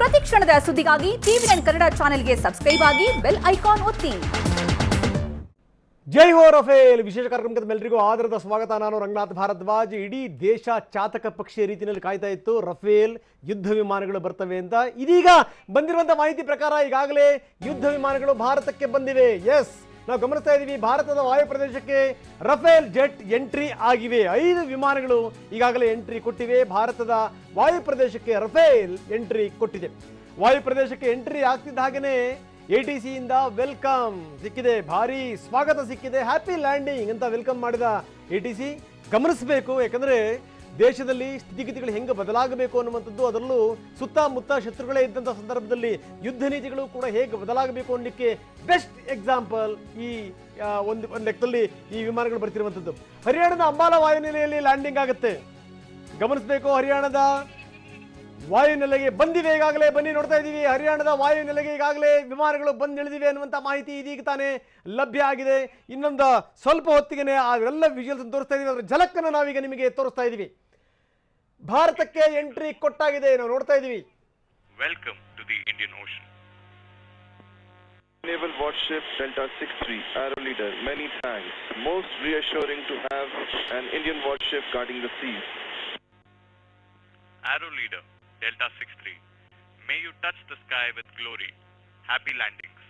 ಪ್ರತಿ ಕ್ಷಣದ ಸುದ್ದಿಗಾಗಿ ಟಿವಿ9 ಕನ್ನಡ ಚಾನೆಲ್ಗೆ ಸಬ್ಸ್ಕ್ರೈಬ್ ಆಗಿ ಬೆಲ್ ಐಕಾನ್ ಒತ್ತಿ. ಜೈ ಹೋ ರಫೇಲ್ ವಿಶೇಷ ಕಾರ್ಯಕ್ರಮಕ್ಕೆ ಎಲ್ಲರಿಗೂ ಆದರದ ಸ್ವಾಗತ. ನಾನು ರಂಗನಾಥ್ ಭಾರದ್ವಾಜ್. ಇಡೀ ದೇಶ ಚಾತಕ ಪಕ್ಷಿಯ ರೀತಿಯಲ್ಲಿ ಕಾಯ್ತಾ ಇತ್ತು ರಫೇಲ್ ಯುದ್ಧ ವಿಮಾನಗಳು ಬರ್ತವೆ ಅಂತ. ಇದೀಗ ಬಂದಿರುವಂತಹ ಮಾಹಿತಿ ಪ್ರಕಾರ ಈಗಾಗಲೇ ಯುದ್ಧ ವಿಮಾನಗಳು ಭಾರತಕ್ಕೆ ಬಂದಿವೆ. ಎಸ್, ನಾವು ಗಮನಿಸ್ತಾ ಇದ್ದೀವಿ, ಭಾರತದ ವಾಯು ಪ್ರದೇಶಕ್ಕೆ ರಫೇಲ್ ಜೆಟ್ ಎಂಟ್ರಿ ಆಗಿವೆ. 5 ವಿಮಾನಗಳು ಈಗಾಗಲೇ ಎಂಟ್ರಿ ಕೊಟ್ಟಿವೆ. ಭಾರತದ ವಾಯು ಪ್ರದೇಶಕ್ಕೆ ರಫೇಲ್ ಎಂಟ್ರಿ ಕೊಟ್ಟಿದೆ. ವಾಯು ಪ್ರದೇಶಕ್ಕೆ ಎಂಟ್ರಿ ಆಗ್ತಿದ್ದ ಹಾಗೆಯೇ ATC ಇಂದ ವೆಲ್ಕಮ್ ಸಿಕ್ಕಿದೆ, ಭಾರಿ ಸ್ವಾಗತ ಸಿಕ್ಕಿದೆ. ಹ್ಯಾಪಿ ಲ್ಯಾಂಡಿಂಗ್ ಅಂತ ವೆಲ್ಕಮ್ ಮಾಡಿದ ATC ಗಮನಿಸಬೇಕು. ಯಾಕಂದ್ರೆ ದೇಶದಲ್ಲಿ ಸ್ಥಿತಿಗತಿಗಳು ಹೆಂಗೆ ಬದಲಾಗಬೇಕು ಅನ್ನುವಂಥದ್ದು, ಅದರಲ್ಲೂ ಸುತ್ತಮುತ್ತ ಶತ್ರುಗಳೇ ಇದ್ದಂಥ ಸಂದರ್ಭದಲ್ಲಿ ಯುದ್ಧ ನೀತಿಗಳು ಕೂಡ ಹೇಗೆ ಬದಲಾಗಬೇಕು ಅನ್ನಲಿಕ್ಕೆ ಬೆಸ್ಟ್ ಎಕ್ಸಾಂಪಲ್ ಈ ಒಂದು ಲೆಕ್ಕದಲ್ಲಿ ಈ ವಿಮಾನಗಳು ಬರ್ತಿರುವಂಥದ್ದು. ಹರಿಯಾಣದ ಅಂಬಾಲಾ ವಾಯುನೆಲೆಯಲ್ಲಿ ಲ್ಯಾಂಡಿಂಗ್ ಆಗುತ್ತೆ. ಗಮನಿಸಬೇಕು, ಹರಿಯಾಣದ ವಾಯುನೆಲೆಗೆ ಬಂದಿವೆ ಈಗಾಗಲೇ. ಬನ್ನಿ ನೋಡ್ತಾ ಇದ್ದೀವಿ, ಹರಿಯಾಣದ ವಾಯುನೆಲೆಗೆ ಈಗಾಗಲೇ ವಿಮಾನಗಳು ಬಂದಿಳಿದಿವೆ ಅನ್ನುವಂಥ ಮಾಹಿತಿ ಇದೀಗ ತಾನೇ ಲಭ್ಯ ಆಗಿದೆ. ಇನ್ನೊಂದು ಸ್ವಲ್ಪ ಹೊತ್ತಿಗೆ ಅವೆಲ್ಲ ವಿಜುವಲ್ಸ್ ತೋರಿಸ್ತಾ ಇದೀವಿ, ಅದರ ಝಲಕ್ಕನ್ನು ನಾವೀಗ ನಿಮಗೆ ತೋರಿಸ್ತಾ ಇದ್ದೀವಿ. ಭಾರತಕ್ಕೆ ಎಂಟ್ರಿ ಕೊಟ್ಟಾಗಿದೆ, ನಾವು ನೋಡ್ತಾ ಇದ್ದೀವಿ. Welcome to the Indian Ocean. Naval warship Delta 63, Arrow Leader, many thanks. Most reassuring to have an Indian warship guarding the seas. Arrow Leader, Delta 63. May you touch the sky with glory. Happy landings.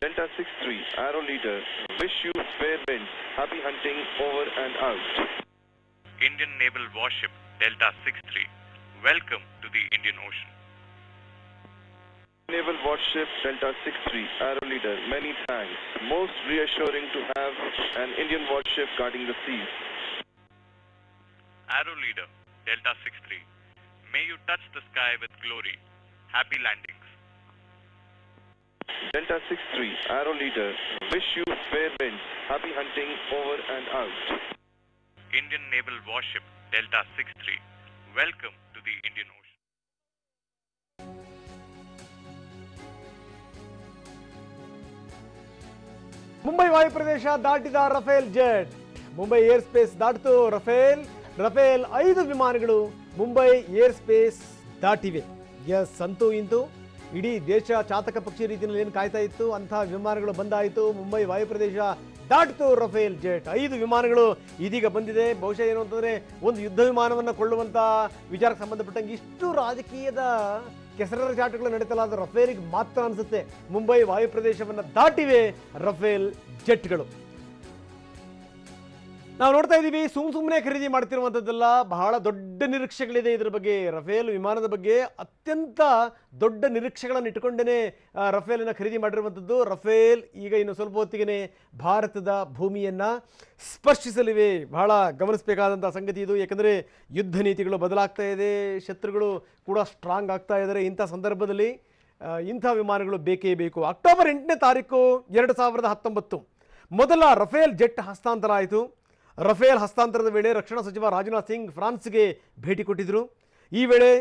Delta 63, Arrow Leader, wish you fair winds. Happy hunting over and out. Indian Naval Warship Delta 63. Welcome to the Indian Ocean. Naval warship Delta 63, Arrow Leader, many thanks. Most reassuring to have an Indian warship guarding the seas. Arrow Leader, Delta 63. May you touch the sky with glory. Happy landings. Delta 63, Arrow Leader, wish you fair winds. Happy hunting over and out. Indian Naval Warship Delta 63. Welcome to the Indian Ocean. Mumbai ವಾಯು ಪ್ರದೇಶ ದಾಟಿದ Rafale jet. Mumbai air space ದಾಟಿತು Rafale 5 ವಿಮಾನಗಳು Mumbai air space ದಾಟಿವೆ. Yes, ಅಂತೂ ಇಂತೂ ಇಡೀ ದೇಶ ಚಾತಕ ಪಕ್ಷಿ ರೀತಿಯಲ್ಲಿ ಏನು ಕಾಯ್ತಾ ಇತ್ತು ಅಂತಹ ವಿಮಾನಗಳು ಬಂದಾಯಿತು. ಮುಂಬೈ ವಾಯು ಪ್ರದೇಶ ದಾಟಿತು ರಫೇಲ್ ಜೆಟ್. 5 ವಿಮಾನಗಳು ಇದೀಗ ಬಂದಿದೆ. ಬಹುಶಃ ಏನು ಅಂತಂದರೆ, ಒಂದು ಯುದ್ಧ ವಿಮಾನವನ್ನು ಕೊಳ್ಳುವಂಥ ವಿಚಾರಕ್ಕೆ ಸಂಬಂಧಪಟ್ಟಂಗೆ ಇಷ್ಟು ರಾಜಕೀಯದ ಕೆಸರರ ಚಾಟಗಳು ನಡೀತಲ್ಲ, ಅದು ರಫೇಲಿಗೆ ಮಾತ್ರ ಅನಿಸುತ್ತೆ. ಮುಂಬೈ ವಾಯು ಪ್ರದೇಶವನ್ನು ದಾಟಿವೆ ರಫೇಲ್ ಜೆಟ್ಗಳು. ನಾವು ನೋಡ್ತಾ ಇದ್ದೀವಿ, ಸುಮ್ಮನೆ ಖರೀದಿ ಮಾಡ್ತಿರುವಂಥದ್ದೆಲ್ಲ, ಬಹಳ ದೊಡ್ಡ ನಿರೀಕ್ಷೆಗಳಿದೆ ಇದರ ಬಗ್ಗೆ. ರಫೇಲ್ ವಿಮಾನದ ಬಗ್ಗೆ ಅತ್ಯಂತ ದೊಡ್ಡ ನಿರೀಕ್ಷೆಗಳನ್ನು ಇಟ್ಟುಕೊಂಡೇ ರಫೇಲನ್ನು ಖರೀದಿ ಮಾಡಿರುವಂಥದ್ದು. ರಫೇಲ್ ಈಗ ಇನ್ನು ಸ್ವಲ್ಪ ಹೊತ್ತಿಗೆ ಭಾರತದ ಭೂಮಿಯನ್ನು ಸ್ಪರ್ಶಿಸಲಿವೆ. ಬಹಳ ಗಮನಿಸಬೇಕಾದಂಥ ಸಂಗತಿ ಇದು. ಯಾಕಂದರೆ ಯುದ್ಧ ನೀತಿಗಳು ಬದಲಾಗ್ತಾ ಇದೆ, ಶತ್ರುಗಳು ಕೂಡ ಸ್ಟ್ರಾಂಗ್ ಆಗ್ತಾ ಇದ್ದಾರೆ. ಇಂಥ ಸಂದರ್ಭದಲ್ಲಿ ಇಂಥ ವಿಮಾನಗಳು ಬೇಕೇ ಬೇಕು. ಅಕ್ಟೋಬರ್ 8ನೇ ತಾರೀಕು 2019 ಮೊದಲ ರಫೇಲ್ ಜೆಟ್ ಹಸ್ತಾಂತರ ಆಯಿತು. ರಫೇಲ್ ಹಸ್ತಾಂತರದ ವೇಳೆ ರಕ್ಷಣಾ ಸಚಿವ ರಾಜನಾಥ್ ಸಿಂಗ್ ಫ್ರಾನ್ಸ್ಗೆ ಭೇಟಿ ಕೊಟ್ಟಿದ್ದರು. ಈ ವೇಳೆ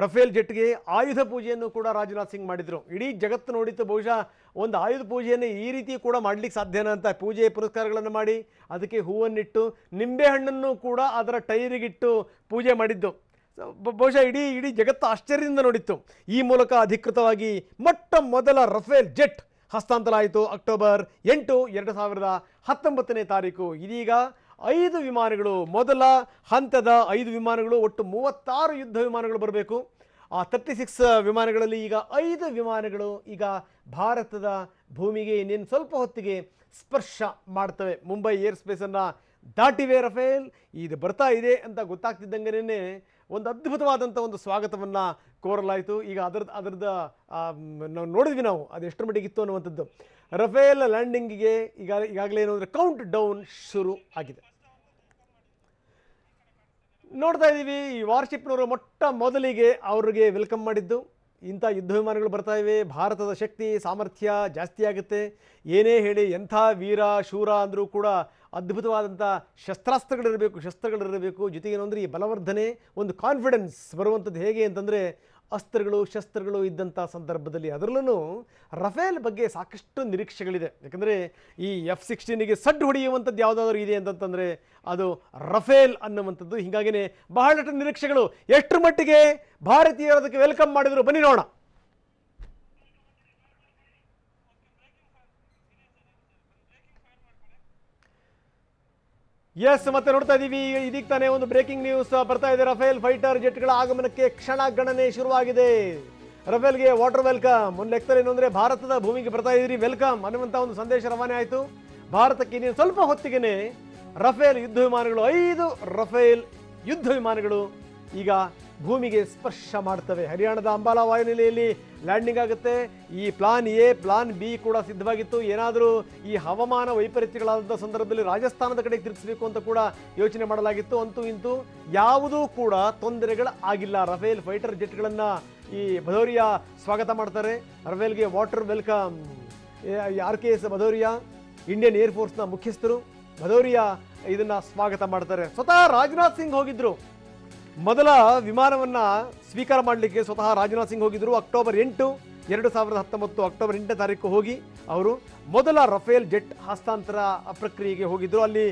ರಫೇಲ್ ಜೆಟ್ಗೆ ಆಯುಧ ಪೂಜೆಯನ್ನು ಕೂಡ ರಾಜನಾಥ್ ಸಿಂಗ್ ಮಾಡಿದರು. ಇಡೀ ಜಗತ್ತು ನೋಡಿತ್ತು, ಬಹುಶಃ ಒಂದು ಆಯುಧ ಪೂಜೆಯನ್ನು ಈ ರೀತಿ ಕೂಡ ಮಾಡಲಿಕ್ಕೆ ಸಾಧ್ಯನಾ ಅಂತ. ಪೂಜೆ ಪುರಸ್ಕಾರಗಳನ್ನು ಮಾಡಿ ಅದಕ್ಕೆ ಹೂವನ್ನಿಟ್ಟು ನಿಂಬೆಹಣ್ಣನ್ನು ಕೂಡ ಅದರ ಟೈರಿಗಿಟ್ಟು ಪೂಜೆ ಮಾಡಿದ್ದು ಬಹುಶಃ ಇಡೀ ಜಗತ್ತು ಆಶ್ಚರ್ಯದಿಂದ ನೋಡಿತ್ತು. ಈ ಮೂಲಕ ಅಧಿಕೃತವಾಗಿ ಮೊಟ್ಟ ಮೊದಲ ರಫೇಲ್ ಜೆಟ್ ಹಸ್ತಾಂತರ ಆಯಿತು ಅಕ್ಟೋಬರ್ 8, 2019ನೇ ತಾರೀಕು. ಇದೀಗ 5 ವಿಮಾನಗಳು, ಮೊದಲ ಹಂತದ 5 ವಿಮಾನಗಳು, ಒಟ್ಟು 36 ಯುದ್ಧ ವಿಮಾನಗಳು ಬರಬೇಕು. ಆ 36 ವಿಮಾನಗಳಲ್ಲಿ ಈಗ 5 ವಿಮಾನಗಳು ಈಗ ಭಾರತದ ಭೂಮಿಗೆ ಇನ್ನೇನು ಸ್ವಲ್ಪ ಹೊತ್ತಿಗೆ ಸ್ಪರ್ಶ ಮಾಡ್ತವೆ. ಮುಂಬೈ ಏರ್ ಸ್ಪೇಸನ್ನು ದಾಟಿವೆ ರಫೇಲ್. ಇದು ಬರ್ತಾ ಇದೆ ಅಂತ ಗೊತ್ತಾಗ್ತಿದ್ದಂಗೆ ಒಂದು ಅದ್ಭುತವಾದಂಥ ಒಂದು ಸ್ವಾಗತವನ್ನು ಕೋರಲಾಯಿತು. ಈಗ ಅದರದ್ದು ನಾವು ನೋಡಿದ್ವಿ, ನಾವು ಅದು ಎಷ್ಟರ ಮಟ್ಟಿಗಿತ್ತು ಅನ್ನುವಂಥದ್ದು. ರಫೇಲ್ ಲ್ಯಾಂಡಿಂಗಿಗೆ ಈಗಾಗಲೇ ಏನು ಅಂದರೆ ಕೌಂಟ್ ಡೌನ್ ಶುರು ಆಗಿದೆ. ನೋಡ್ತಾ ಇದ್ದೀವಿ, ಈ ವಾರ್ಶಿಪ್ನವರು ಮೊಟ್ಟ ಮೊದಲಿಗೆ ಅವ್ರಿಗೆ ವೆಲ್ಕಮ್ ಮಾಡಿದ್ದು. ಇಂಥ ಯುದ್ಧ ವಿಮಾನಗಳು ಬರ್ತಾ ಇವೆ, ಭಾರತದ ಶಕ್ತಿ ಸಾಮರ್ಥ್ಯ ಜಾಸ್ತಿ ಆಗುತ್ತೆ. ಏನೇ ಹೇಳಿ, ಎಂಥ ವೀರ ಶೂರ ಅಂದರೂ ಕೂಡ ಅದ್ಭುತವಾದಂಥ ಶಸ್ತ್ರಾಸ್ತ್ರಗಳಿರಬೇಕು. ಜೊತೆಗೇನಂದರೆ ಈ ಬಲವರ್ಧನೆ, ಒಂದು ಕಾನ್ಫಿಡೆನ್ಸ್ ಬರುವಂಥದ್ದು ಹೇಗೆ ಅಂತಂದರೆ, ಅಸ್ತ್ರಗಳು ಶಸ್ತ್ರಗಳು ಇದ್ದಂಥ ಸಂದರ್ಭದಲ್ಲಿ ಅದರಲ್ಲೂ ರಫೇಲ್ ಬಗ್ಗೆ ಸಾಕಷ್ಟು ನಿರೀಕ್ಷೆಗಳಿದೆ. ಯಾಕಂದರೆ ಈ F-16ಗೆ ಸಡ್ಡು ಹೊಡೆಯುವಂಥದ್ದು ಯಾವುದಾದ್ರೂ ಇದೆ ಅಂತಂತಂದರೆ ಅದು ರಫೇಲ್ ಅನ್ನುವಂಥದ್ದು. ಹೀಗಾಗಿಯೇ ಬಹಳಷ್ಟು ನಿರೀಕ್ಷೆಗಳು. ಎಷ್ಟರ ಮಟ್ಟಿಗೆ ಭಾರತೀಯರು ಅದಕ್ಕೆ ವೆಲ್ಕಮ್ ಮಾಡಿದ್ರು ಬನ್ನಿ ನೋಡೋಣ. ಎಸ್, ಮತ್ತೆ ನೋಡ್ತಾ ಇದ್ದೀವಿ, ಇದೀಗ ತಾನೇ ಒಂದು ಬ್ರೇಕಿಂಗ್ ನ್ಯೂಸ್ ಬರ್ತಾ ಇದೆ. ರಫೇಲ್ ಫೈಟರ್ ಜೆಟ್ಗಳ ಆಗಮನಕ್ಕೆ ಕ್ಷಣ ಗಣನೆ ಶುರುವಾಗಿದೆ. ರಫೇಲ್ಗೆ ವಾಟರ್ ವೆಲ್ಕಮ್. ಒಂದು ಲೆಕ್ಕದಲ್ಲಿ ಏನು ಅಂದರೆ ಭಾರತದ ಭೂಮಿಗೆ ಬರ್ತಾ ಇದ್ರಿ ವೆಲ್ಕಮ್ ಅನ್ನುವಂಥ ಒಂದು ಸಂದೇಶ ರವಾನೆ ಆಯಿತು. ಭಾರತಕ್ಕೆ ನೀನು ಸ್ವಲ್ಪ ಹೊತ್ತಿಗೆ ರಫೇಲ್ ಯುದ್ಧ ವಿಮಾನಗಳು 5 ರಫೇಲ್ ಯುದ್ಧ ವಿಮಾನಗಳು ಈಗ ಭೂಮಿಗೆ ಸ್ಪರ್ಶ ಮಾಡ್ತವೆ. ಹರಿಯಾಣದ ಅಂಬಾಲಾ ವಾಯುನೆಲೆಯಲ್ಲಿ ಲ್ಯಾಂಡಿಂಗ್ ಆಗುತ್ತೆ. ಈ ಪ್ಲಾನ್ ಎ ಪ್ಲಾನ್ ಬಿ ಕೂಡ ಸಿದ್ಧವಾಗಿತ್ತು. ಏನಾದರೂ ಈ ಹವಾಮಾನ ವೈಪರೀತ್ಯಗಳಾದ ಸಂದರ್ಭದಲ್ಲಿ ರಾಜಸ್ಥಾನದ ಕಡೆಗೆ ತಿರುಗಿಸಬೇಕು ಅಂತ ಕೂಡ ಯೋಚನೆ ಮಾಡಲಾಗಿತ್ತು. ಅಂತೂ ಇಂತೂ ಯಾವುದೂ ಕೂಡ ತೊಂದರೆಗಳು ಆಗಿಲ್ಲ. ರಫೇಲ್ ಫೈಟರ್ ಜೆಟ್ಗಳನ್ನು ಈ ಭದೌರಿಯಾ ಸ್ವಾಗತ ಮಾಡ್ತಾರೆ. ರಫೇಲ್ಗೆ water welcome. RKS Bhadauria Indian ಏರ್ಫೋರ್ಸ್ನ ಮುಖ್ಯಸ್ಥರು. ಭದೌರಿಯಾ ಇದನ್ನ ಸ್ವಾಗತ ಮಾಡ್ತಾರೆ. ಸ್ವತಃ ರಾಜನಾಥ್ ಸಿಂಗ್ ಹೋಗಿದ್ರು. ಮೊದಲ ವಿಮಾನವನ್ನು ಸ್ವೀಕಾರ ಮಾಡಲಿಕ್ಕೆ ಸ್ವತಃ ರಾಜನಾಥ್ ಸಿಂಗ್ ಹೋಗಿದ್ದರು. ಅಕ್ಟೋಬರ್ 8, 2019 ಅಕ್ಟೋಬರ್ 8ನೇ ತಾರೀಕು ಹೋಗಿ ಅವರು ಮೊದಲ ರಫೇಲ್ ಜೆಟ್ ಹಸ್ತಾಂತರ ಪ್ರಕ್ರಿಯೆಗೆ ಹೋಗಿದ್ದರು. ಅಲ್ಲಿ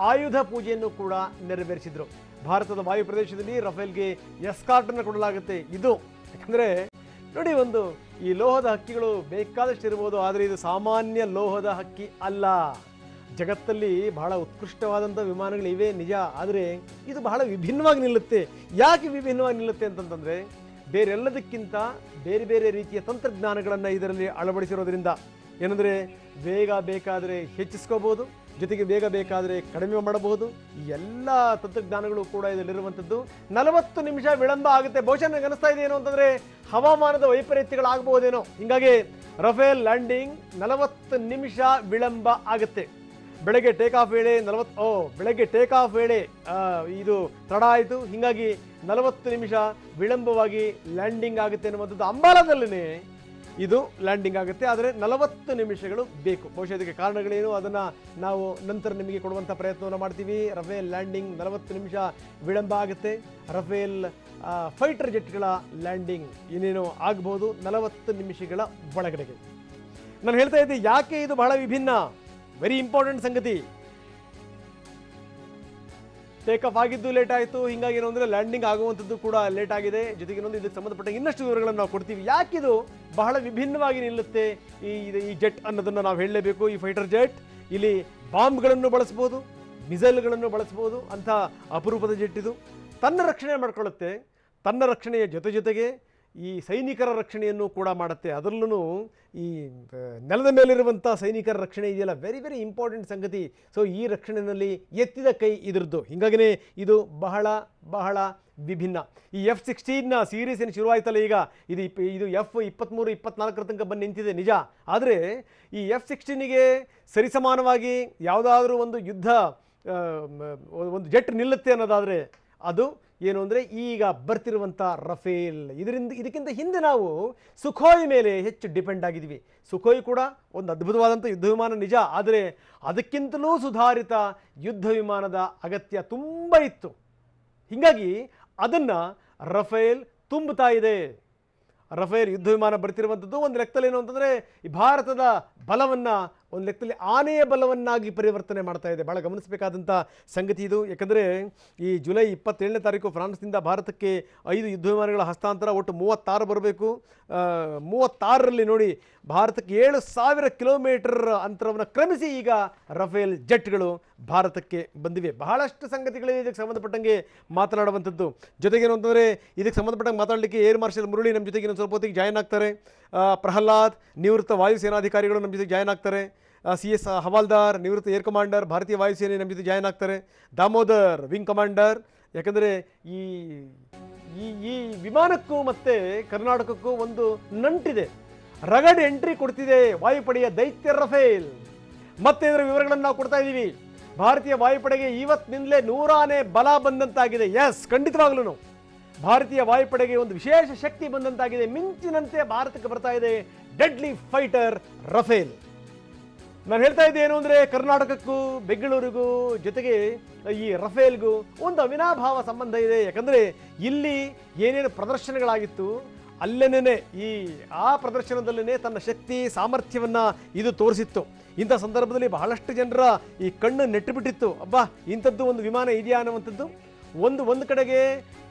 ಆಯುಧ ಪೂಜೆಯನ್ನು ಕೂಡ ನೆರವೇರಿಸಿದರು. ಭಾರತದ ವಾಯು ಪ್ರದೇಶದಲ್ಲಿ ರಫೇಲ್ಗೆ ಎಸ್ಕಾರ್ಟನ್ನು ಕೊಡಲಾಗುತ್ತೆ. ಇದು ಯಾಕಂದರೆ ನೋಡಿ, ಒಂದು ಈ ಲೋಹದ ಹಕ್ಕಿಗಳು ಬೇಕಾದಷ್ಟು ಇರ್ಬೋದು, ಆದರೆ ಇದು ಸಾಮಾನ್ಯ ಲೋಹದ ಹಕ್ಕಿ ಅಲ್ಲ. ಜಗತ್ತಲ್ಲಿ ಬಹಳ ಉತ್ಕೃಷ್ಟವಾದಂಥ ವಿಮಾನಗಳಿವೆ ನಿಜ, ಆದರೆ ಇದು ಬಹಳ ವಿಭಿನ್ನವಾಗಿ ನಿಲ್ಲುತ್ತೆ. ಯಾಕೆ ವಿಭಿನ್ನವಾಗಿ ನಿಲ್ಲುತ್ತೆ ಅಂತಂತಂದರೆ ಬೇರೆಲ್ಲದಕ್ಕಿಂತ ಬೇರೆ ಬೇರೆ ರೀತಿಯ ತಂತ್ರಜ್ಞಾನಗಳನ್ನು ಇದರಲ್ಲಿ ಅಳವಡಿಸಿರೋದ್ರಿಂದ. ಏನಂದರೆ ವೇಗ ಬೇಕಾದರೆ ಹೆಚ್ಚಿಸ್ಕೋಬೋದು, ಜೊತೆಗೆ ವೇಗ ಬೇಕಾದರೆ ಕಡಿಮೆ ಮಾಡಬಹುದು. ಈ ಎಲ್ಲ ತಂತ್ರಜ್ಞಾನಗಳು ಕೂಡ ಇದರಲ್ಲಿರುವಂಥದ್ದು. 40 ನಿಮಿಷ ವಿಳಂಬ ಆಗುತ್ತೆ. ಬಹುಶಃ ನನಗೆ ಅನಿಸ್ತಾ ಇದೆ ಏನು ಅಂತಂದರೆ ಹವಾಮಾನದ ವೈಪರೀತ್ಯಗಳಾಗಬಹುದೇನೋ. ಹೀಗಾಗಿ ರಫೇಲ್ ಲ್ಯಾಂಡಿಂಗ್ 40 ನಿಮಿಷ ವಿಳಂಬ ಆಗುತ್ತೆ. ಬೆಳಗ್ಗೆ ಟೇಕ್ ಆಫ್ ವೇಳೆ ಬೆಳಗ್ಗೆ ಟೇಕ್ ಆಫ್ ವೇಳೆ ಇದು ತಡ ಆಯಿತು. ಹೀಗಾಗಿ 40 ನಿಮಿಷ ವಿಳಂಬವಾಗಿ ಲ್ಯಾಂಡಿಂಗ್ ಆಗುತ್ತೆ ಅನ್ನುವಂಥದ್ದು. ಅಂಬಾಲಾದಲ್ಲೇ ಇದು ಲ್ಯಾಂಡಿಂಗ್ ಆಗುತ್ತೆ, ಆದರೆ 40 ನಿಮಿಷಗಳು ಬೇಕು. ಬಹುಶಃ ಇದಕ್ಕೆ ಕಾರಣಗಳೇನು ಅದನ್ನು ನಾವು ನಂತರ ನಿಮಗೆ ಕೊಡುವಂಥ ಪ್ರಯತ್ನವನ್ನು ಮಾಡ್ತೀವಿ. ರಫೇಲ್ ಲ್ಯಾಂಡಿಂಗ್ 40 ನಿಮಿಷ ವಿಳಂಬ ಆಗುತ್ತೆ. ರಫೇಲ್ ಫೈಟರ್ ಜೆಟ್ಗಳ ಲ್ಯಾಂಡಿಂಗ್ ಇನ್ನೇನು ಆಗ್ಬೋದು 40 ನಿಮಿಷಗಳ ಒಳಗಡೆಗೆ. ನಾನು ಹೇಳ್ತಾ ಇದ್ದೆ ಯಾಕೆ ಇದು ಬಹಳ ವಿಭಿನ್ನ, ವೆರಿ ಇಂಪಾರ್ಟೆಂಟ್ ಸಂಗತಿ. ಟೇಕ್ ಆಫ್ ಆಗಿದ್ದು ಲೇಟ್ ಆಯಿತು. ಹೀಗಾಗಿ ಏನು ಅಂದರೆ ಲ್ಯಾಂಡಿಂಗ್ ಆಗುವಂಥದ್ದು ಕೂಡ ಲೇಟ್ ಆಗಿದೆ. ಜೊತೆಗೆ ಇನ್ನೊಂದು ಇದಕ್ಕೆ ಸಂಬಂಧಪಟ್ಟ ಇನ್ನಷ್ಟು ವಿವರಗಳನ್ನು ನಾವು ಕೊಡ್ತೀವಿ. ಯಾಕಿದು ಬಹಳ ವಿಭಿನ್ನವಾಗಿ ನಿಲ್ಲುತ್ತೆ ಈ ಜೆಟ್ ಅನ್ನೋದನ್ನು ನಾವು ಹೇಳಲೇಬೇಕು. ಈ ಫೈಟರ್ ಜೆಟ್ ಇಲ್ಲಿ ಬಾಂಬ್ಗಳನ್ನು ಬಳಸ್ಬೋದು, ಮಿಸೈಲ್ಗಳನ್ನು ಬಳಸ್ಬೋದು ಅಂಥ ಅಪರೂಪದ ಜೆಟ್ ಇದು. ತನ್ನ ರಕ್ಷಣೆ ಮಾಡಿಕೊಳ್ಳುತ್ತೆ. ತನ್ನ ರಕ್ಷಣೆಯ ಜೊತೆಗೆ ಈ ಸೈನಿಕರ ರಕ್ಷಣೆಯನ್ನು ಕೂಡ ಮಾಡುತ್ತೆ. ಅದರಲ್ಲೂ ಈ ನೆಲದ ಮೇಲಿರುವಂಥ ಸೈನಿಕರ ರಕ್ಷಣೆ ಇದೆಯಲ್ಲ, ವೆರಿ ವೆರಿ ಇಂಪಾರ್ಟೆಂಟ್ ಸಂಗತಿ. ಸೊ ಈ ರಕ್ಷಣೆಯಲ್ಲಿ ಎತ್ತಿದ ಕೈ ಇದರದ್ದು. ಹೀಗಾಗಿಯೇ ಇದು ಬಹಳ ಬಹಳ ವಿಭಿನ್ನ. ಈ F-16 ಸೀರೀಸ್ ಏನು ಶುರುವಾಯ್ತಲ್ಲ ಈಗ, ಇದು F-23, 24 ತನಕ ಬಂದು ನಿಂತಿದೆ ನಿಜ. ಆದರೆ ಈ F-16ಗೆ ಸರಿಸಮಾನವಾಗಿ ಯಾವುದಾದ್ರೂ ಒಂದು ಯುದ್ಧ ಒಂದು ಜೆಟ್ ನಿಲ್ಲುತ್ತೆ ಅನ್ನೋದಾದರೆ ಅದು ಏನು ಅಂದರೆ ಈಗ ಬರ್ತಿರುವಂಥ ರಫೇಲ್. ಇದಕ್ಕಿಂತ ಹಿಂದೆ ನಾವು ಸುಖೋಯ್ ಮೇಲೆ ಹೆಚ್ಚು ಡಿಪೆಂಡ್ ಆಗಿದ್ವಿ. ಸುಖೋಯ್ ಕೂಡ ಒಂದು ಅದ್ಭುತವಾದಂಥ ಯುದ್ಧ ವಿಮಾನ ನಿಜ, ಆದರೆ ಅದಕ್ಕಿಂತಲೂ ಸುಧಾರಿತ ಯುದ್ಧ ವಿಮಾನದ ಅಗತ್ಯ ತುಂಬ ಇತ್ತು. ಹೀಗಾಗಿ ಅದನ್ನು ರಫೇಲ್ ತುಂಬುತ್ತಾ ಇದೆ. ರಫೇಲ್ ಯುದ್ಧ ವಿಮಾನ ಬರ್ತಿರುವಂಥದ್ದು ಒಂದು ಲೆಕ್ಕದಲ್ಲಿ ಏನು ಅಂತಂದರೆ ಈ ಭಾರತದ ಬಲವನ್ನು ಒಂದು ಲೆಕ್ಕದಲ್ಲಿ ಆನೆಯ ಬಲವನ್ನಾಗಿ ಪರಿವರ್ತನೆ ಮಾಡ್ತಾ ಇದೆ. ಭಾಳ ಗಮನಿಸಬೇಕಾದಂಥ ಸಂಗತಿ ಇದು. ಯಾಕಂದರೆ ಈ ಜುಲೈ 27ನೇ ತಾರೀಕು ಫ್ರಾನ್ಸ್ನಿಂದ ಭಾರತಕ್ಕೆ 5 ಯುದ್ಧ ವಿಮಾನಗಳ ಹಸ್ತಾಂತರ, ಒಟ್ಟು 36 ಬರಬೇಕು. 36ರಲ್ಲಿ ನೋಡಿ ಭಾರತಕ್ಕೆ 7000 ಕಿಲೋಮೀಟರ್ ಅಂತರವನ್ನು ಕ್ರಮಿಸಿ ಈಗ ರಫೇಲ್ ಜೆಟ್ಗಳು ಭಾರತಕ್ಕೆ ಬಂದಿವೆ. ಬಹಳಷ್ಟು ಸಂಗತಿಗಳಿವೆ ಇದಕ್ಕೆ ಸಂಬಂಧಪಟ್ಟಂಗೆ ಮಾತನಾಡುವಂಥದ್ದು. ಜೊತೆಗೇನು ಅಂತಂದರೆ ಇದಕ್ಕೆ ಸಂಬಂಧಪಟ್ಟಂಗೆ ಮಾತಾಡಲಿಕ್ಕೆ ಏರ್ ಮಾರ್ಷಲ್ ಮುರಳಿ ನಮ್ಮ ಜೊತೆಗೆ ಇನ್ನೊಂದು ಸ್ವಲ್ಪ ಹೊತ್ತಿಗೆ ಜಾಯ್ನ್ ಆಗ್ತಾರೆ. ಪ್ರಹ್ಲಾದ್ ನಿವೃತ್ತ ವಾಯುಸೇನಾಧಿಕಾರಿಗಳು ನಮ್ಮ ಜೊತೆಗೆ ಜಾಯ್ನ್ ಆಗ್ತಾರೆ. CS ಹವಾಲ್ದಾರ್ ನಿವೃತ್ತ ಏರ್ ಕಮಾಂಡರ್ ಭಾರತೀಯ ವಾಯುಸೇನೆ ನಮ್ಮ ಜೊತೆ ಜಾಯ್ನ್ ಆಗ್ತಾರೆ. Damodar wing commander. ಯಾಕಂದರೆ ಈ ಈ ವಿಮಾನಕ್ಕೂ ಮತ್ತು ಕರ್ನಾಟಕಕ್ಕೂ ಒಂದು ನಂಟಿದೆ. ರಗಡ್ ಎಂಟ್ರಿ ಕೊಡ್ತಿದೆ ವಾಯುಪಡೆಯ ದೈತ್ಯ ರಫೇಲ್. ಮತ್ತೆ ಇದರ ವಿವರಗಳನ್ನು ನಾವು ಕೊಡ್ತಾ ಇದ್ದೀವಿ. ಭಾರತೀಯ ವಾಯುಪಡೆಗೆ ಇವತ್ತಿನಿಂದಲೇ 100 ಆನೆ ಬಲ ಬಂದಂತಾಗಿದೆ. ಎಸ್, ಖಂಡಿತವಾಗ್ಲೂ ಭಾರತೀಯ ವಾಯುಪಡೆಗೆ ಒಂದು ವಿಶೇಷ ಶಕ್ತಿ ಬಂದಂತಾಗಿದೆ. ಮಿಂಚಿನಂತೆ ಭಾರತಕ್ಕೆ ಬರ್ತಾ ಇದೆ ಡೆಡ್ಲಿ ಫೈಟರ್ ರಫೇಲ್. ನಾನು ಹೇಳ್ತಾ ಇದ್ದೆ ಏನು ಅಂದರೆ ಕರ್ನಾಟಕಕ್ಕೂ ಬೆಂಗಳೂರಿಗೂ ಜೊತೆಗೆ ಈ ರಫೇಲ್ಗೂ ಒಂದು ಅವಿನಾಭಾವ ಸಂಬಂಧ ಇದೆ. ಯಾಕಂದರೆ ಇಲ್ಲಿ ಏನೇನು ಪ್ರದರ್ಶನಗಳಾಗಿತ್ತು ಅಲ್ಲೇನೇ ಆ ಪ್ರದರ್ಶನದಲ್ಲೇ ತನ್ನ ಶಕ್ತಿ ಸಾಮರ್ಥ್ಯವನ್ನ ಇದು ತೋರಿಸಿತ್ತು. ಇಂಥ ಸಂದರ್ಭದಲ್ಲಿ ಬಹಳಷ್ಟು ಜನರ ಈ ಕಣ್ಣು ನೆಟ್ಟು ಬಿಟ್ಟಿತ್ತು. ಅಬ್ಬಾ, ಇಂಥದ್ದು ಒಂದು ವಿಮಾನ ಇದೆಯಾ ಅನ್ನುವಂಥದ್ದು. ಒಂದು ಕಡೆಗೆ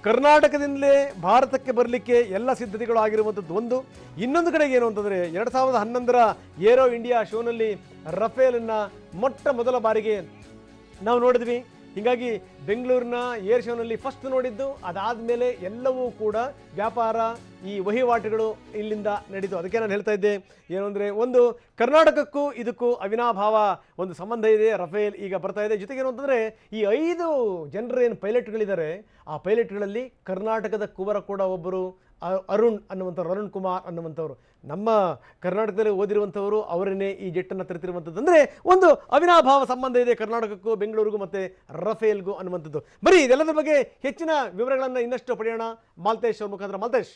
ಕರ್ನಾಟಕದಿಂದಲೇ ಭಾರತಕ್ಕೆ ಬರಲಿಕ್ಕೆ ಎಲ್ಲ ಸಿದ್ಧತೆಗಳು ಆಗಿರುವಂಥದ್ದು ಒಂದು. ಇನ್ನೊಂದು ಕಡೆಗೆ ಏನು ಅಂತಂದರೆ 2011ರ ಏರೋ ಇಂಡಿಯಾ ಶೋನಲ್ಲಿ ರಫೇಲನ್ನು ಮೊದಲ ಬಾರಿಗೆ ನಾವು ನೋಡಿದ್ವಿ. ಹೀಗಾಗಿ ಬೆಂಗಳೂರಿನ ಏರ್ ಶೋನಲ್ಲಿ ಫಸ್ಟ್ ನೋಡಿದ್ದು, ಅದಾದಮೇಲೆ ಎಲ್ಲವೂ ಕೂಡ ವ್ಯಾಪಾರ ಈ ವಹಿವಾಟುಗಳು ಇಲ್ಲಿಂದ ನಡೀತು. ಅದಕ್ಕೆ ನಾನು ಹೇಳ್ತಾ ಇದ್ದೆ ಏನು ಅಂದರೆ, ಒಂದು ಕರ್ನಾಟಕಕ್ಕೂ ಇದಕ್ಕೂ ಅವಿನಾಭಾವ ಒಂದು ಸಂಬಂಧ ಇದೆ. ರಫೇಲ್ ಈಗ ಬರ್ತಾ ಇದೆ. ಜೊತೆಗೆ ಏನು ಅಂತಂದರೆ, ಈ 5 ಜನರು ಏನು ಪೈಲಟ್ಗಳಿದ್ದಾರೆ, ಆ ಪೈಲಟ್ಗಳಲ್ಲಿ ಕರ್ನಾಟಕದ ಕುವರ ಕೂಡ ಒಬ್ಬರು ಅರುಣ್ ಕುಮಾರ್ ಅನ್ನುವಂಥವ್ರು, ನಮ್ಮ ಕರ್ನಾಟಕದಲ್ಲಿ ಓದಿರುವಂಥವರು, ಅವರನ್ನೇ ಈ ಜೆಟ್ಟನ್ನು ತರ್ತಿರುವಂಥದ್ದು. ಅಂದರೆ ಒಂದು ಅವಿನಾಭಾವ ಸಂಬಂಧ ಇದೆ ಕರ್ನಾಟಕಕ್ಕೂ, ಬೆಂಗಳೂರಿಗೂ ಮತ್ತು ರಫೇಲ್ಗೂ ಅನ್ನುವಂಥದ್ದು. ಬರೀ ಇದೆಲ್ಲದರ ಬಗ್ಗೆ ಹೆಚ್ಚಿನ ವಿವರಗಳನ್ನು ಇನ್ನಷ್ಟು ಪಡೆಯೋಣ ಮಾಲ್ತೇಶ್ ಅವ್ರ ಮುಖಾಂತರ. Maltesh,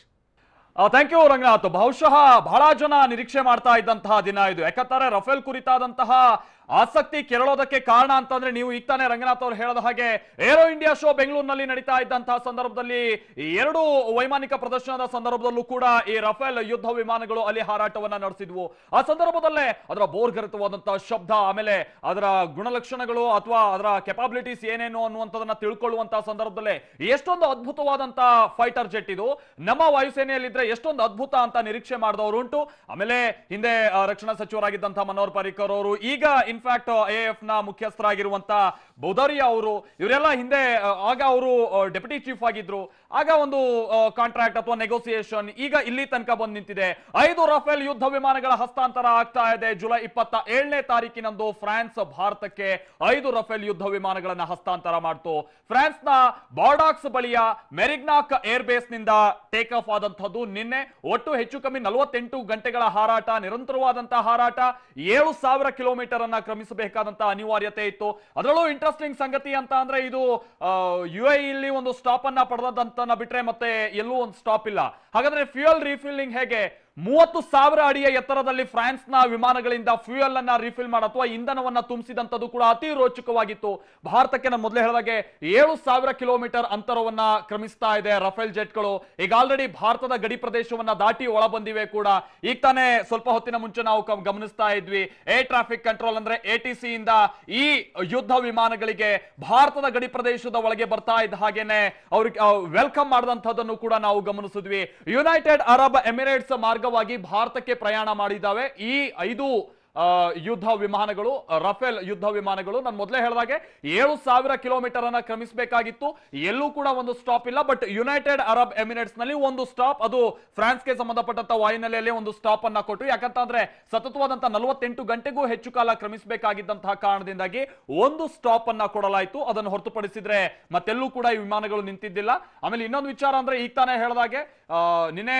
thank you Ranganath. ಬಹುಶಃ ಬಹಳ ಜನ ನಿರೀಕ್ಷೆ ಮಾಡ್ತಾ ಇದ್ದಂತಹ ದಿನ ಇದು. ಯಾಕಂತಾರೆ ರಫೇಲ್ ಕುರಿತಾದಂತಹ ಆಸಕ್ತಿ ಕೆರಳೋದಕ್ಕೆ ಕಾರಣ ಅಂತಂದ್ರೆ, ನೀವು ಈಗ ತಾನೇ ರಂಗನಾಥ್ ಅವರು ಹೇಳದ ಹಾಗೆ ಏರೋ ಇಂಡಿಯಾ ಶೋ ಬೆಂಗಳೂರಿನಲ್ಲಿ ನಡೀತಾ ಇದ್ದಂತಹ ಸಂದರ್ಭದಲ್ಲಿ 2 ವೈಮಾನಿಕ ಪ್ರದರ್ಶನದ ಸಂದರ್ಭದಲ್ಲೂ ಕೂಡ ಈ ರಫೇಲ್ ಯುದ್ಧ ವಿಮಾನಗಳು ಅಲ್ಲಿ ಹಾರಾಟವನ್ನ ನಡೆಸಿದ್ವು. ಆ ಸಂದರ್ಭದಲ್ಲೇ ಅದರ ಬೋರ್ಗರಿತವಾದಂತಹ ಶಬ್ದ, ಆಮೇಲೆ ಅದರ ಗುಣಲಕ್ಷಣಗಳು ಅಥವಾ ಅದರ ಕೆಪಾಬಿಲಿಟೀಸ್ ಏನೇನು ಅನ್ನುವಂಥದನ್ನ ತಿಳ್ಕೊಳ್ಳುವಂತಹ ಸಂದರ್ಭದಲ್ಲೇ ಎಷ್ಟೊಂದು ಅದ್ಭುತವಾದಂತಹ ಫೈಟರ್ ಜೆಟ್ ಇದು, ನಮ್ಮ ವಾಯುಸೇನೆಯಲ್ಲಿದ್ರೆ ಎಷ್ಟೊಂದು ಅದ್ಭುತ ಅಂತ ನಿರೀಕ್ಷೆ ಮಾಡಿದವರು ಉಂಟು. ಆಮೇಲೆ ಹಿಂದೆ ರಕ್ಷಣಾ ಸಚಿವರಾಗಿದ್ದಂತಹ ಮನೋಹರ್ ಪರಿಕರ್ ಅವರು, ಈಗ ಇನ್ಫ್ಯಾಕ್ಟ್ AF ನ ಮುಖ್ಯಸ್ಥರಾಗಿರುವಂತ ಬೌದರಿಯಾ ಅವರು, ಇವರೆಲ್ಲ ಹಿಂದೆ ಆಗ ಅವರು ಡೆಪ್ಯೂಟಿ ಚೀಫ್ ಆಗಿದ್ರು. ಆಗ ಒಂದು ಕಾಂಟ್ರಾಕ್ಟ್ ಅಥವಾ ನೆಗೋಸಿಯೇಷನ್ ಈಗ ಇಲ್ಲಿ ತನಕ ಬಂದು ನಿಂತಿದೆ. 5 ರಫೇಲ್ ಯುದ್ಧ ವಿಮಾನಗಳ ಹಸ್ತಾಂತರ ಆಗ್ತಾ ಇದೆ. ಜುಲೈ 27ನೇ ತಾರೀಕಿನಂದು ಫ್ರಾನ್ಸ್ ಭಾರತಕ್ಕೆ 5 ರಫೇಲ್ ಯುದ್ಧ ವಿಮಾನಗಳನ್ನ ಹಸ್ತಾಂತರ ಮಾಡ್ತು. ಫ್ರಾನ್ಸ್ ನ ಬಾರ್ಡಾಕ್ಸ್ ಬಳಿಯ ಮೆರಿಗ್ನಾಕ್ ಏರ್ ಬೇಸ್ ನಿಂದ ಟೇಕ್ ಆಫ್ ಆದಂತಹದ್ದು ನಿನ್ನೆ. ಒಟ್ಟು ಹೆಚ್ಚು ಕಮ್ಮಿ 48 ಗಂಟೆಗಳ ಹಾರಾಟ, ನಿರಂತರವಾದಂತಹ ಹಾರಾಟ, 7000 ಕಿಲೋಮೀಟರ್ ಅನ್ನ ಕ್ರಮಿಸಬೇಕಾದಂತಹ ಅನಿವಾರ್ಯತೆ ಇತ್ತು. ಅದರಲ್ಲೂ ಇಂಟ್ರೆಸ್ಟಿಂಗ್ ಸಂಗತಿ ಅಂತ ಅಂದ್ರೆ, ಇದು UAE ಇಲ್ಲಿ ಒಂದು ಸ್ಟಾಪ್ ಅನ್ನ ಪಡೆದಂತ ಬಿಟ್ರೆ ಮತ್ತೆ ಎಲ್ಲೂ ಒಂದು ಸ್ಟಾಪ್ ಇಲ್ಲ. ಹಾಗಾದ್ರೆ ಫ್ಯೂಯಲ್ ರೀಫಿಲ್ಲಿಂಗ್ ಹೇಗೆ? 30,000 ಅಡಿಯ ಎತ್ತರದಲ್ಲಿ ಫ್ರಾನ್ಸ್ ನ ವಿಮಾನಗಳಿಂದ ಫ್ಯೂಯಲ್ ಅನ್ನ ರಿಫಿಲ್ ಮಾಡ ಅಥವಾ ಇಂಧನವನ್ನ ತುಂಬಿಸಿದಂತದ್ದು ಕೂಡ ಅತಿ ರೋಚಕವಾಗಿತ್ತು. ಭಾರತಕ್ಕೆ ನಾನು ಮೊದಲೇ ಹೇಳಿದಾಗೆ 7000 ಕಿಲೋಮೀಟರ್ ಅಂತರವನ್ನ ಕ್ರಮಿಸ್ತಾ ಇದೆ ರಫೇಲ್ ಜೆಟ್ಗಳು. ಈಗ ಆಲ್ರೆಡಿ ಭಾರತದ ಗಡಿ ಪ್ರದೇಶವನ್ನ ದಾಟಿ ಒಳ ಬಂದಿವೆ ಕೂಡ. ಈಗ ತಾನೇ ಸ್ವಲ್ಪ ಹೊತ್ತಿನ ಮುಂಚೆ ನಾವು ಗಮನಿಸ್ತಾ ಇದ್ವಿ, ಏರ್ ಟ್ರಾಫಿಕ್ ಕಂಟ್ರೋಲ್ ಅಂದ್ರೆ ATC ಇಂದ ಈ ಯುದ್ಧ ವಿಮಾನಗಳಿಗೆ ಭಾರತದ ಗಡಿ ಪ್ರದೇಶದ ಒಳಗೆ ಬರ್ತಾ ಇದ್ದ ಹಾಗೇನೆ ಅವ್ರಿಗೆ ವೆಲ್ಕಮ್ ಮಾಡಿದಂತಹದನ್ನು ಕೂಡ ನಾವು ಗಮನಿಸಿದ್ವಿ. ಯುನೈಟೆಡ್ ಅರಬ್ ಎಮಿರೇಟ್ಸ್ ಮಾರ್ಗವಾಗಿ ಭಾರತಕ್ಕೆ ಪ್ರಯಾಣ ಮಾಡಿದ್ದಾವೆ ಈ 5 ಯುದ್ಧ ವಿಮಾನಗಳು, ರಫೇಲ್ ಯುದ್ಧ ವಿಮಾನಗಳು. ನಾನು ಮೊದಲೇ ಹೇಳಿದಾಗೆ 7000 ಕಿಲೋಮೀಟರ್ ಅನ್ನ ಕ್ರಮಿಸಬೇಕಾಗಿತ್ತು. ಎಲ್ಲೂ ಕೂಡ ಒಂದು ಸ್ಟಾಪ್ ಇಲ್ಲ. ಬಟ್ ಯುನೈಟೆಡ್ ಅರಬ್ ಎಮಿರೇಟ್ಸ್ ನಲ್ಲಿ ಒಂದು ಸ್ಟಾಪ್, ಅದು ಫ್ರಾನ್ಸ್ಗೆ ಸಂಬಂಧಪಟ್ಟಂತ ವಾಯುನೆಲೆಯಲ್ಲಿ ಒಂದು ಸ್ಟಾಪ್ ಅನ್ನ ಕೊಟ್ಟು, ಯಾಕಂತಂದ್ರೆ ಸತತವಾದಂತಹ 48 ಗಂಟೆಗೂ ಹೆಚ್ಚು ಕಾಲ ಕ್ರಮಿಸಬೇಕಾಗಿದ್ದಂತಹ ಕಾರಣದಿಂದಾಗಿ ಒಂದು ಸ್ಟಾಪ್ ಅನ್ನ ಕೊಡಲಾಯಿತು. ಅದನ್ನು ಹೊರತುಪಡಿಸಿದ್ರೆ ಮತ್ತೆಲ್ಲೂ ಕೂಡ ಈ ವಿಮಾನಗಳು ನಿಂತಿದ್ದಿಲ್ಲ. ಆಮೇಲೆ ಇನ್ನೊಂದು ವಿಚಾರ ಅಂದ್ರೆ, ಈಗ ತಾನೇ ಹೇಳಿದಾಗೆ ನಿನ್ನೆ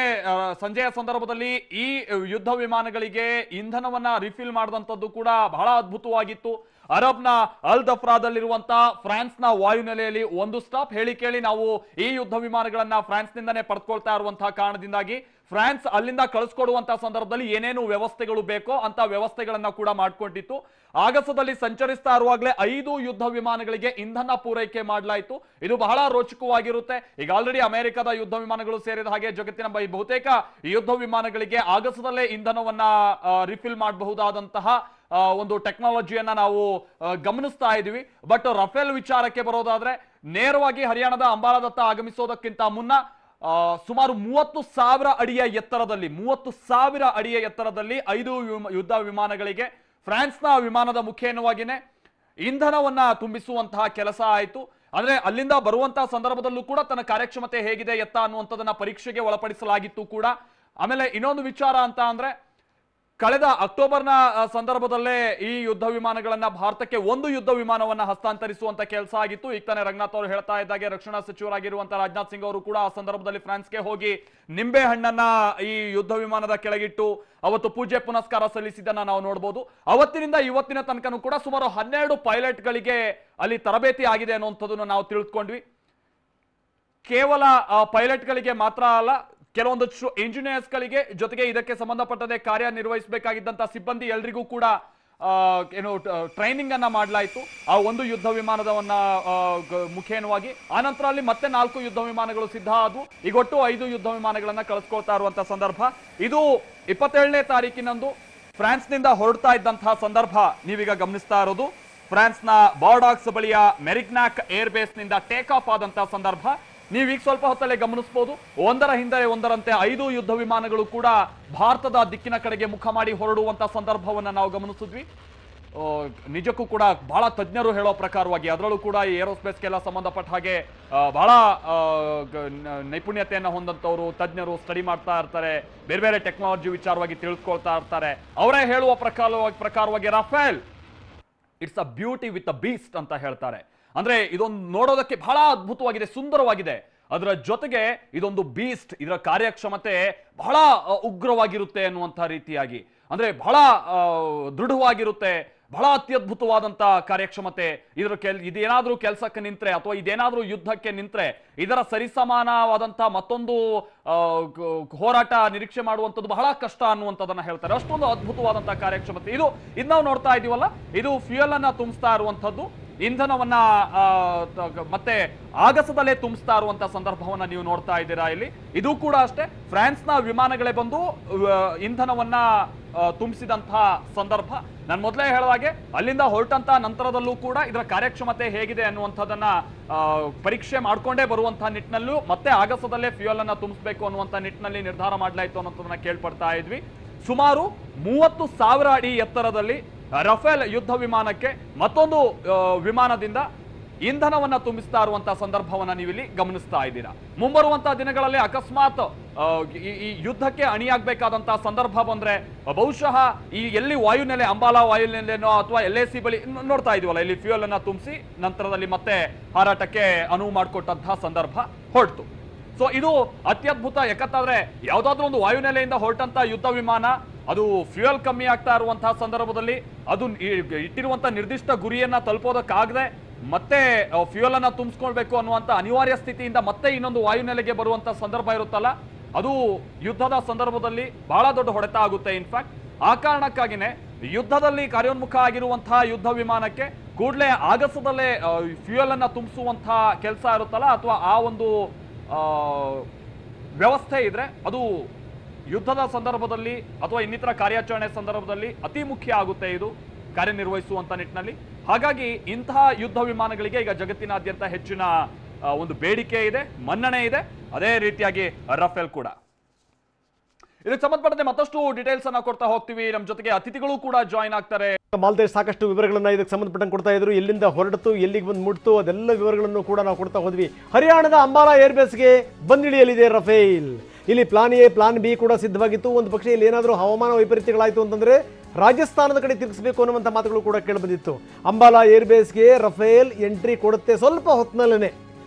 ಸಂಜೆಯ ಸಂದರ್ಭದಲ್ಲಿ ಈ ಯುದ್ಧ ವಿಮಾನಗಳಿಗೆ ಇಂಧನವನ್ನ ರಿಫಿಲ್ ಮಾಡಿದಂತದ್ದು ಕೂಡ ಬಹಳ ಅದ್ಭುತವಾಗಿತ್ತು. ಅರಬ್ನ ಅಲ್ ದಫ್ರಾದಲ್ಲಿರುವಂತಹ ಫ್ರಾನ್ಸ್ ನ ವಾಯುನೆಲೆಯಲ್ಲಿ ಒಂದು ಸ್ಟಾಪ್. ಹೇಳಿ ಕೇಳಿ ನಾವು ಈ ಯುದ್ಧ ವಿಮಾನಗಳನ್ನ ಫ್ರಾನ್ಸ್ ನಿಂದನೇ ಪಡೆದುಕೊಳ್ತಾ ಇರುವಂತಹ ಕಾರಣದಿಂದಾಗಿ ಫ್ರಾನ್ಸ್ ಅಲ್ಲಿಂದ ಕಳಿಸ್ಕೊಡುವಂತಹ ಸಂದರ್ಭದಲ್ಲಿ ಏನೇನು ವ್ಯವಸ್ಥೆಗಳು ಬೇಕೋ ಅಂತ ವ್ಯವಸ್ಥೆಗಳನ್ನ ಕೂಡ ಮಾಡಿಕೊಂಡಿತ್ತು. ಆಗಸದಲ್ಲಿ ಸಂಚರಿಸ್ತಾ ಇರುವಾಗಲೇ 5 ಯುದ್ಧ ವಿಮಾನಗಳಿಗೆ ಇಂಧನ ಪೂರೈಕೆ ಮಾಡಲಾಯಿತು. ಇದು ಬಹಳ ರೋಚಕವಾಗಿರುತ್ತೆ. ಈಗ ಆಲ್ರೆಡಿ ಅಮೆರಿಕದ ಯುದ್ಧ ವಿಮಾನಗಳು ಸೇರಿದ ಹಾಗೆ ಜಗತ್ತಿನ ಬಹುತೇಕ ಯುದ್ಧ ವಿಮಾನಗಳಿಗೆ ಆಗಸದಲ್ಲೇ ಇಂಧನವನ್ನ ರಿಫಿಲ್ ಮಾಡಬಹುದಾದಂತಹ ಒಂದು ಟೆಕ್ನಾಲಜಿಯನ್ನ ನಾವು ಗಮನಿಸ್ತಾ ಇದೀವಿ. ಬಟ್ ರಫೇಲ್ ವಿಚಾರಕ್ಕೆ ಬರೋದಾದ್ರೆ, ನೇರವಾಗಿ ಹರಿಯಾಣದ ಅಂಬಾಲಾದತ್ತ ಆಗಮಿಸೋದಕ್ಕಿಂತ ಮುನ್ನ ಸುಮಾರು 30,000 ಅಡಿಯ ಎತ್ತರದಲ್ಲಿ 30,000 ಅಡಿಯ ಎತ್ತರದಲ್ಲಿ 5 ಯುದ್ಧ ವಿಮಾನಗಳಿಗೆ ಫ್ರಾನ್ಸ್ನ ವಿಮಾನದ ಮುಖೇನವಾಗಿನೇ ಇಂಧನವನ್ನ ತುಂಬಿಸುವಂತಹ ಕೆಲಸ ಆಯಿತು. ಅಂದ್ರೆ ಅಲ್ಲಿಂದ ಬರುವಂತಹ ಸಂದರ್ಭದಲ್ಲೂ ಕೂಡ ತನ್ನ ಕಾರ್ಯಕ್ಷಮತೆ ಹೇಗಿದೆ ಎತ್ತ ಅನ್ನುವಂಥದ್ದನ್ನ ಪರೀಕ್ಷೆಗೆ ಒಳಪಡಿಸಲಾಗಿತ್ತು ಕೂಡ. ಆಮೇಲೆ ಇನ್ನೊಂದು ವಿಚಾರ ಅಂತ ಅಂದ್ರೆ, ಕಳೆದ ಅಕ್ಟೋಬರ್ನ ಸಂದರ್ಭದಲ್ಲೇ ಈ ಯುದ್ಧ ವಿಮಾನಗಳನ್ನ ಭಾರತಕ್ಕೆ ಒಂದು ಯುದ್ಧ ವಿಮಾನವನ್ನ ಹಸ್ತಾಂತರಿಸುವಂತ ಕೆಲಸ ಆಗಿತ್ತು. ಈಗ ತಾನೇ ರಂಗನಾಥ್ ಅವರು ಹೇಳ್ತಾ ಇದ್ದಾಗೆ ರಕ್ಷಣಾ ಸಚಿವರಾಗಿರುವಂತಹ ರಾಜನಾಥ್ ಸಿಂಗ್ ಅವರು ಕೂಡ ಆ ಸಂದರ್ಭದಲ್ಲಿ ಫ್ರಾನ್ಸ್ಗೆ ಹೋಗಿ ನಿಂಬೆ ಹಣ್ಣನ್ನ ಈ ಯುದ್ಧ ವಿಮಾನದ ಕೆಳಗಿಟ್ಟು ಅವತ್ತು ಪೂಜೆ ಪುನಸ್ಕಾರ ಸಲ್ಲಿಸಿದ್ದನ್ನ ನಾವು ನೋಡಬಹುದು. ಅವತ್ತಿನಿಂದ ಇವತ್ತಿನ ತನಕನೂ ಕೂಡ ಸುಮಾರು 12 ಪೈಲಟ್ಗಳಿಗೆ ಅಲ್ಲಿ ತರಬೇತಿ ಆಗಿದೆ ಅನ್ನುವಂಥದ್ದನ್ನು ನಾವು ತಿಳಿದುಕೊಂಡ್ವಿ. ಕೇವಲ ಪೈಲಟ್ಗಳಿಗೆ ಮಾತ್ರ ಅಲ್ಲ, ಕೆಲವೊಂದಷ್ಟು ಇಂಜಿನಿಯರ್ಸ್ ಗಳಿಗೆ, ಜೊತೆಗೆ ಇದಕ್ಕೆ ಸಂಬಂಧಪಟ್ಟಂತೆ ಕಾರ್ಯನಿರ್ವಹಿಸಬೇಕಾಗಿದ್ದಂತಹ ಸಿಬ್ಬಂದಿ ಎಲ್ರಿಗೂ ಕೂಡ ಏನು ಟ್ರೈನಿಂಗ್ ಅನ್ನ ಮಾಡಲಾಯಿತು ಆ ಒಂದು ಯುದ್ಧ ವಿಮಾನದವನ್ನ ಮುಖೇನವಾಗಿ ಆನಂತರ ಅಲ್ಲಿ ಮತ್ತೆ 4 ಯುದ್ಧ ವಿಮಾನಗಳು ಸಿದ್ಧ ಆದವು. ಈಗೊಟ್ಟು 5 ಯುದ್ಧ ವಿಮಾನಗಳನ್ನ ಕಳಿಸ್ಕೊಳ್ತಾ ಇರುವಂತಹ ಸಂದರ್ಭ ಇದು. 27ನೇ ತಾರೀಕಿನಂದು ಫ್ರಾನ್ಸ್ನಿಂದ ಹೊರಡ್ತಾ ಇದ್ದಂತಹ ಸಂದರ್ಭ ನೀವೀಗ ಗಮನಿಸ್ತಾ ಇರೋದು. ಫ್ರಾನ್ಸ್ನ ಬಾರ್ಡಾಕ್ಸ್ ಬಳಿಯ ಮೆರಿಗ್ನಾಕ್ ಏರ್ ಬೇಸ್ ನಿಂದ ಟೇಕ್ ಆಫ್ ಆದಂತಹ ಸಂದರ್ಭ ನೀವೀಗ ಸ್ವಲ್ಪ ಹೊತ್ತಲ್ಲೇ ಗಮನಿಸಬಹುದು. ಒಂದರ ಹಿಂದೆ ಒಂದರಂತೆ 5 ಯುದ್ಧ ವಿಮಾನಗಳು ಕೂಡ ಭಾರತದ ದಿಕ್ಕಿನ ಕಡೆಗೆ ಮುಖ ಮಾಡಿ ಹೊರಡುವಂತಹ ಸಂದರ್ಭವನ್ನ ನಾವು ಗಮನಿಸಿದ್ವಿ. ನಿಜಕ್ಕೂ ಕೂಡ ಬಹಳ ತಜ್ಞರು ಹೇಳೋ ಪ್ರಕಾರವಾಗಿ ಅದರಲ್ಲೂ ಕೂಡ ಈ ಏರೋಸ್ಪೇಸ್ಗೆಲ್ಲ ಸಂಬಂಧಪಟ್ಟ ಹಾಗೆ ಬಹಳ ನೈಪುಣ್ಯತೆಯನ್ನು ಹೊಂದಂತವರು ತಜ್ಞರು ಸ್ಟಡಿ ಮಾಡ್ತಾ ಇರ್ತಾರೆ, ಬೇರೆ ಬೇರೆ ಟೆಕ್ನಾಲಜಿ ವಿಚಾರವಾಗಿ ತಿಳಿದುಕೊಳ್ತಾ ಇರ್ತಾರೆ. ಅವರೇ ಹೇಳುವ ಪ್ರಕಾರವಾಗಿ Rafale it's a beauty with a beast ಅಂತ ಹೇಳ್ತಾರೆ. ಅಂದ್ರೆ ಇದೊಂದು ನೋಡೋದಕ್ಕೆ ಬಹಳ ಅದ್ಭುತವಾಗಿದೆ, ಸುಂದರವಾಗಿದೆ. ಅದರ ಜೊತೆಗೆ ಇದೊಂದು ಬೀಸ್ಟ್, ಇದರ ಕಾರ್ಯಕ್ಷಮತೆ ಬಹಳ ಉಗ್ರವಾಗಿರುತ್ತೆ ಅನ್ನುವಂಥ ರೀತಿಯಾಗಿ, ಅಂದ್ರೆ ಬಹಳ ದೃಢವಾಗಿರುತ್ತೆ, ಬಹಳ ಅತ್ಯದ್ಭುತವಾದಂತ ಕಾರ್ಯಕ್ಷಮತೆ. ಇದೇನಾದ್ರೂ ಕೆಲಸಕ್ಕೆ ನಿಂತ್ರೆ ಅಥವಾ ಇದೇನಾದ್ರೂ ಯುದ್ಧಕ್ಕೆ ನಿಂತ್ರೆ ಇದರ ಸರಿಸಮಾನವಾದಂತ ಮತ್ತೊಂದು ಹೋರಾಟ ನಿರೀಕ್ಷೆ ಮಾಡುವಂಥದ್ದು ಬಹಳ ಕಷ್ಟ ಅನ್ನುವಂಥದ್ದನ್ನ ಹೇಳ್ತಾರೆ. ಅಷ್ಟೊಂದು ಅದ್ಭುತವಾದಂತಹ ಕಾರ್ಯಕ್ಷಮತೆ ಇದು ನಾವು ನೋಡ್ತಾ ಇದೀವಲ್ಲ, ಇದು ಫ್ಯೂಯಲ್ ಅನ್ನ ತುಂಬಿಸ್ತಾ ಇರುವಂತದ್ದು, ಇಂಧನವನ್ನ ಮತ್ತೆ ಆಗಸದಲ್ಲೇ ತುಂಬಿಸ್ತಾ ಇರುವಂತಹ ಸಂದರ್ಭವನ್ನ ನೀವು ನೋಡ್ತಾ ಇದ್ದೀರಾ ಇಲ್ಲಿ. ಇದು ಕೂಡ ಅಷ್ಟೇ, ಫ್ರಾನ್ಸ್ನ ವಿಮಾನಗಳೇ ಬಂದು ಇಂಧನವನ್ನ ತುಂಬಿಸಿದಂತಹ ಸಂದರ್ಭ. ನಾನು ಮೊದಲೇ ಹೇಳಿದಾಗೆ ಅಲ್ಲಿಂದ ಹೊರಟಂತ ನಂತರದಲ್ಲೂ ಕೂಡ ಇದರ ಕಾರ್ಯಕ್ಷಮತೆ ಹೇಗಿದೆ ಅನ್ನುವಂಥದ್ದನ್ನ ಪರೀಕ್ಷೆ ಮಾಡ್ಕೊಂಡೇ ಬರುವಂತಹ ನಿಟ್ಟಿನಲ್ಲೂ ಮತ್ತೆ ಆಗಸದಲ್ಲೇ ಫ್ಯೂಯಲ್ ಅನ್ನ ತುಂಬಿಸಬೇಕು ಅನ್ನುವಂಥ ನಿಟ್ಟಿನಲ್ಲಿ ನಿರ್ಧಾರ ಮಾಡಲಾಯಿತು ಅನ್ನೋದನ್ನ ಕೇಳ್ಪಡ್ತಾ ಇದ್ವಿ. ಸುಮಾರು 30,000 ಅಡಿ ಎತ್ತರದಲ್ಲಿ ರಫೇಲ್ ಯುದ್ಧ ವಿಮಾನಕ್ಕೆ ಮತ್ತೊಂದು ವಿಮಾನದಿಂದ ಇಂಧನವನ್ನ ತುಂಬಿಸ್ತಾ ಇರುವಂತಹ ಸಂದರ್ಭವನ್ನ ನೀವಿಲ್ಲಿ ಗಮನಿಸ್ತಾ ಇದ್ದೀರಾ. ಮುಂಬರುವಂತಹ ದಿನಗಳಲ್ಲಿ ಅಕಸ್ಮಾತ್ ಈ ಯುದ್ಧಕ್ಕೆ ಅಣಿಯಾಗಬೇಕಾದಂತಹ ಸಂದರ್ಭ ಬಂದ್ರೆ ಬಹುಶಃ ಈ ಎಲ್ಲಿ ವಾಯುನೆಲೆ, ಅಂಬಾಲಾ ವಾಯುನೆಲೆನೋ ಅಥವಾ LAC ಬಳಿ ನೋಡ್ತಾ ಇದೀವಲ್ಲ, ಇಲ್ಲಿ ಫ್ಯೂಯಲ್ ಅನ್ನ ತುಂಬಿಸಿ ನಂತರದಲ್ಲಿ ಮತ್ತೆ ಹಾರಾಟಕ್ಕೆ ಅನುವು ಮಾಡಿಕೊಟ್ಟಂತಹ ಸಂದರ್ಭ ಹೊರಟು. ಸೊ ಇದು ಅತ್ಯದ್ಭುತ. ಯಾಕಂತಂದ್ರೆ ಯಾವ್ದಾದ್ರು ಒಂದು ವಾಯುನೆಲೆಯಿಂದ ಹೊರಟಂತ ಯುದ್ಧ ವಿಮಾನ ಅದು ಫ್ಯೂಯಲ್ ಕಮ್ಮಿ ಆಗ್ತಾ ಇರುವಂತಹ ಸಂದರ್ಭದಲ್ಲಿ ಅದು ಇಟ್ಟಿರುವಂತಹ ನಿರ್ದಿಷ್ಟ ಗುರಿಯನ್ನ ತಲುಪೋದಕ್ಕಾಗದೆ ಮತ್ತೆ ಫ್ಯೂಯಲ್ ಅನ್ನ ತುಂಬಿಸ್ಕೊಳ್ಬೇಕು ಅನ್ನುವಂತ ಅನಿವಾರ್ಯ ಸ್ಥಿತಿಯಿಂದ ಮತ್ತೆ ಇನ್ನೊಂದು ವಾಯುನೆಲೆಗೆ ಬರುವಂತ ಸಂದರ್ಭ ಇರುತ್ತಲ್ಲ, ಅದು ಯುದ್ಧದ ಸಂದರ್ಭದಲ್ಲಿ ಬಹಳ ದೊಡ್ಡ ಹೊಡೆತ ಆಗುತ್ತೆ. ಇನ್ಫ್ಯಾಕ್ಟ್ ಆ ಕಾರಣಕ್ಕಾಗಿನೇ ಯುದ್ಧದಲ್ಲಿ ಕಾರ್ಯೋನ್ಮುಖ ಆಗಿರುವಂತಹ ಯುದ್ಧ ವಿಮಾನಕ್ಕೆ ಕೂಡಲೇ ಆಗಸದಲ್ಲೇ ಫ್ಯೂಯಲ್ ಅನ್ನ ತುಂಬಿಸುವಂತಹ ಕೆಲಸ ಇರುತ್ತಲ್ಲ, ಅಥವಾ ಆ ಒಂದು ವ್ಯವಸ್ಥೆ ಇದ್ರೆ ಅದು ಯುದ್ಧದ ಸಂದರ್ಭದಲ್ಲಿ ಅಥವಾ ಇನ್ನಿತರ ಕಾರ್ಯಾಚರಣೆ ಸಂದರ್ಭದಲ್ಲಿ ಅತಿ ಮುಖ್ಯ ಆಗುತ್ತೆ ಇದು ಕಾರ್ಯನಿರ್ವಹಿಸುವಂತ ನಿಟ್ಟಿನಲ್ಲಿ. ಹಾಗಾಗಿ ಇಂತಹ ಯುದ್ಧ ವಿಮಾನಗಳಿಗೆ ಈಗ ಜಗತ್ತಿನಾದ್ಯಂತ ಹೆಚ್ಚಿನ ಒಂದು ಬೇಡಿಕೆ ಇದೆ, ಮನ್ನಣೆ ಇದೆ. ಅದೇ ರೀತಿಯಾಗಿ ರಫೇಲ್ ಕೂಡ. ಇದಕ್ಕೆ ಸಂಬಂಧಪಟ್ಟಂತೆ ಮತ್ತಷ್ಟು ಡೀಟೇಲ್ಸ್ ಅನ್ನ ಕೊಡ್ತಾ ಹೋಗ್ತೀವಿ. ನಮ್ಮ ಜೊತೆಗೆ ಅತಿಥಿಗಳು ಕೂಡ ಜಾಯಿನ್ ಆಗ್ತಾರೆ. ಮಾಲ್ತೇಶ್ ಸಾಕಷ್ಟು ವಿವರಗಳನ್ನ ಇದಕ್ಕೆ ಸಂಬಂಧಪಟ್ಟಂಗೆ ಕೊಡ್ತಾ ಇದ್ರು. ಎಲ್ಲಿಂದ ಹೊರಡ್ತು, ಎಲ್ಲಿಗೆ ಬಂದು ಮುಟ್ತು, ಅದೆಲ್ಲ ವಿವರಗಳನ್ನು ಕೂಡ ನಾವು ಕೊಡ್ತಾ ಹೋದ್ವಿ. ಹರಿಯಾಣದ ಅಂಬಾಲಾ ಏರ್ಬೇಸ್ಗೆ ಬಂದಿಳಿಯಲಿದೆ ರಫೇಲ್. ಇಲ್ಲಿ ಪ್ಲಾನ್ ಎ, ಪ್ಲಾನ್ ಬಿ ಕೂಡ ಸಿದ್ಧವಾಗಿತ್ತು. ಒಂದು ಪಕ್ಷ ಇಲ್ಲಿ ಏನಾದರೂ ಹವಾಮಾನ ವೈಪರೀತ್ಯಗಳಾಯಿತು ಅಂತಂದ್ರೆ ರಾಜಸ್ಥಾನದ ಕಡೆ ತಿರುಗಿಸಬೇಕು ಅನ್ನುವಂಥ ಮಾತುಗಳು ಕೂಡ ಕೇಳಿಬಂದಿತ್ತು. ಅಂಬಾಲಾ ಏರ್ಬೇಸ್ಗೆ ರಫೇಲ್ ಎಂಟ್ರಿ ಕೊಡುತ್ತೆ ಸ್ವಲ್ಪ ಹೊತ್ತಿನಲ್ಲೇ.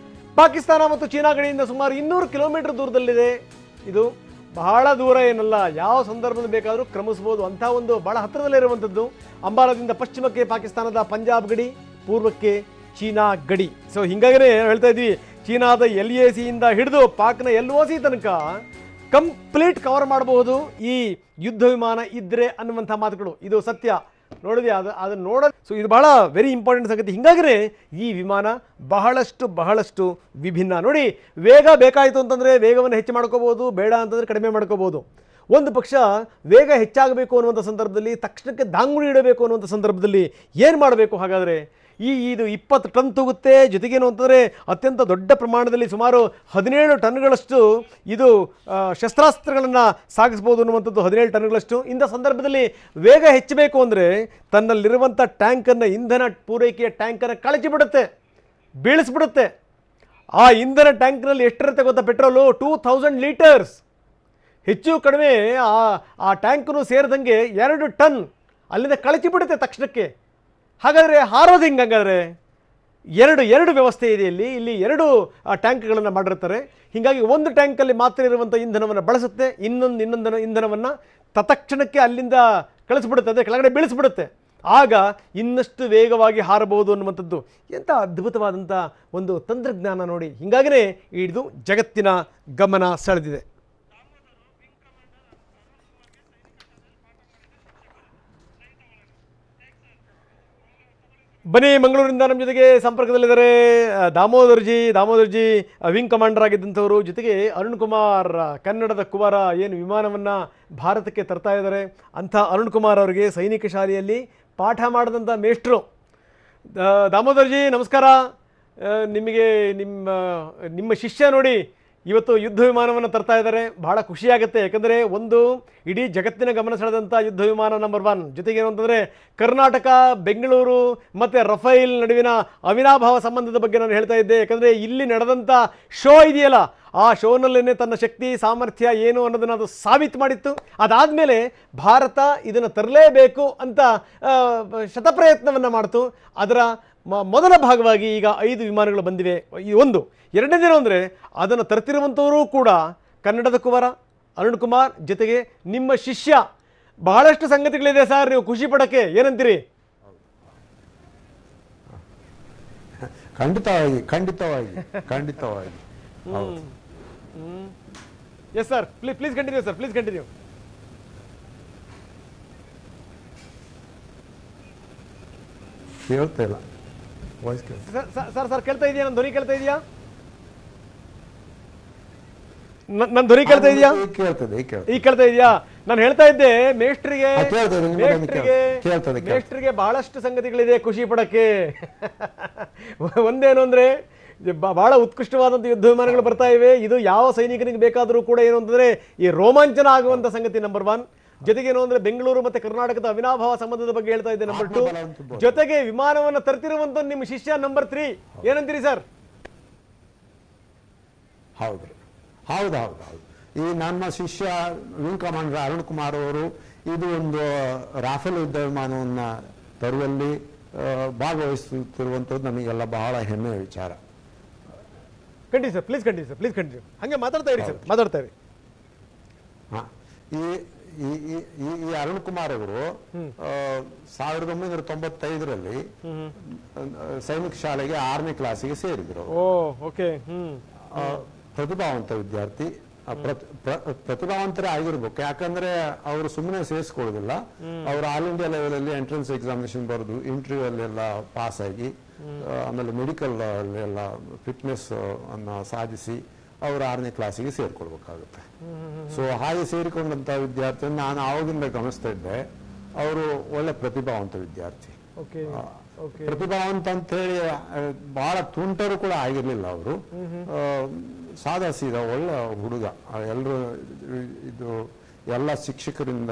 ಪಾಕಿಸ್ತಾನ ಮತ್ತು ಚೀನಾ ಗಡಿಯಿಂದ ಸುಮಾರು 200 ಕಿಲೋಮೀಟರ್ ದೂರದಲ್ಲಿದೆ. ಇದು ಬಹಳ ದೂರ ಏನಲ್ಲ, ಯಾವ ಸಂದರ್ಭದಲ್ಲಿ ಬೇಕಾದರೂ ಕ್ರಮಿಸಬಹುದು ಅಂಥ ಒಂದು ಬಹಳ ಹತ್ತಿರದಲ್ಲಿರುವಂಥದ್ದು. ಅಂಬಾಲಾದಿಂದ ಪಶ್ಚಿಮಕ್ಕೆ ಪಾಕಿಸ್ತಾನದ ಪಂಜಾಬ್ ಗಡಿ, ಪೂರ್ವಕ್ಕೆ ಚೀನಾ ಗಡಿ. ಸೊ ಹಿಂಗಾಗೇ ಹೇಳ್ತಾ ಇದ್ವಿ, ಚೀನಾದ LAC ಇಂದ ಹಿಡಿದು ಪಾಕ್ನ LOC ತನಕ ಕಂಪ್ಲೀಟ್ ಕವರ್ ಮಾಡಬಹುದು ಈ ಯುದ್ಧ ವಿಮಾನ ಇದ್ರೆ ಅನ್ನುವಂಥ ಮಾತುಗಳು. ಇದು ಸತ್ಯ. ನೋಡಿದ್ವಿ, ಅದನ್ನು ನೋಡೋದು. ಸೊ ಇದು ಬಹಳ ವೆರಿ ಇಂಪಾರ್ಟೆಂಟ್ ಸಂಗತಿ. ಹಿಂಗಾಗಿನೇ ಈ ವಿಮಾನ ಬಹಳಷ್ಟು ವಿಭಿನ್ನ. ನೋಡಿ, ವೇಗ ಬೇಕಾಯಿತು ಅಂತಂದರೆ ವೇಗವನ್ನು ಹೆಚ್ಚು ಮಾಡ್ಕೋಬೋದು, ಬೇಡ ಅಂತಂದರೆ ಕಡಿಮೆ ಮಾಡ್ಕೋಬೋದು. ಒಂದು ಪಕ್ಷ ವೇಗ ಹೆಚ್ಚಾಗಬೇಕು ಅನ್ನುವಂಥ ಸಂದರ್ಭದಲ್ಲಿ, ತಕ್ಷಣಕ್ಕೆ ದಾಂಗುಡಿ ಇಡಬೇಕು ಅನ್ನುವಂಥ ಸಂದರ್ಭದಲ್ಲಿ ಏನು ಮಾಡಬೇಕು? ಹಾಗಾದರೆ ಇದು 20 ಟನ್ ತೂಗುತ್ತೆ. ಜೊತೆಗೇನು ಅಂತಂದರೆ ಅತ್ಯಂತ ದೊಡ್ಡ ಪ್ರಮಾಣದಲ್ಲಿ ಸುಮಾರು 17 ಟನ್ಗಳಷ್ಟು ಇದು ಶಸ್ತ್ರಾಸ್ತ್ರಗಳನ್ನು ಸಾಗಿಸ್ಬೋದು ಅನ್ನುವಂಥದ್ದು. 17 ಟನ್ಗಳಷ್ಟು. ಇಂಥ ಸಂದರ್ಭದಲ್ಲಿ ವೇಗ ಹೆಚ್ಚಬೇಕು ಅಂದರೆ ತನ್ನಲ್ಲಿರುವಂಥ ಟ್ಯಾಂಕನ್ನು, ಇಂಧನ ಪೂರೈಕೆಯ ಟ್ಯಾಂಕನ್ನು ಕಳಚಿಬಿಡುತ್ತೆ, ಬೀಳಿಸ್ಬಿಡುತ್ತೆ. ಆ ಇಂಧನ ಟ್ಯಾಂಕ್ನಲ್ಲಿ ಎಷ್ಟಿರುತ್ತೆ ಗೊತ್ತಾ? Petrol 2000 litres. ಹೆಚ್ಚು ಕಡಿಮೆ ಆ ಟ್ಯಾಂಕನ್ನು ಸೇರಿದಂಗೆ 2 ಟನ್ ಅಲ್ಲಿಂದ ಕಳಚಿಬಿಡುತ್ತೆ ತಕ್ಷಣಕ್ಕೆ. ಹಾಗಾದರೆ ಹಾರೋದು ಹಿಂಗಾದ್ರೆ ಎರಡು ವ್ಯವಸ್ಥೆ ಇದೆ ಇಲ್ಲಿ 2 ಟ್ಯಾಂಕ್ಗಳನ್ನು ಮಾಡಿರ್ತಾರೆ. ಹೀಗಾಗಿ ಒಂದು ಟ್ಯಾಂಕಲ್ಲಿ ಮಾತ್ರ ಇರುವಂಥ ಇಂಧನವನ್ನು ಬಳಸುತ್ತೆ, ಇನ್ನೊಂದು ಇಂಧನವನ್ನು ತತ್ಕ್ಷಣಕ್ಕೆ ಅಲ್ಲಿಂದ ಕಳಿಸ್ಬಿಡುತ್ತೆ, ಅದೇ ಕೆಳಗಡೆ ಬೀಳಿಸ್ಬಿಡುತ್ತೆ. ಆಗ ಇನ್ನಷ್ಟು ವೇಗವಾಗಿ ಹಾರಬಹುದು ಅನ್ನುವಂಥದ್ದು ಎಂಥ ಅದ್ಭುತವಾದಂಥ ಒಂದು ತಂತ್ರಜ್ಞಾನ ನೋಡಿ. ಹೀಗಾಗಿಯೇ ಇದು ಜಗತ್ತಿನ ಗಮನ ಸೆಳೆದಿದೆ. ಬನ್ನಿ, ಮಂಗಳೂರಿನಿಂದ ನಮ್ಮ ಜೊತೆಗೆ ಸಂಪರ್ಕದಲ್ಲಿದ್ದಾರೆ ದಾಮೋದರ್ಜಿ ವಿಂಗ್ ಕಮಾಂಡರ್ ಆಗಿದ್ದಂಥವರು, ಜೊತೆಗೆ ಅರುಣ್ ಕುಮಾರ್ ಕನ್ನಡದ ಕುವರ ಏನು ವಿಮಾನವನ್ನು ಭಾರತಕ್ಕೆ ತರ್ತಾ ಇದ್ದಾರೆ ಅಂಥ ಅರುಣ್ ಕುಮಾರ್ ಅವರಿಗೆ ಸೈನಿಕ ಶಾಲೆಯಲ್ಲಿ ಪಾಠ ಮಾಡಿದಂಥ ಮೇಷ್ಟ್ರು. ದಾಮೋದರ್ಜಿ ನಮಸ್ಕಾರ. ನಿಮಗೆ ನಿಮ್ಮ ಶಿಷ್ಯ ನೋಡಿ ಇವತ್ತು ಯುದ್ಧ ವಿಮಾನವನ್ನು ತರ್ತಾ ಇದ್ದಾರೆ, ಬಹಳ ಖುಷಿಯಾಗುತ್ತೆ. ಯಾಕಂದರೆ ಒಂದು ಇಡೀ ಜಗತ್ತಿನ ಗಮನ ಸೆಳೆದಂಥ ಯುದ್ಧ ವಿಮಾನ ನಂಬರ್ 1, ಜೊತೆಗೆ ಏನು ಅಂತಂದರೆ ಕರ್ನಾಟಕ, ಬೆಂಗಳೂರು ಮತ್ತು ರಫೇಲ್ ನಡುವಿನ ಅವಿನಾಭಾವ ಸಂಬಂಧದ ಬಗ್ಗೆ ನಾನು ಹೇಳ್ತಾ ಇದ್ದೆ. ಯಾಕಂದರೆ ಇಲ್ಲಿ ನಡೆದಂಥ ಶೋ ಇದೆಯಲ್ಲ, ಆ ಶೋನಲ್ಲೇ ತನ್ನ ಶಕ್ತಿ ಸಾಮರ್ಥ್ಯ ಏನು ಅನ್ನೋದನ್ನು ಅದು ಸಾಬೀತು ಮಾಡಿತ್ತು. ಅದಾದಮೇಲೆ ಭಾರತ ಇದನ್ನು ತರಲೇಬೇಕು ಅಂತ ಶತಪ್ರಯತ್ನವನ್ನು ಮಾಡ್ತು. ಅದರ ಮೊದಲ ಭಾಗವಾಗಿ ಈಗ 5 ವಿಮಾನಗಳು ಬಂದಿವೆ. ಒಂದು ಎರಡನೇದೇನು ಅಂದರೆ ಅದನ್ನು ತರ್ತಿರುವಂಥವರು ಕೂಡ ಕನ್ನಡದ ಕುವರ ಅರುಣ್ ಕುಮಾರ್, ಜೊತೆಗೆ ನಿಮ್ಮ ಶಿಷ್ಯ. ಬಹಳಷ್ಟು ಸಂಗತಿಗಳಿದೆ ಸರ್, ನೀವು ಖುಷಿ ಪಡೋಕ್ಕೆ ಏನಂತೀರಿ? ಖಂಡಿತವಾಗಿ yes sir, please continue sir, please continue. ಕೇಳ್ತಾ ಇಲ್ಲ ಸರ್ ಕೇಳ್ತಾ ಇದೆಯಾ? ನನ್ನ ಧ್ವನಿ ಕೇಳ್ತಾ ಇದೆಯಾ? ನನ್ನ ಧ್ವನಿ ಕೇಳ್ತಾ ಇದೆಯಾ? ಈಗ ಕೇಳ್ತಾ ಇದೆಯಾ? ನಾನು ಹೇಳ್ತಾ ಇದ್ದೆ ಮೇಷ್ಟ್ರಿಗೆ ಬಹಳಷ್ಟು ಸಂಗತಿಗಳಿದೆ ಖುಷಿ ಪಡಕ್ಕೆ. ಒಂದೇನು ಅಂದ್ರೆ ಬಹಳ ಉತ್ಕೃಷ್ಟವಾದಂಥ ಯುದ್ಧ ವಿಮಾನಗಳು ಬರ್ತಾ ಇವೆ. ಇದು ಯಾವ ಸೈನಿಕನಿಗೆ ಬೇಕಾದರೂ ಕೂಡ ಏನು ಅಂತಂದ್ರೆ ಈ ರೋಮಾಂಚನ ಆಗುವಂತ ಸಂಗತಿ ನಂಬರ್ 1. ಜೊತೆಗೆ ಏನು ಅಂದ್ರೆ ಬೆಂಗಳೂರು ಮತ್ತೆ ಕರ್ನಾಟಕದ ಅವಿನಾಭಾವ ಸಂಬಂಧದ ಬಗ್ಗೆ ಹೇಳ್ತಾ ಇದ್ದೆ ನಂಬರ್ 2. ಜೊತೆಗೆ ವಿಮಾನವನ್ನು ತರ್ತಿರುವಂತ ನಿಮ್ಮ ಶಿಷ್ಯ ನಂಬರ್ 3. ಏನಂತೀರಿ ಸರ್? ಹೌದು. ಈ ನನ್ನ ಶಿಷ್ಯ ವಿಂಗ್ ಕಮಾಂಡರ್ ಅರುಣ್ ಕುಮಾರ್ ಅವರು ಇದು ಒಂದು ರಾಫೆಲ್ ಯುದ್ಧ ವಿಮಾನವನ್ನ ತರುವಲ್ಲಿ ಭಾಗವಹಿಸುತ್ತಿರುವಂಥದ್ದು ನಮಗೆಲ್ಲ ಬಹಳ ಹೆಮ್ಮೆಯ ವಿಚಾರ. Continue sir, please continue. ಹಂಗೆ ಮಾತಾಡ್ತಾ ಇರಿ ಸರ್, ಮಾತಾಡ್ತಾ ಇರಿ. ಈ ಅರುಣ್ ಕುಮಾರ್ ಅವರು 1995ರಲ್ಲಿ ಸೈನಿಕ ಶಾಲೆಗೆ 6ನೇ ಕ್ಲಾಸಿಗೆ ಸೇರಿದ್ರು. ಪ್ರತಿಭಾವಂತ ವಿದ್ಯಾರ್ಥಿ, ಪ್ರತಿಭಾವಂತರೇ ಆಗಿರ್ಬೇಕು. ಯಾಕಂದ್ರೆ ಅವರು ಸುಮ್ಮನೆ ಸೇರಿಸ್ಕೊಳ್ಳೋದಿಲ್ಲ. ಅವರು ಆಲ್ ಇಂಡಿಯಾ ಲೆವೆಲ್ ಅಲ್ಲಿ ಎಂಟ್ರೆನ್ಸ್ ಎಕ್ಸಾಮಿನೇಷನ್ ಬರೆದು ಇಂಟರ್ವ್ಯೂ ಅಲ್ಲೆಲ್ಲ ಪಾಸ್ ಆಗಿ, ಆಮೇಲೆ ಮೆಡಿಕಲ್ ಅಲ್ಲೆಲ್ಲ ಫಿಟ್ನೆಸ್ ಅನ್ನ ಸಾಧಿಸಿ ಅವರು 6ನೇ ಕ್ಲಾಸಿಗೆ ಸೇರ್ಕೊಳ್ಬೇಕಾಗುತ್ತೆ. ಸೊ ಹಾಗೆ ಸೇರಿಕೊಂಡಂತ ವಿದ್ಯಾರ್ಥಿ ನಾನು ಆವಾಗಿಂದ ಗಮನಿಸ್ತಾ ಇದ್ದೆ. ಅವರು ಒಳ್ಳೆ ಪ್ರತಿಭಾವಂತ ವಿದ್ಯಾರ್ಥಿ. ಪ್ರತಿಭಾವಂತ ಅಂತ ಹೇಳಿ ಬಹಳ ತುಂಟರು ಕೂಡ ಆಗಿರ್ಲಿಲ್ಲ. ಅವರು ಸಾದಾ ಸೀದಾ ಒಳ್ಳೆ ಹುಡುಗ. ಎಲ್ಲರೂ ಎಲ್ಲ ಶಿಕ್ಷಕರಿಂದ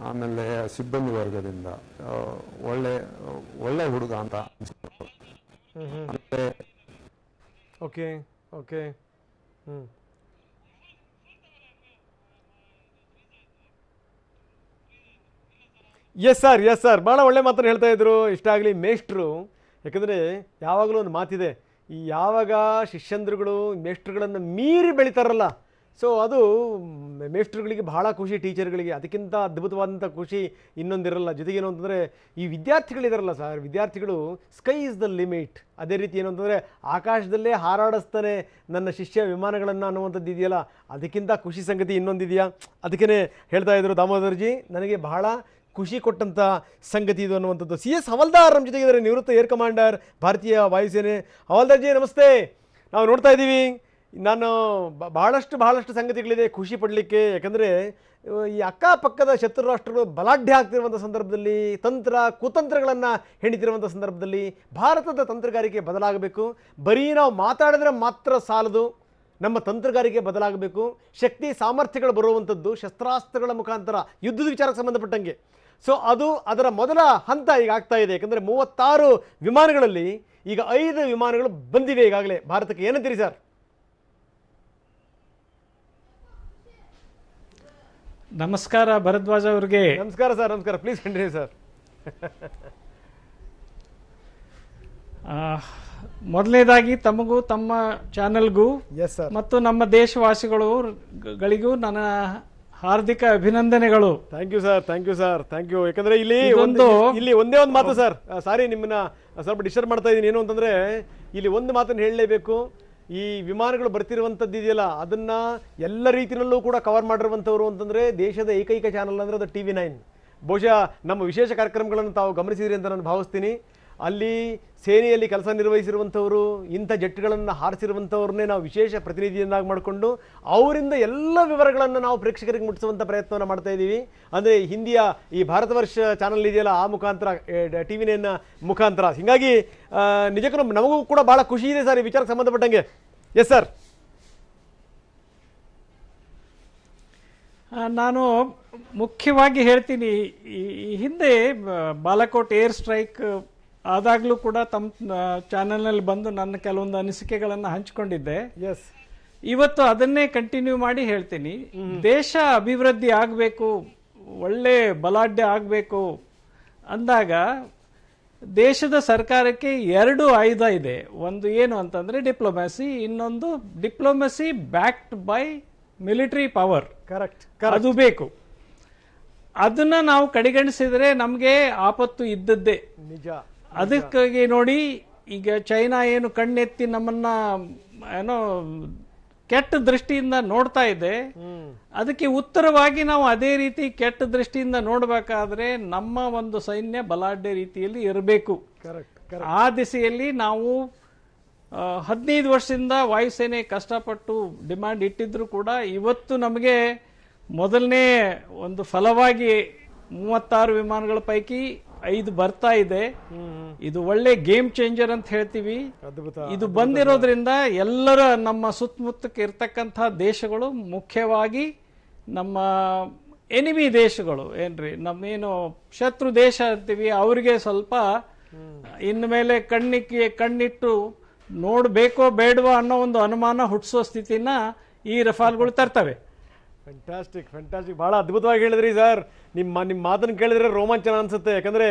ಆಮೇಲೆ ಸಿಬ್ಬಂದಿ ವರ್ಗದಿಂದ ಒಳ್ಳೆ ಹುಡುಗ ಅಂತ. ಎಸ್ ಸರ್, ಭಾಳ ಒಳ್ಳೆ ಮಾತನ್ನು ಹೇಳ್ತಾ ಇದ್ರು. ಇಷ್ಟ ಆಗಲಿ ಮೇಷ್ಟ್ರು. ಯಾಕಂದರೆ ಯಾವಾಗಲೂ ಒಂದು ಮಾತಿದೆ, ಈ ಯಾವಾಗ ಶಿಷ್ಯಂದ್ರುಗಳು ಮೇಷ್ಟ್ರುಗಳನ್ನು ಮೀರಿ ಬೆಳಿತಾರಲ್ಲ, ಸೊ ಅದು ಮೇಷ್ಟ್ರುಗಳಿಗೆ ಬಹಳ ಖುಷಿ, ಟೀಚರ್ಗಳಿಗೆ. ಅದಕ್ಕಿಂತ ಅದ್ಭುತವಾದಂಥ ಖುಷಿ ಇನ್ನೊಂದಿರಲ್ಲ. ಜೊತೆಗೆ ಏನು ಅಂತಂದರೆ ಈ ವಿದ್ಯಾರ್ಥಿಗಳಿದಾರಲ್ಲ ಸರ್, ವಿದ್ಯಾರ್ಥಿಗಳು ಸ್ಕೈ ಇಸ್ ದ ಲಿಮಿಟ್. ಅದೇ ರೀತಿ ಏನು ಅಂತಂದರೆ ಆಕಾಶದಲ್ಲೇ ಹಾರಾಡಿಸ್ತಾನೆ ನನ್ನ ಶಿಷ್ಯ ವಿಮಾನಗಳನ್ನು ಅನ್ನುವಂಥದ್ದು ಇದೆಯಲ್ಲ, ಅದಕ್ಕಿಂತ ಖುಷಿ ಸಂಗತಿ ಇನ್ನೊಂದಿದೆಯಾ? ಅದಕ್ಕೇ ಹೇಳ್ತಾ ಇದ್ರು ದಾಮೋದರ್ಜಿ, ನನಗೆ ಬಹಳ ಖುಷಿ ಕೊಟ್ಟಂಥ ಸಂಗತಿ ಇದು ಅನ್ನುವಂಥದ್ದು. CS ಹವಲ್ದಾರ್ ನಮ್ಮ ಜೊತೆಗಿದ್ದಾರೆ, ನಿವೃತ್ತ ಏರ್ ಕಮಾಂಡರ್, ಭಾರತೀಯ ವಾಯುಸೇನೆ. ಹವಲ್ದಾರ್ಜಿ ನಮಸ್ತೆ. ನಾವು ನೋಡ್ತಾ ಇದ್ದೀವಿ, ನಾನು ಬಹಳಷ್ಟು ಸಂಗತಿಗಳಿದೆ ಖುಷಿ ಪಡಲಿಕ್ಕೆ. ಯಾಕಂದರೆ ಈ ಅಕ್ಕಪಕ್ಕದ ಶತ್ರು ರಾಷ್ಟ್ರಗಳು ಬಲಾಢ್ಯ ಆಗ್ತಿರುವಂಥ ಸಂದರ್ಭದಲ್ಲಿ, ಕುತಂತ್ರಗಳನ್ನು ಹೆಣಿತಿರುವಂಥ ಸಂದರ್ಭದಲ್ಲಿ ಭಾರತದ ತಂತ್ರಗಾರಿಕೆ ಬದಲಾಗಬೇಕು. ಬರೀ ನಾವು ಮಾತಾಡಿದ್ರೆ ಮಾತ್ರ ಸಾಲದು, ನಮ್ಮ ತಂತ್ರಗಾರಿಕೆ ಬದಲಾಗಬೇಕು. ಶಕ್ತಿ ಸಾಮರ್ಥ್ಯಗಳು ಬರುವಂಥದ್ದು ಶಸ್ತ್ರಾಸ್ತ್ರಗಳ ಮುಖಾಂತರ ಯುದ್ಧದ ವಿಚಾರಕ್ಕೆ ಸಂಬಂಧಪಟ್ಟಂಗೆ. ಸೊ ಅದರ ಮೊದಲ ಹಂತ ಈಗ ಆಗ್ತಾ ಇದೆ. ಯಾಕಂದರೆ 36 ವಿಮಾನಗಳಲ್ಲಿ ಈಗ 5 ವಿಮಾನಗಳು ಬಂದಿವೆ ಈಗಾಗಲೇ ಭಾರತಕ್ಕೆ. ಏನಂತೀರಿ ಸರ್? ನಮಸ್ಕಾರ ಭರದ್ವಾಜ್ ಅವರಿಗೆ. ನಮಸ್ಕಾರ ಸರ್, ನಮಸ್ಕಾರ. Please continue sir. ಮೊದಲನೇದಾಗಿ ತಮಗೂ ತಮ್ಮ ಚಾನೆಲ್ಗೂ ಮತ್ತು ನಮ್ಮ ದೇಶವಾಸಿಗಳಿಗೂ ನನ್ನ ಹಾರ್ದಿಕ ಅಭಿನಂದನೆಗಳು. Thank you sir. ಯಾಕಂದ್ರೆ ಇಲ್ಲಿ ಒಂದೇ ಒಂದು ಮಾತು ಸರ್, ಸಾರಿ ನಿಮ್ಮನ್ನ ಸ್ವಲ್ಪ ಡಿಸ್ಟರ್ಬ್ ಮಾಡ್ತಾ ಇದ್ದೀನಿ. ಏನು ಅಂತಂದ್ರೆ ಇಲ್ಲಿ ಒಂದು ಮಾತನ್ನು ಹೇಳಲೇಬೇಕು. ಈ ವಿಮಾನಗಳು ಬರ್ತಿರುವಂಥದ್ದು ಇದೆಯಲ್ಲ, ಅದನ್ನ ಎಲ್ಲ ರೀತಿಯಲ್ಲೂ ಕೂಡ ಕವರ್ ಮಾಡಿರುವಂಥವ್ರು ಅಂತಂದ್ರೆ ದೇಶದ ಏಕೈಕ ಚಾನಲ್ ಅಂದ್ರೆ ಅದು TV9. ಬಹುಶಃ ನಮ್ಮ ವಿಶೇಷ ಕಾರ್ಯಕ್ರಮಗಳನ್ನು ತಾವು ಗಮನಿಸಿದ್ರಿ ಅಂತ ನಾನು ಭಾವಿಸ್ತೀನಿ. ಅಲ್ಲಿ ಸೇನೆಯಲ್ಲಿ ಕೆಲಸ ನಿರ್ವಹಿಸಿರುವಂಥವರು, ಇಂಥ ಜೆಟ್ಗಳನ್ನು ಹಾರಿಸಿರುವಂಥವ್ರನ್ನೇ ನಾವು ವಿಶೇಷ ಪ್ರತಿನಿಧಿಯನ್ನಾಗಿ ಮಾಡಿಕೊಂಡು ಅವರಿಂದ ಎಲ್ಲ ವಿವರಗಳನ್ನು ನಾವು ಪ್ರೇಕ್ಷಕರಿಗೆ ಮುಟ್ಟಿಸುವಂಥ ಪ್ರಯತ್ನವನ್ನು ಮಾಡ್ತಾ ಇದ್ದೀವಿ. ಅಂದರೆ ಹಿಂದಿಯ ಈ ಭಾರತ ವರ್ಷ ಚಾನಲ್ ಇದೆಯಲ್ಲ, ಆ ಮುಖಾಂತರ TV9 ಮುಖಾಂತರ. ಹೀಗಾಗಿ ನಿಜಕ್ಕೂ ನಮಗೂ ಕೂಡ ಭಾಳ ಖುಷಿ ಇದೆ ಸರ್ ಈ ವಿಚಾರಕ್ಕೆ ಸಂಬಂಧಪಟ್ಟಂಗೆ. Yes sir. ನಾನು ಮುಖ್ಯವಾಗಿ ಹೇಳ್ತೀನಿ, ಈ ಹಿಂದೆ ಬಾಲಾಕೋಟ್ ಏರ್ ಸ್ಟ್ರೈಕ್ ಆದಾಗಲೂ ಕೂಡ ತಮ್ಮ ಚಾನೆಲ್ನಲ್ಲಿ ಬಂದು ನನ್ನ ಕೆಲವೊಂದು ಅನಿಸಿಕೆಗಳನ್ನು ಹಂಚಿಕೊಂಡಿದ್ದೆ. ಎಸ್, ಇವತ್ತು ಅದನ್ನೇ ಕಂಟಿನ್ಯೂ ಮಾಡಿ ಹೇಳ್ತೀನಿ. ದೇಶ ಅಭಿವೃದ್ಧಿ ಆಗಬೇಕು, ಒಳ್ಳೆ ಬಲಾಢ್ಯ ಆಗಬೇಕು ಅಂದಾಗ ದೇಶದ ಸರ್ಕಾರಕ್ಕೆ 2 ಆಯುಧ ಇದೆ. ಒಂದು ಏನು ಅಂತಂದ್ರೆ ಡಿಪ್ಲೊಮ್ಯಾಸಿ, ಇನ್ನೊಂದು diplomacy backed by military power. Correct, ಅದು ಬೇಕು. ಅದನ್ನ ನಾವು ಕಡೆಗಣಿಸಿದ್ರೆ ನಮಗೆ ಆಪತ್ತು ಇದ್ದದ್ದೇ. ನಿಜ. ಅದಕ್ಕಾಗಿ ನೋಡಿ, ಈಗ ಚೈನಾ ಏನು ಕಣ್ಣೆತ್ತಿ ನಮ್ಮನ್ನ ಏನೋ ಕೆಟ್ಟ ದೃಷ್ಟಿಯಿಂದ ನೋಡ್ತಾ ಇದೆ, ಅದಕ್ಕೆ ಉತ್ತರವಾಗಿ ನಾವು ಅದೇ ರೀತಿ ಕೆಟ್ಟ ದೃಷ್ಟಿಯಿಂದ ನೋಡಬೇಕಾದ್ರೆ ನಮ್ಮ ಒಂದು ಸೈನ್ಯ ಬಲಾಢ್ಯ ರೀತಿಯಲ್ಲಿ ಇರಬೇಕು. ಆ ದಿಸೆಯಲ್ಲಿ ನಾವು 15 ವರ್ಷದಿಂದ ವಾಯುಸೇನೆ ಕಷ್ಟಪಟ್ಟು ಡಿಮ್ಯಾಂಡ್ ಇಟ್ಟಿದ್ರು ಕೂಡ ಇವತ್ತು ನಮಗೆ ಮೊದಲನೇ ಒಂದು ಫಲವಾಗಿ 36 ವಿಮಾನಗಳ ಪೈಕಿ 5 ಬರ್ತಾ ಇದೆ. ಇದು ಒಳ್ಳೆ ಗೇಮ್ ಚೇಂಜರ್ ಅಂತ ಹೇಳ್ತೀವಿ. ಇದು ಬಂದಿರೋದ್ರಿಂದ ಎಲ್ಲರ ನಮ್ಮ ಸುತ್ತಮುತ್ತಕ್ಕೆ ಇರ್ತಕ್ಕಂಥ ದೇಶಗಳು, ಮುಖ್ಯವಾಗಿ ನಮ್ಮ ಎನಿಮಿ ದೇಶಗಳು ಏನ್ರಿ, ನಮ್ಮೇನು ಶತ್ರು ದೇಶ ಅಂತೀವಿ, ಅವರಿಗೆ ಸ್ವಲ್ಪ ಇನ್ಮೇಲೆ ಕಣ್ಣಿಟ್ಟು ನೋಡ್ಬೇಕೋ ಬೇಡವೋ ಅನ್ನೋ ಒಂದು ಅನುಮಾನ ಹುಟ್ಟಿಸೋ ಸ್ಥಿತಿನ ಈ ರಫಾಲ್ಗಳು ತರ್ತವೆ. ಫ್ಯಾಂಟಾಸ್ಟಿಕ್, ಭಾಳ ಅದ್ಭುತವಾಗಿ ಹೇಳಿದ್ರಿ ಸರ್. ನಿಮ್ಮ ಮಾತನ್ನು ಕೇಳಿದ್ರೆ ರೋಮಾಂಚನ ಅನ್ಸುತ್ತೆ. ಯಾಕಂದರೆ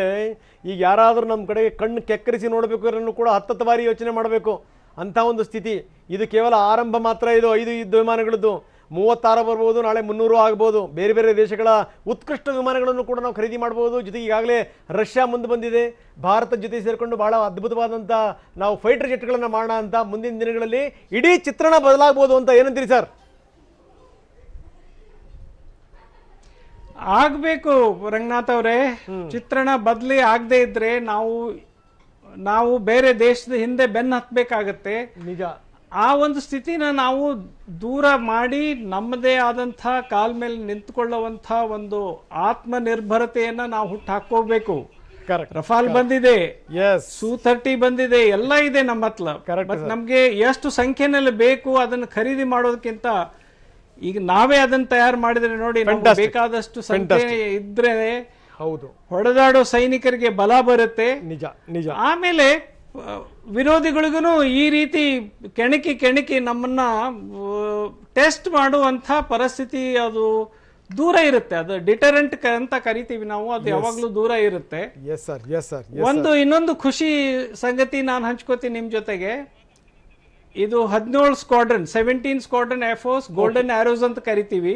ಈಗ ಯಾರಾದರೂ ನಮ್ಮ ಕಡೆಗೆ ಕಣ್ಣು ಕೆಕ್ಕರಿಸಿ ನೋಡಬೇಕು ಅನ್ನೋ ಕೂಡ 10 ಬಾರಿ ಯೋಚನೆ ಮಾಡಬೇಕು ಅಂಥ ಒಂದು ಸ್ಥಿತಿ. ಇದು ಕೇವಲ ಆರಂಭ ಮಾತ್ರ. ಇದು 5 ಯುದ್ಧ ವಿಮಾನಗಳದ್ದು 36 ಬರ್ಬೋದು, ನಾಳೆ 300 ಆಗ್ಬೋದು. ಬೇರೆ ಬೇರೆ ದೇಶಗಳ ಉತ್ಕೃಷ್ಟ ವಿಮಾನಗಳನ್ನು ಕೂಡ ನಾವು ಖರೀದಿ ಮಾಡ್ಬೋದು. ಜೊತೆಗೆ ಈಗಾಗಲೇ ರಷ್ಯಾ ಮುಂದೆ ಬಂದಿದೆ. ಭಾರತದ ಜೊತೆ ಸೇರಿಕೊಂಡು ಭಾಳ ಅದ್ಭುತವಾದಂಥ ನಾವು ಫೈಟರ್ ಜೆಟ್ಗಳನ್ನು ಮಾಡೋಣ ಅಂತ ಮುಂದಿನ ದಿನಗಳಲ್ಲಿ ಇಡೀ ಚಿತ್ರಣ ಬದಲಾಗ್ಬೋದು ಅಂತ ಏನಂತೀರಿ ಸರ್? ಆಗ್ಬೇಕು ರಂಗನಾಥ್ ಅವರೇ. ಚಿತ್ರಣ ಬದಲಿ ಆಗದೆ ಇದ್ರೆ ನಾವು ಬೇರೆ ದೇಶದ ಹಿಂದೆ ಬೆನ್ನು ಹತ್ತಬೇಕಾಗತ್ತೆ. ನಿಜ. ಆ ಒಂದು ಸ್ಥಿತಿನ ನಾವು ದೂರ ಮಾಡಿ ನಮ್ಮದೇ ಆದಂಥ ಕಾಲ ಮೇಲೆ ನಿಂತ್ಕೊಳ್ಳುವಂಥ ಒಂದು ಆತ್ಮನಿರ್ಭರತೆಯನ್ನ ನಾವು ಹುಟ್ಟು ಹಾಕೋಬೇಕು. ರಫಾಲ್ ಬಂದಿದೆ, Su-30 ಬಂದಿದೆ, ಎಲ್ಲ ಇದೆ ನಮ್ಮ ಹತ್ರ. ನಮ್ಗೆ ಎಷ್ಟು ಸಂಖ್ಯೆನಲ್ಲಿ ಬೇಕು ಅದನ್ನು ಖರೀದಿ ಮಾಡೋದಕ್ಕಿಂತ ಈಗ ನಾವೇ ಅದನ್ನ ತಯಾರು ಮಾಡಿದ್ರೆ ನೋಡಿ, ನಮ್ಗೆ ಬೇಕಾದಷ್ಟು ಸಂಖ್ಯೆ ಇದ್ರೆ ಹೌದು ಹೊಡೆದಾಡೋ ಸೈನಿಕರಿಗೆ ಬಲ ಬರುತ್ತೆ. ನಿಜ. ಆಮೇಲೆ ವಿರೋಧಿಗಳಿಗೂ ಈ ರೀತಿ ಕೆಣಕಿ ನಮ್ಮನ್ನ ಟೆಸ್ಟ್ ಮಾಡುವಂತ ಪರಿಸ್ಥಿತಿ ಅದು ದೂರ ಇರುತ್ತೆ. ಅದು ಡಿಟರೆಂಟ್ ಅಂತ ಕರಿತೀವಿ ನಾವು, ಅದು ಯಾವಾಗ್ಲೂ ದೂರ ಇರುತ್ತೆ. ಇನ್ನೊಂದು ಖುಷಿ ಸಂಗತಿ ನಾನು ಹಂಚ್ಕೋತೀನಿ ನಿಮ್ ಜೊತೆಗೆ. ಇದು 17 squadron, 17 squadron air force golden arrows ಅಂತ ಕರಿತೀವಿ.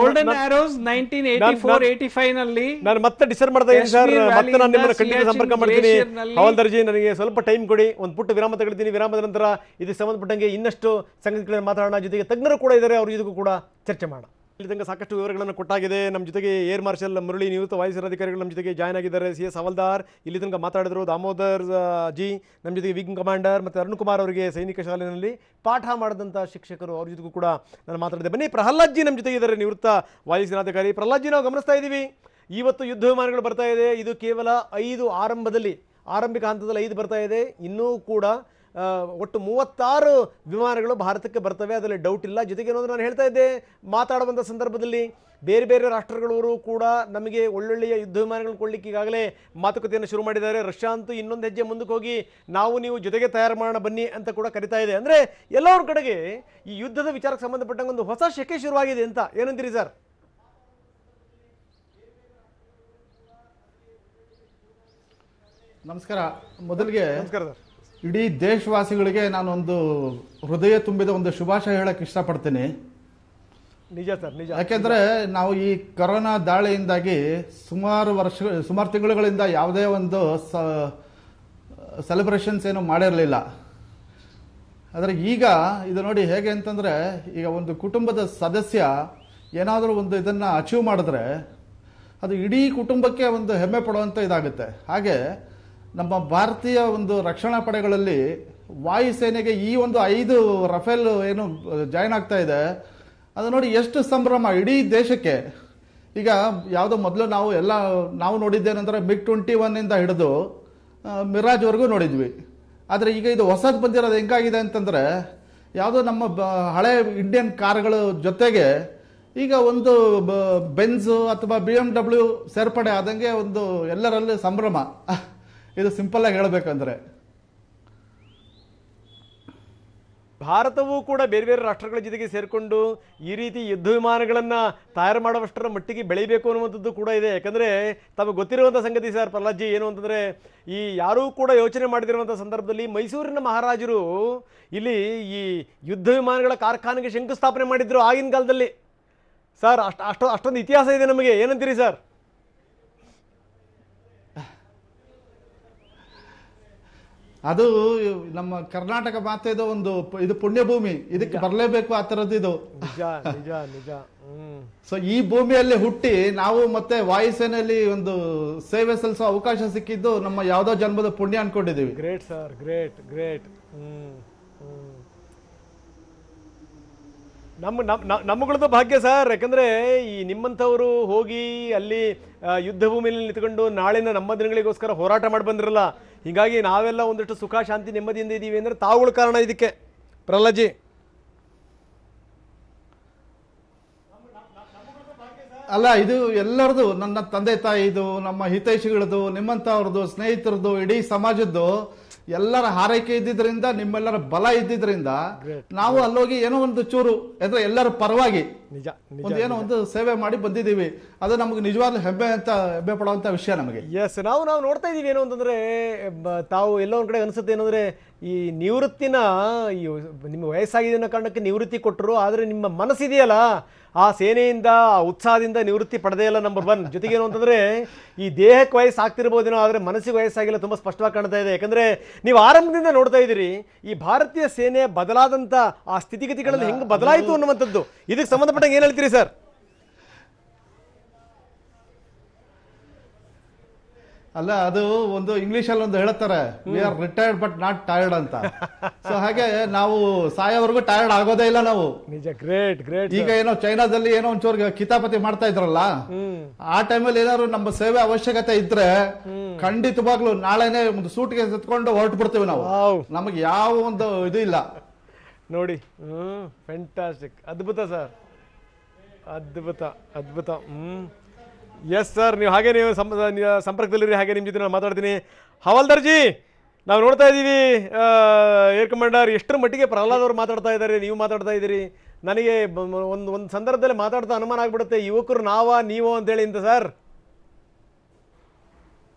ಗೋಲ್ಡನ್ ಆರೋಸ್ 1984-85 ನಲ್ಲಿ ನಾನು ಮತ್ತೆ ಡಿಸೈಡ್ ಮಾಡ್ತಾ ಇದ್ದೀನಿ ಸರ್. ಮತ್ತೆ ನಾನು ನಿಮ್ಮನ್ನ ಖಂಡಿತ ಸಂಪರ್ಕ ಮಾಡ್ತೀನಿ. ಹವಾಲ್ದಾರ್ಜಿ, ನನಗೆ ಸ್ವಲ್ಪ ಟೈಮ್ ಕೊಡಿ, ಒಂದು ಪುಟ್ಟ ವಿರಾಮ ತಗೊಳ್ತೀನಿ. ವಿರಾಮದ ನಂತರ ಇದಕ್ಕೆ ಸಂಬಂಧಪಟ್ಟಂಗೆ ಇನ್ನಷ್ಟು ಸಂಗತಿಗಳನ್ನು ಮಾತಾಡೋಣ. ಜೊತೆಗೆ ತಜ್ಞರು ಕೂಡ ಇದ್ದಾರೆ, ಅವ್ರ ಜೊತೆಗೂ ಕೂಡ ಚರ್ಚೆ ಮಾಡೋಣ. ಇಲ್ಲಿ ತನಕ ಸಾಕಷ್ಟು ವಿವರಗಳನ್ನು ಕೊಟ್ಟಾಗಿದೆ. ನಮ್ಮ ಜೊತೆಗೆ ಏರ್ ಮಾರ್ಷಲ್ ಮುರಳಿ, ನಿವೃತ್ತ ವಾಯುಸೇನಾಧಿಕಾರಿಗಳು ನಮ್ಮ ಜೊತೆಗೆ ಜಾಯ್ನ್ ಆಗಿದ್ದಾರೆ. CS ಹವಾಲ್ದಾರ್ ಇಲ್ಲಿ ತನಕ ಮಾತಾಡಿದ್ರು. ದಾಮೋದರ್ ಜಿ ನಮ್ಮ ಜೊತೆಗೆ ವಿಂಗ್ ಕಮಾಂಡರ್, ಮತ್ತು ಅರುಣ್ ಕುಮಾರ್ ಅವರಿಗೆ ಸೈನಿಕ ಶಾಲೆಯಲ್ಲಿ ಪಾಠ ಮಾಡಿದಂಥ ಶಿಕ್ಷಕರು, ಅವ್ರ ಜೊತೆಗೂ ಕೂಡ ನಾನು ಮಾತಾಡಿದೆ. ಬನ್ನಿ, ಪ್ರಹ್ಲಾದ್ ಜಿ ನಮ್ಮ ಜೊತೆಗೆ ಇದ್ದಾರೆ, ನಿವೃತ್ತ ವಾಯುಸೇನಾಧಿಕಾರಿ. ಪ್ರಹ್ಲಾದ್ ಜಿ, ನಾವು ಗಮನಿಸ್ತಾ ಇದ್ದೀವಿ ಇವತ್ತು ಯುದ್ಧ ವಿಮಾನಗಳು ಬರ್ತಾ ಇದೆ. ಇದು ಕೇವಲ 5 ಆರಂಭಿಕ ಹಂತದಲ್ಲಿ 5 ಬರ್ತಾ ಇದೆ. ಇನ್ನೂ ಕೂಡ ಒಟ್ಟು 36 ವಿಮಾನಗಳು ಭಾರತಕ್ಕೆ ಬರ್ತವೆ, ಅದರಲ್ಲಿ ಡೌಟ್ ಇಲ್ಲ. ಜೊತೆಗೆ ಏನಂದ್ರೆ ನಾನು ಹೇಳ್ತಾ ಇದ್ದೆ, ಮಾತಾಡುವಂಥ ಸಂದರ್ಭದಲ್ಲಿ ಬೇರೆ ಬೇರೆ ರಾಷ್ಟ್ರಗಳವರು ಕೂಡ ನಮಗೆ ಒಳ್ಳೊಳ್ಳೆಯ ಯುದ್ಧ ವಿಮಾನಗಳನ್ನು ಕೊಡಲಿಕ್ಕೆ ಈಗಾಗಲೇ ಮಾತುಕತೆಯನ್ನು ಶುರು ಮಾಡಿದ್ದಾರೆ. ರಷ್ಯಾ ಅಂತೂ ಇನ್ನೊಂದು ಹೆಜ್ಜೆ ಮುಂದಕ್ಕೆ ಹೋಗಿ ನೀವು ಜೊತೆಗೆ ತಯಾರು ಮಾಡೋಣ ಬನ್ನಿ ಅಂತ ಕೂಡ ಕರಿತಾ ಇದೆ. ಅಂದರೆ ಎಲ್ಲರ ಕಡೆಗೆ ಈ ಯುದ್ಧದ ವಿಚಾರಕ್ಕೆ ಸಂಬಂಧಪಟ್ಟಂಗೆ ಒಂದು ಹೊಸ ಶಕೆ ಶುರುವಾಗಿದೆ ಅಂತ ಏನಂತೀರಿ ಸರ್? ನಮಸ್ಕಾರ. ಮೊದಲಿಗೆ ನಮಸ್ಕಾರ ಸರ್. ಇಡೀ ದೇಶವಾಸಿಗಳಿಗೆ ನಾನೊಂದು ಹೃದಯ ತುಂಬಿದ ಒಂದು ಶುಭಾಶಯ ಹೇಳಕ್ಕೆ ಇಷ್ಟಪಡ್ತೀನಿ. ನಿಜ ಸರ್, ನಿಜ. ಯಾಕೆಂದ್ರೆ ನಾವು ಈ ಕೊರೋನಾ ದಾಳಿಯಿಂದಾಗಿ ಸುಮಾರು ತಿಂಗಳುಗಳಿಂದ ಯಾವುದೇ ಒಂದು ಸೆಲೆಬ್ರೇಷನ್ಸ್ ಏನು ಮಾಡಿರಲಿಲ್ಲ. ಆದರೆ ಈಗ ಇದು ನೋಡಿ ಹೇಗೆ ಅಂತಂದ್ರೆ, ಈಗ ಒಂದು ಕುಟುಂಬದ ಸದಸ್ಯ ಏನಾದರೂ ಒಂದು ಇದನ್ನ ಅಚೀವ್ ಮಾಡಿದ್ರೆ ಅದು ಇಡೀ ಕುಟುಂಬಕ್ಕೆ ಒಂದು ಹೆಮ್ಮೆ ಪಡುವಂತ ಇದಾಗುತ್ತೆ. ಹಾಗೆ ನಮ್ಮ ಭಾರತೀಯ ಒಂದು ರಕ್ಷಣಾ ಪಡೆಗಳಲ್ಲಿ ವಾಯುಸೇನೆಗೆ ಈ ಒಂದು 5 ರಫೇಲ್ ಏನು ಜಾಯ್ನ್ ಆಗ್ತಾ ಇದೆ, ಅದು ನೋಡಿ ಎಷ್ಟು ಸಂಭ್ರಮ ಇಡೀ ದೇಶಕ್ಕೆ. ಈಗ ಯಾವುದೋ ಮೊದಲು ನಾವು ನೋಡಿದ್ದೇನೆಂದರೆ MiG-21 ಇಂದ ಹಿಡಿದು ಮಿರಾಜ್ವರೆಗೂ ನೋಡಿದ್ವಿ. ಆದರೆ ಈಗ ಇದು ಹೊಸದು ಬಂದಿರೋದು ಹೆಂಗಾಗಿದೆ ಅಂತಂದರೆ, ಯಾವುದೋ ನಮ್ಮ ಹಳೆ ಇಂಡಿಯನ್ ಕಾರ್ಗಳ ಜೊತೆಗೆ ಈಗ ಒಂದು ಬೆನ್ಸ್ ಅಥವಾ BMW ಸೇರ್ಪಡೆ ಆದಂಗೆ ಒಂದು ಎಲ್ಲರಲ್ಲಿ ಸಂಭ್ರಮ. ಇದು ಸಿಂಪಲ್ ಆಗಿ ಹೇಳಬೇಕಂದ್ರೆ ಭಾರತವೂ ಕೂಡ ಬೇರೆ ಬೇರೆ ರಾಷ್ಟ್ರಗಳ ಜೊತೆಗೆ ಸೇರಿಕೊಂಡು ಈ ರೀತಿ ಯುದ್ಧ ವಿಮಾನಗಳನ್ನು ತಯಾರು ಮಾಡುವಷ್ಟರ ಮಟ್ಟಿಗೆ ಬೆಳಿಬೇಕು ಅನ್ನುವಂಥದ್ದು ಕೂಡ ಇದೆ. ಯಾಕಂದರೆ ತಮಗೆ ಗೊತ್ತಿರುವಂಥ ಸಂಗತಿ ಸರ್ ಪ್ರಹ್ಲಾದ್ ಜಿ, ಏನು ಅಂತಂದರೆ ಈ ಯಾರೂ ಕೂಡ ಯೋಚನೆ ಮಾಡದಿರುವಂಥ ಸಂದರ್ಭದಲ್ಲಿ ಮೈಸೂರಿನ ಮಹಾರಾಜರು ಇಲ್ಲಿ ಈ ಯುದ್ಧ ವಿಮಾನಗಳ ಕಾರ್ಖಾನೆಗೆ ಶಂಕುಸ್ಥಾಪನೆ ಮಾಡಿದ್ರು ಆಗಿನ ಕಾಲದಲ್ಲಿ. ಸರ್ ಅಷ್ಟೊಂದು ಇತಿಹಾಸ ಇದೆ ನಮಗೆ, ಏನಂತೀರಿ ಸರ್? ಅದು ನಮ್ಮ ಕರ್ನಾಟಕ ಮಾತೆದು ಒಂದು ಇದು ಪುಣ್ಯಭೂಮಿ, ಇದಕ್ಕೆ ಬರಲೇಬೇಕು ಆ ಥರದ್ದು ಇದು. ನಿಜ ನಿಜ ನಿಜ. ಸೊ ಈ ಭೂಮಿಯಲ್ಲಿ ಹುಟ್ಟಿ ನಾವು ಮತ್ತೆ ವಾಯುಸೇನೆಯಲ್ಲಿ ಒಂದು ಸೇವೆ ಸಲ್ಲಿಸೋ ಅವಕಾಶ ಸಿಕ್ಕಿದ್ದು ನಮ್ಮ ಯಾವುದೋ ಜನ್ಮದ ಪುಣ್ಯ ಅನ್ಕೊಂಡಿದೀವಿ. Great sir, great great. ನಮ್ಮಗಳದ್ದು ಭಾಗ್ಯ ಸರ್. ಯಾಕಂದರೆ ಈ ನಿಮ್ಮಂಥವರು ಹೋಗಿ ಅಲ್ಲಿ ಯುದ್ಧ ಭೂಮಿಯಲ್ಲಿ ನಿಂತ್ಕೊಂಡು ನಾಳಿನ ನಮ್ಮ ದಿನಗಳಿಗೋಸ್ಕರ ಹೋರಾಟ ಮಾಡಿ ಬಂದಿರಲ್ಲ. ಹೀಗಾಗಿ ನಾವೆಲ್ಲ ಒಂದಷ್ಟು ಸುಖ ಶಾಂತಿ ನೆಮ್ಮದಿಯಿಂದ ಇದ್ದೀವಿ ಅಂದರೆ ತಾವುಗಳ ಕಾರಣ ಇದಕ್ಕೆ ಪ್ರಹ್ಲಾದ್ ಜಿ. ಅಲ್ಲ, ಇದು ಎಲ್ಲರದು, ನನ್ನ ತಂದೆ ತಾಯಿದು, ನಮ್ಮ ಹಿತೈಷಿಗಳದು, ನಿಮ್ಮಂಥವ್ರದ್ದು, ಸ್ನೇಹಿತರದು, ಇಡೀ ಸಮಾಜದ್ದು ಎಲ್ಲರ ಹಾರೈಕೆ ಇದ್ದಿದ್ರಿಂದ, ನಿಮ್ಮೆಲ್ಲರ ಬಲ ಇದ್ದಿದ್ರಿಂದ ನಾವು ಅಲ್ಲೋಗಿ ಏನೋ ಒಂದು ಚೂರು ಅಂದ್ರೆ ಎಲ್ಲರ ಪರವಾಗಿ ಏನೋ ಒಂದು ಸೇವೆ ಮಾಡಿ ಬಂದಿದ್ದೀವಿ. ಅದು ನಮಗೆ ನಿಜವಾಗ್ಲೂ ಹೆಮ್ಮೆ ಪಡುವಂತ ವಿಷಯ ನಮಗೆ. ಎಸ್, ನಾವು ನೋಡ್ತಾ ಇದೀವಿ. ಏನು ಅಂತಂದ್ರೆ ತಾವು ಎಲ್ಲೋ ಒಂದ್ ಕಡೆ ಅನ್ಸುತ್ತೆ ಏನಂದ್ರೆ ಈ ನಿವೃತ್ತಿನ ನಿಮ್ಮ ವಯಸ್ಸಾಗಿದೆ ಅನ್ನೋ ಕಾರಣಕ್ಕೆ ನಿವೃತ್ತಿ ಕೊಟ್ಟರು, ಆದರೆ ನಿಮ್ಮ ಮನಸ್ಸಿದೆಯಲ್ಲ ಆ ಸೇನೆಯಿಂದ ಉತ್ಸಾಹದಿಂದ ನಿವೃತ್ತಿ ಪಡೆದೇ ಇಲ್ಲ. ನಂಬರ್ 1. ಜೊತೆಗೆ ಏನು ಅಂತಂದ್ರೆ ಈ ದೇಹಕ್ಕೆ ವಯಸ್ಸಾಗ್ತಿರ್ಬೋದೇನೋ, ಆದರೆ ಮನಸ್ಸಿಗೆ ವಯಸ್ಸಾಗಿಲ್ಲ, ತುಂಬ ಸ್ಪಷ್ಟವಾಗಿ ಕಾಣ್ತಾ ಇದೆ. ಯಾಕಂದ್ರೆ ನೀವು ಆರಂಭದಿಂದ ನೋಡ್ತಾ ಇದ್ದೀರಿ ಈ ಭಾರತೀಯ ಸೇನೆ ಬದಲಾದಂಥ ಆ ಸ್ಥಿತಿಗತಿಗಳಲ್ಲಿ ಹೆಂಗೆ ಬದಲಾಯಿತು ಅನ್ನುವಂಥದ್ದು. ಇದಕ್ಕೆ ಸಂಬಂಧಪಟ್ಟಂಗೆ ಏನು ಹೇಳ್ತೀರಿ ಸರ್? ಅಲ್ಲ, ಅದು ಒಂದು ಇಂಗ್ಲಿಷ್ ಅಲ್ಲಿ ಒಂದು ಹೇಳ್ತಾರೆ, we are retired but not tired ಅಂತ. ಸೊ ಹಾಗೆ ನಾವು ಸಾಯೋವರೆಗೂ ಟೈರ್ಡ್ ಆಗೋದೇ ಇಲ್ಲ ನಾವು. ನಿಜ, ಗ್ರೇಟ್ ಗ್ರೇಟ್. ಈಗ ಏನೋ ಚೈನಾದಲ್ಲಿ ಏನೋ ಒಂಚೂರು ಕಿತಾಪತಿ ಮಾಡ್ತಾ ಇದ್ರಲ್ಲ, ಆ ಟೈಮಲ್ಲಿ ಏನಾದ್ರು ನಮ್ಮ ಸೇವೆ ಅವಶ್ಯಕತೆ ಇದ್ರೆ ಖಂಡಿತವಾಗ್ಲೂ ನಾಳೆನೆ ಒಂದು ಸೂಟ್ಗೆ ಎತ್ಕೊಂಡು ಹೊರಟು ಬಿಡ್ತೀವಿ ನಾವು. ನಮಗೆ ಯಾವ ಒಂದು ಇದು ಇಲ್ಲ ನೋಡಿ. ಫ್ಯಾಂಟಾಸ್ಟಿಕ್, ಅದ್ಭುತ ಸರ್, ಅದ್ಭುತ ಅದ್ಭುತ. ಎಸ್ ಸರ್, ನೀವು ಹಾಗೆ ನೀವು ಸಂಪರ್ಕದಲ್ಲಿರಿ, ಹಾಗೆ ನಿಮ್ಮ ಜೊತೆ ನಾನು ಮಾತಾಡ್ತೀನಿ. ಹವಾಲ್ದಾರ್ ಜಿ, ನಾವು ನೋಡ್ತಾ ಇದ್ದೀವಿ ಏರ್ ಕಮಾಂಡರ್ ಎಷ್ಟರ ಮಟ್ಟಿಗೆ ಪ್ರಹ್ಲಾದ್ ಅವರು ಮಾತಾಡ್ತಾ ಇದ್ದಾರೆ, ನೀವು ಮಾತಾಡ್ತಾ ಇದ್ದೀರಿ. ನನಗೆ ಒಂದು ಸಂದರ್ಭದಲ್ಲಿ ಮಾತಾಡ್ತಾ ಅನುಮಾನ ಆಗ್ಬಿಡುತ್ತೆ, ಯುವಕರು ನೀವೋ ಅಂತೇಳಿ ಅಂತ ಸರ್.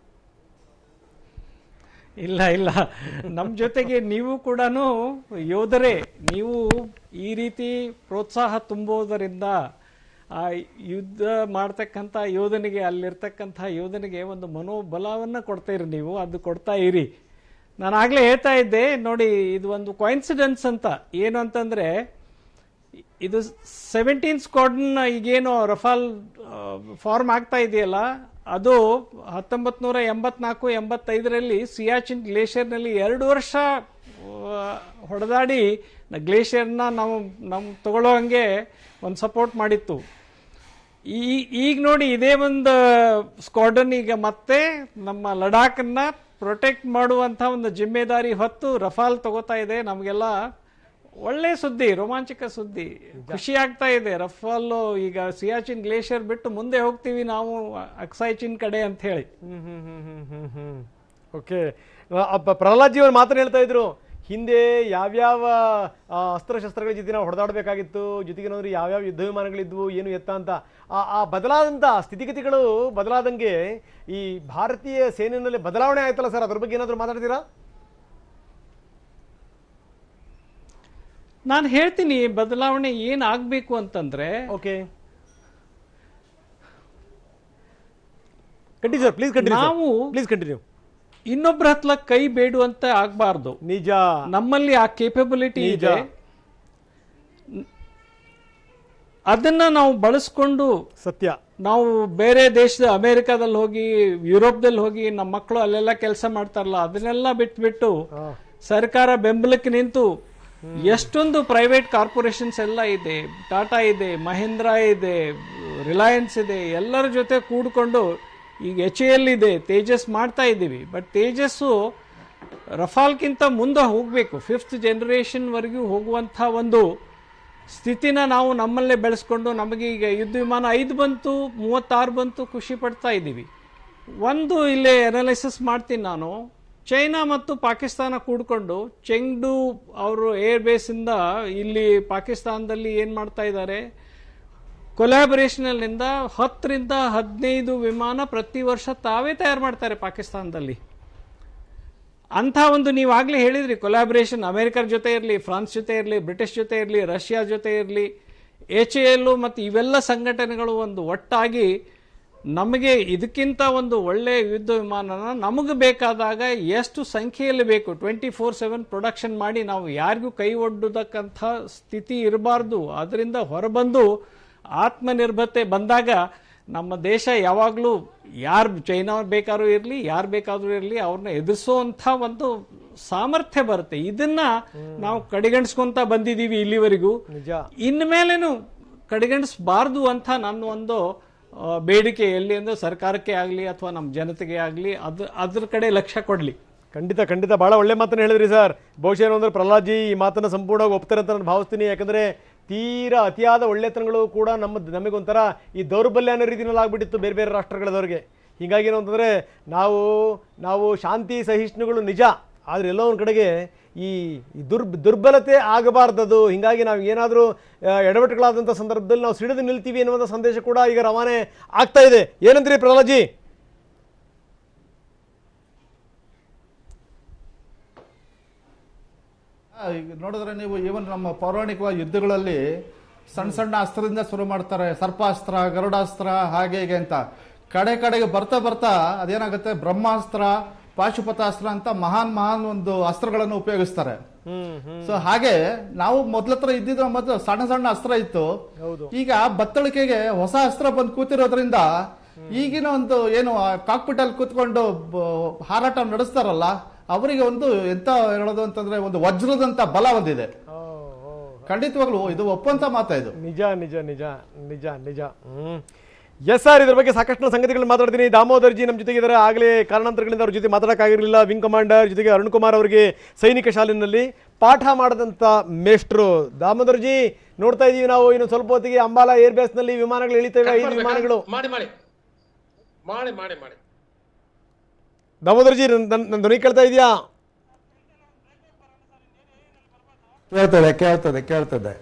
ಇಲ್ಲ ಇಲ್ಲ, ನಮ್ಮ ಜೊತೆಗೆ ನೀವು ಕೂಡ ಯೋಧರೇ. ನೀವು ಈ ರೀತಿ ಪ್ರೋತ್ಸಾಹ ತುಂಬೋದರಿಂದ ಆ ಯುದ್ಧ ಮಾಡ್ತಕ್ಕಂಥ ಯೋಧನಿಗೆ, ಅಲ್ಲಿರ್ತಕ್ಕಂಥ ಯೋಧನಿಗೆ ಒಂದು ಮನೋಬಲವನ್ನು ಕೊಡ್ತೀರಿ ನೀವು, ಅದು ಕೊಡ್ತಾ ಇರಿ. ನಾನು ಆಗಲೇ ಹೇಳ್ತಾ ಇದ್ದೆ ನೋಡಿ, ಇದು ಒಂದು ಕಾಯಿನ್ಸಿಡೆನ್ಸ್ ಅಂತ. ಏನು ಅಂತಂದರೆ ಇದು 17 ಸ್ಕ್ವಾಡ್ರನ್ ಈಗೇನು ರಫಾಲ್ ಫಾರ್ಮ್ ಆಗ್ತಾ ಇದೆಯಲ್ಲ, ಅದು 1984-85ರಲ್ಲಿ ಸಿಯಾಚಿನ್ ಗ್ಲೇಷಿಯರ್ನಲ್ಲಿ 2 ವರ್ಷ ಹೊಡೆದಾಡಿ ಗ್ಲೇಷಿಯರ್ನ ನಾವು ತಗೊಳ್ಳೋ ಹಂಗೆ ಒಂದು ಸಪೋರ್ಟ್ ಮಾಡಿತ್ತು. ಈಗ ನೋಡಿ, ಇದೇ ಒಂದು ಸ್ಕ್ವಾಡ್ರನ್ ಈಗ ಮತ್ತೆ ನಮ್ಮ ಲಡಾಖನ್ನ ಪ್ರೊಟೆಕ್ಟ್ ಮಾಡುವಂಥ ಒಂದು ಜಿಮ್ಮೆದಾರಿ ಹೊತ್ತು ರಫಾಲ್ ತಗೋತಾ ಇದೆ. ನಮಗೆಲ್ಲ ಒಳ್ಳೆ ಸುದ್ದಿ, ರೋಮಾಂಚಕ ಸುದ್ದಿ, ಖುಷಿ ಆಗ್ತಾ ಇದೆ. ರಫಾಲ್ ಈಗ ಸಿಯಾಚಿನ್ ಗ್ಲೇಷಿಯರ್ ಬಿಟ್ಟು ಮುಂದೆ ಹೋಗ್ತೀವಿ ನಾವು ಅಕ್ಸಾಯ್ ಚಿನ್ ಕಡೆ ಅಂತ ಹೇಳಿ. ಓಕೆ, ಪ್ರಹ್ಲಾದ್ ಜಿ ಅವ್ರು ಮಾತನ್ನು ಹೇಳ್ತಾ ಇದ್ರು, ಹಿಂದೆ ಯಾವ್ಯಾವ ಅಸ್ತ್ರಶಸ್ತ್ರಗಳ ಜೊತೆ ನಾವು ಹೊಡೆದಾಡಬೇಕಾಗಿತ್ತು, ಜೊತೆಗೆ ನೋಡ್ರಿ ಯಾವ್ಯಾವ ಯುದ್ಧ ವಿಮಾನಗಳಿದ್ವು, ಏನು ಎತ್ತ ಅಂತ. ಆ ಬದಲಾದಂಥ ಸ್ಥಿತಿಗತಿಗಳು ಬದಲಾದಂಗೆ ಈ ಭಾರತೀಯ ಸೇನೆಯಲ್ಲಿ ಬದಲಾವಣೆ ಆಯ್ತಲ್ಲ ಸರ್, ಅದ್ರ ಬಗ್ಗೆ ಏನಾದರೂ ಮಾತಾಡ್ತೀರಾ? ನಾನು ಹೇಳ್ತೀನಿ ಬದಲಾವಣೆ ಏನಾಗಬೇಕು ಅಂತಂದ್ರೆ. Okay, continue sir, please continue. ನಾವು ಪ್ಲೀಸ್ ಕಂಟಿನ್ಯೂ. ಇನ್ನೊಬ್ಬರ ಹತ್ರ ಕೈ ಬೇಡುವಂತೆ ಆಗ್ಬಾರ್ದು. ನಿಜ, ನಮ್ಮಲ್ಲಿ ಆ ಕೇಪಬಿಲಿಟಿ ಇದೆ, ಅದನ್ನ ನಾವು ಬಳಸ್ಕೊಂಡು ಸತ್ಯ ನಾವು ಬೇರೆ ದೇಶದ ಅಮೆರಿಕಾದಲ್ಲಿ ಹೋಗಿ ಯುರೋಪ್ದಲ್ಲಿ ಹೋಗಿ ನಮ್ಮ ಮಕ್ಕಳು ಅಲ್ಲೆಲ್ಲ ಕೆಲಸ ಮಾಡ್ತಾರಲ್ಲ ಅದನ್ನೆಲ್ಲ ಬಿಟ್ಬಿಟ್ಟು ಸರ್ಕಾರ ಬೆಂಬಲಕ್ಕೆ ನಿಂತು ಎಷ್ಟೊಂದು ಪ್ರೈವೇಟ್ ಕಾರ್ಪೊರೇಷನ್ಸ್ ಎಲ್ಲ ಇದೆ, ಟಾಟಾ ಇದೆ, ಮಹೀಂದ್ರಾ ಇದೆ, ರಿಲಯನ್ಸ್ ಇದೆ, ಎಲ್ಲರ ಜೊತೆ ಕೂಡಿಕೊಂಡು ಈಗ HAL ಇದೆ, ತೇಜಸ್ ಮಾಡ್ತಾ ಇದ್ದೀವಿ. ಬಟ್ ತೇಜಸ್ಸು ರಫಾಲ್ಗಿಂತ ಮುಂದೆ ಹೋಗಬೇಕು, 5th ಜನರೇಷನ್ವರೆಗೂ ಹೋಗುವಂಥ ಒಂದು ಸ್ಥಿತಿನ ನಾವು ನಮ್ಮಲ್ಲೇ ಬೆಳೆಸ್ಕೊಂಡು ನಮಗೆ ಈಗ ಯುದ್ಧ ವಿಮಾನ 5 ಬಂತು, 36 ಬಂತು, ಖುಷಿ ಪಡ್ತಾ ಇದ್ದೀವಿ. ಒಂದು ಇಲ್ಲೇ ಅನಾಲಿಸಿಸ್ ಮಾಡ್ತೀನಿ ನಾನು. ಚೈನಾ ಮತ್ತು ಪಾಕಿಸ್ತಾನ ಕೂಡ್ಕೊಂಡು ಚೆಂಗ್ಡು ಅವರು ಏರ್ ಬೇಸಿಂದ ಇಲ್ಲಿ ಪಾಕಿಸ್ತಾನದಲ್ಲಿ ಏನು ಮಾಡ್ತಾ ಇದ್ದಾರೆ, ಕೊಲ್ಯಾಬರೇಷನಲ್ಲಿಂದ 10ರಿಂದ 15 ವಿಮಾನ ಪ್ರತಿ ವರ್ಷ ತಾವೇ ತಯಾರು ಮಾಡ್ತಾರೆ ಪಾಕಿಸ್ತಾನದಲ್ಲಿ. ಅಂಥ ಒಂದು ನೀವಾಗಲೇ ಹೇಳಿದ್ರಿ ಕೊಲ್ಯಾಬರೇಷನ್ ಅಮೆರಿಕರ ಜೊತೆ ಇರಲಿ, ಫ್ರಾನ್ಸ್ ಜೊತೆ ಇರಲಿ, ಬ್ರಿಟಿಷ್ ಜೊತೆ ಇರಲಿ, ರಷ್ಯಾ ಜೊತೆ ಇರಲಿ, HAL ಮತ್ತು ಇವೆಲ್ಲ ಸಂಘಟನೆಗಳು ಒಂದು ಒಟ್ಟಾಗಿ ನಮಗೆ ಇದಕ್ಕಿಂತ ಒಂದು ಒಳ್ಳೆಯ ಯುದ್ಧ ವಿಮಾನನ ನಮಗೆ ಬೇಕಾದಾಗ ಎಷ್ಟು ಸಂಖ್ಯೆಯಲ್ಲಿ ಬೇಕು 24/7 ಪ್ರೊಡಕ್ಷನ್ ಮಾಡಿ ನಾವು ಯಾರಿಗೂ ಕೈ ಒಡ್ಡುದಕ್ಕಂಥ ಸ್ಥಿತಿ ಇರಬಾರ್ದು. ಅದರಿಂದ ಹೊರಬಂದು ಆತ್ಮನಿರ್ಭರತೆ ಬಂದಾಗ ನಮ್ಮ ದೇಶ ಯಾವಾಗಲೂ ಯಾರು ಚೈನಾ ಬೇಕಾದ್ರೂ ಇರಲಿ, ಯಾರು ಬೇಕಾದ್ರೂ ಇರಲಿ, ಅವ್ರನ್ನ ಎದುರಿಸುವಂಥ ಒಂದು ಸಾಮರ್ಥ್ಯ ಬರುತ್ತೆ. ಇದನ್ನ ನಾವು ಕಡೆಗಣಿಸ್ಕೊಂತ ಬಂದಿದ್ದೀವಿ ಇಲ್ಲಿವರೆಗೂ. ಇನ್ಮೇಲೇನು ಕಡೆಗಣಿಸಬಾರ್ದು ಅಂತ ನನ್ನ ಒಂದು ಬೇಡಿಕೆ. ಎಲ್ಲಿ ಅಂದ್ರೆ ಸರ್ಕಾರಕ್ಕೆ ಆಗಲಿ ಅಥವಾ ನಮ್ಮ ಜನತೆಗೆ ಆಗಲಿ ಅದ್ರ ಕಡೆ ಲಕ್ಷ್ಯ ಕೊಡಲಿ. ಖಂಡಿತ ಭಾಳ ಒಳ್ಳೆ ಮಾತನ್ನು ಹೇಳಿದ್ರಿ ಸರ್. ಬಹುಶಃ ಏನು ಅಂದರೆ ಪ್ರಹ್ಲಾದ್ ಜಿ ಈ ಮಾತನ್ನು ಸಂಪೂರ್ಣವಾಗಿ ಒಪ್ತಾರೆ ಅಂತ ನಾನು ಭಾವಿಸ್ತೀನಿ. ಯಾಕಂದರೆ ತೀರಾ ಅತಿಯಾದ ಒಳ್ಳೆತನಗಳು ಕೂಡ ನಮಗೊಂಥರ ಈ ದೌರ್ಬಲ್ಯ ಅನ್ನೋ ರೀತಿಯಲ್ಲಿ ಆಗ್ಬಿಟ್ಟಿತ್ತು ಬೇರೆ ಬೇರೆ ರಾಷ್ಟ್ರಗಳದವ್ರಿಗೆ. ಹೀಗಾಗಿ ಏನು ಅಂತಂದರೆ ನಾವು ಶಾಂತಿ ಸಹಿಷ್ಣುಗಳು ನಿಜ, ಆದರೆ ಎಲ್ಲೋ ಒಂದು ಕಡೆಗೆ ಈ ದುರ್ಬಲತೆ ಆಗಬಾರ್ದದು. ಹೀಗಾಗಿ ನಾವು ಏನಾದರೂ ಎಡವಟ್ಟುಗಳಾದಂಥ ಸಂದರ್ಭದಲ್ಲಿ ನಾವು ಸಿಡಿದು ನಿಲ್ತೀವಿ ಎನ್ನುವಂಥ ಸಂದೇಶ ಕೂಡ ಈಗ ರವಾನೆ ಆಗ್ತಾ ಇದೆ. ಏನಂತೀರಿ ಪ್ರಹ್ಲಾದ್ ಜಿ? ಈಗ ನೋಡಿದ್ರೆ ನೀವು ಈವನ್ ನಮ್ಮ ಪೌರಾಣಿಕವಾದ ಯುದ್ಧಗಳಲ್ಲಿ ಸಣ್ಣ ಸಣ್ಣ ಅಸ್ತ್ರದಿಂದ ಶುರು ಮಾಡ್ತಾರೆ, ಸರ್ಪಾಸ್ತ್ರ, ಗರುಡಾಸ್ತ್ರ, ಹಾಗೆ ಹೀಗೆ ಅಂತ. ಕಡೆಗೆ ಬರ್ತಾ ಅದೇನಾಗುತ್ತೆ, ಬ್ರಹ್ಮಾಸ್ತ್ರ, ಪಾಶುಪತಾಸ್ತ್ರ ಅಂತ ಮಹಾನ್ ಒಂದು ಅಸ್ತ್ರಗಳನ್ನು ಉಪಯೋಗಿಸ್ತಾರೆ. ಸೊ ಹಾಗೆ ನಾವು ಮೊದ್ಲತ್ರ ಇದ್ದಿದ್ದು ಮೊದಲು ಸಣ್ಣ ಅಸ್ತ್ರ ಇತ್ತು. ಈಗ ಬತ್ತಳಿಕೆಗೆ ಹೊಸ ಅಸ್ತ್ರ ಬಂದು ಕೂತಿರೋದ್ರಿಂದ ಈಗಿನ ಒಂದು ಏನು ಕಾಕ್ಪಿಟ್ ಅಲ್ಲಿ ಕೂತ್ಕೊಂಡು ಹಾರಾಟ ನಡೆಸ್ತಾರಲ್ಲ ಅವರಿಗೆ ಒಂದು ಎಂತ ಹೇಳೋದು ಅಂತಂದ್ರೆ ಒಂದು ವಜ್ರದಂತ ಬಲ ಒಂದಿದೆ. ಖಂಡಿತವಾಗ್ಲೂ ಇದು ಒಪ್ಪಂತ ಮಾತಾ ಇದು. ನಿಜ. ಎಸ್ ಸರ್, ಇದ್ರ ಬಗ್ಗೆ ಸಾಕಷ್ಟು ಸಂಗತಿಗಳನ್ನ ಮಾತಾಡ್ತೀನಿ. ದಾಮೋದರ್ ಜಿ ನಮ್ಮ ಜೊತೆಗಿದ್ದಾರೆ. ಆಗಲೇ ಕಾರಣಾಂತರಗಳಿಂದ ಅವ್ರ ಜೊತೆ ಮಾತಾಡೋಕ್ಕಾಗಿರಲಿಲ್ಲ. ವಿಂಗ್ ಕಮಾಂಡರ್ ಜೊತೆಗೆ ಅರುಣ್ ಕುಮಾರ್ ಅವರಿಗೆ ಸೈನಿಕ ಶಾಲೆಯಲ್ಲಿ ಪಾಠ ಮಾಡದಂಥ ಮೇಷ್ಟ್ರು. ದಾಮೋದರ್ ಜಿ, ನೋಡ್ತಾ ಇದೀವಿ ನಾವು ಇನ್ನು ಸ್ವಲ್ಪ ಹೊತ್ತಿಗೆ ಅಂಬಾಲಾ ಏರ್ ಬೇಸ್ ನಲ್ಲಿ ವಿಮಾನಗಳು ಇಳಿತವೆ, 5 ವಿಮಾನಗಳು. ದಾಮೋದರ್ ಜಿ, ನನ್ನ ಧ್ವನಿ ಕೇಳ್ತಾ ಇದೆಯಾ? ಕೇಳ್ತದೆ.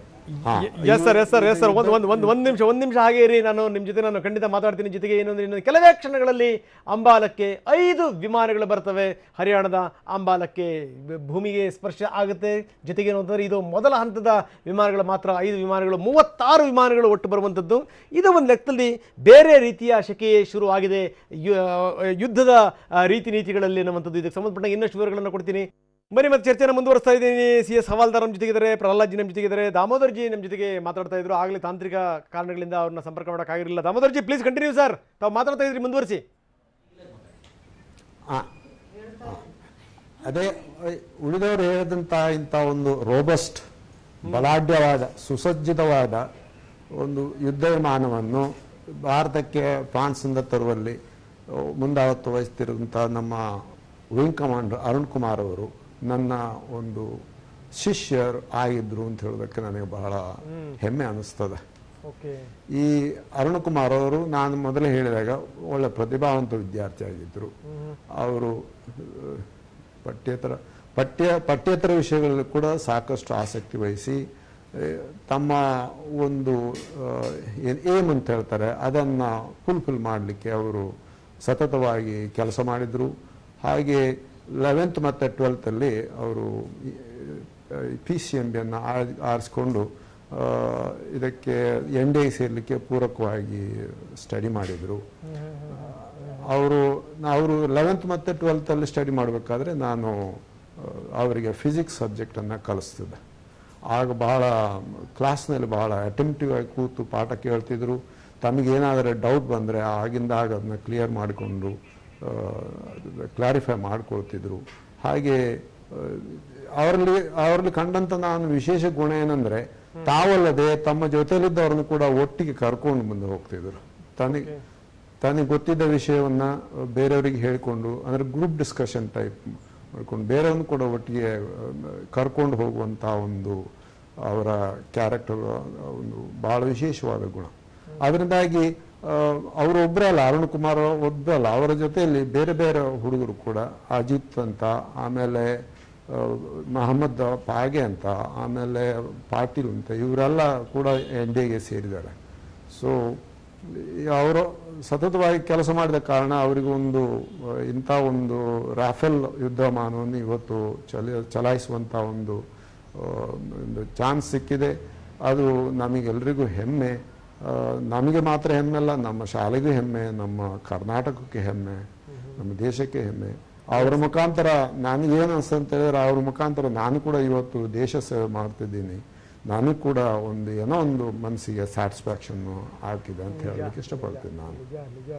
ಎಸ್ ಸರ್, ಒಂದ್ ನಿಮಿಷ ಹಾಗೆ ಇರಿ. ನಾನು ನಿಮ್ಮ ಜೊತೆ ಖಂಡಿತ ಮಾತಾಡ್ತೀನಿ. ಜೊತೆಗೆ ಇನ್ನೊಂದು ಕೆಲವೇ ಕ್ಷಣಗಳಲ್ಲಿ ಅಂಬಾಲಕ್ಕೆ 5 ವಿಮಾನಗಳು ಬರ್ತವೆ. ಹರಿಯಾಣದ ಅಂಬಾಲಕ್ಕೆ ಭೂಮಿಗೆ ಸ್ಪರ್ಶ ಆಗುತ್ತೆ. ಜೊತೆಗೆ ಏನು ಅಂತಂದ್ರೆ ಇದು ಮೊದಲ ಹಂತದ ವಿಮಾನಗಳು ಮಾತ್ರ, 5 ವಿಮಾನಗಳು, 36 ವಿಮಾನಗಳು ಒಟ್ಟು ಬರುವಂಥದ್ದು. ಇದು ಒಂದು ಲೆಕ್ಕದಲ್ಲಿ ಬೇರೆ ರೀತಿಯ ಶಕೆಯೇ ಶುರು ಆಗಿದೆ ಯುದ್ಧದ ರೀತಿ ನೀತಿಗಳಲ್ಲಿ ಅನ್ನುವಂಥದ್ದು. ಇದಕ್ಕೆ ಸಂಬಂಧಪಟ್ಟ ಇನ್ನಷ್ಟು ವಿವರಗಳನ್ನು ಕೊಡ್ತೀನಿ. ಬನ್ನಿ ಮತ್ತೆ ಚರ್ಚೆನ ಮುಂದುವರಿಸ್ತಾ ಇದ್ದೀನಿ. CS ಹವಾಲ್ದಾರ್ ನಮ್ಮ ಜೊತೆಗಿದ್ದಾರೆ, ಪ್ರಹ್ಲಾದ್ ಜಿ ನಮ್ಮ ಜೊತೆಗಿದ್ದಾರೆ, ದಾಮೋದರ್ ಜಿ ನಮ್ಮ ಜೊತೆಗೆ ಮಾತಾಡ್ತಾ ಇದ್ರು. ಆಗಲೇ ತಾಂತ್ರಿಕ ಕಾರಣಗಳಿಂದ ಅವ್ರನ್ನ ಸಂಪರ್ಕ ಮಾಡೋಕ್ಕಾಗಿರಲಿಲ್ಲ. Damodar ji, please continue sir. ತಾವು ಮಾತಾಡ್ತಾ ಇದ್ರಿ, ಮುಂದುವರಿಸಿ. ಅದೇ ಉಳಿದವರು ಹೇಳಿದಂಥ ಇಂಥ ಒಂದು ರೋಬಸ್ಟ್, ಬಲಾಢ್ಯವಾದ, ಸುಸಜ್ಜಿತವಾದ ಒಂದು ಯುದ್ಧ ವಿಮಾನವನ್ನು ಭಾರತಕ್ಕೆ ಫ್ರಾನ್ಸಿಂದ ತರುವಲ್ಲಿ ಮುಂದಾಳತ್ವ ವಹಿಸ್ತಿರುವಂಥ ನಮ್ಮ ವಿಂಗ್ ಕಮಾಂಡರ್ ಅರುಣ್ ಕುಮಾರ್ ಅವರು ನನ್ನ ಒಂದು ಶಿಷ್ಯರು ಆಗಿದ್ರು ಅಂತ ಹೇಳೋದಕ್ಕೆ ನನಗೆ ಬಹಳ ಹೆಮ್ಮೆ ಅನಿಸ್ತದೆ. ಈ ಅರುಣ್ ಕುಮಾರ್ ಅವರು ನಾನು ಮೊದಲೇ ಹೇಳಿದಾಗ ಒಳ್ಳೆ ಪ್ರತಿಭಾವಂತ ವಿದ್ಯಾರ್ಥಿ ಆಗಿದ್ದರು. ಅವರು ಪಠ್ಯೇತರ ವಿಷಯಗಳಲ್ಲಿ ಕೂಡ ಸಾಕಷ್ಟು ಆಸಕ್ತಿ ವಹಿಸಿ ತಮ್ಮ ಒಂದು ಏಮ್ ಅಂತ ಹೇಳ್ತಾರೆ ಅದನ್ನು ಫುಲ್ಫಿಲ್ ಮಾಡಲಿಕ್ಕೆ ಅವರು ಸತತವಾಗಿ ಕೆಲಸ ಮಾಡಿದರು. ಹಾಗೆ 11th ಮತ್ತು 12th ಅವರು PCMB ಆರಿಸ್ಕೊಂಡು ಇದಕ್ಕೆ NDI ಸೇರಲಿಕ್ಕೆ ಪೂರಕವಾಗಿ ಸ್ಟಡಿ ಮಾಡಿದರು. ಅವರು 11th ಮತ್ತು 12th ಸ್ಟಡಿ ಮಾಡಬೇಕಾದ್ರೆ ನಾನು ಅವರಿಗೆ ಫಿಸಿಕ್ಸ್ ಸಬ್ಜೆಕ್ಟನ್ನು ಕಲಿಸ್ತಿದ್ದೆ. ಆಗ ಬಹಳ ಕ್ಲಾಸ್ನಲ್ಲಿ ಬಹಳ ಅಟೆಂಪ್ಟಿವ್ ಆಗಿ ಕೂತು ಪಾಠ ಕೇಳ್ತಿದ್ರು. ತಮಗೇನಾದರೂ ಡೌಟ್ ಬಂದರೆ ಆಗಿಂದಾಗ ಅದನ್ನ ಕ್ಲಿಯರ್ ಮಾಡಿಕೊಂಡು ಕ್ಲಾರಿಫೈ ಮಾಡ್ಕೊಳ್ತಿದ್ರು. ಹಾಗೆ ಅವರಲ್ಲಿ ಕಂಡಂಥ ನಾನು ವಿಶೇಷ ಗುಣ ಏನಂದರೆ ತಾವಲ್ಲದೆ ತಮ್ಮ ಜೊತೆಲಿದ್ದವ್ರನ್ನು ಕೂಡ ಒಟ್ಟಿಗೆ ಕರ್ಕೊಂಡು ಮುಂದೆ ಹೋಗ್ತಿದ್ರು. ತನಗೆ ಗೊತ್ತಿದ್ದ ವಿಷಯವನ್ನ ಬೇರೆಯವರಿಗೆ ಹೇಳಿಕೊಂಡು, ಅಂದರೆ ಗ್ರೂಪ್ ಡಿಸ್ಕಷನ್ ಟೈಪ್ ಮಾಡ್ಕೊಂಡು ಬೇರೆಯವ್ರನ್ನು ಕೂಡ ಒಟ್ಟಿಗೆ ಕರ್ಕೊಂಡು ಹೋಗುವಂಥ ಒಂದು ಅವರ ಕ್ಯಾರೆಕ್ಟರ್ ಒಂದು ಬಹಳ ವಿಶೇಷವಾದ ಗುಣ. ಅದರಿಂದಾಗಿ ಅವರು ಒಬ್ಬರೇ ಅಲ್ಲ, ಅರುಣ್ ಕುಮಾರ್ ಒಬ್ಬರಲ್ಲ, ಅವರ ಜೊತೆಯಲ್ಲಿ ಬೇರೆ ಬೇರೆ ಹುಡುಗರು ಕೂಡ, ಅಜಿತ್ ಅಂತ, ಆಮೇಲೆ ಮಹಮ್ಮದ್ ಪಾಗೆ ಅಂತ, ಆಮೇಲೆ ಪಾಟೀಲ್ ಅಂತ, ಇವರೆಲ್ಲ ಕೂಡ NDAಗೆ ಸೇರಿದ್ದಾರೆ. ಸೊ ಅವರು ಸತತವಾಗಿ ಕೆಲಸ ಮಾಡಿದ ಕಾರಣ ಅವರಿಗೊಂದು ಇಂಥ ಒಂದು ರಾಫೆಲ್ ಯುದ್ಧ ವಿಮಾನವನ್ನು ಇವತ್ತು ಚಲಾಯಿಸುವಂಥ ಒಂದು ಚಾನ್ಸ್ ಸಿಕ್ಕಿದೆ. ಅದು ನಮಗೆಲ್ರಿಗೂ ಹೆಮ್ಮೆ. ನಮಗೆ ಮಾತ್ರ ಹೆಮ್ಮೆ ಅಲ್ಲ, ನಮ್ಮ ಶಾಲೆಗೂ ಹೆಮ್ಮೆ, ನಮ್ಮ ಕರ್ನಾಟಕಕ್ಕೆ ಹೆಮ್ಮೆ, ನಮ್ಮ ದೇಶಕ್ಕೆ ಹೆಮ್ಮೆ. ಅವರ ಮುಖಾಂತರ ನನಗೇನು ಅನ್ಸುತ್ತೆ ಅಂತ ಹೇಳಿದ್ರೆ, ಅವ್ರ ಮುಖಾಂತರ ನಾನು ಕೂಡ ಇವತ್ತು ದೇಶ ಸೇವೆ ಮಾಡ್ತಿದ್ದೀನಿ. ನಾನು ಕೂಡ ಏನೋ ಒಂದು ಮನಸ್ಸಿಗೆ ಸ್ಯಾಟಿಸ್ಫ್ಯಾಕ್ಷನ್ ಆಗ್ತಿದೆ ಅಂತ ಹೇಳಲಿಕ್ಕೆ ಇಷ್ಟಪಡ್ತೀನಿ ನಾನು. ನಿಜ.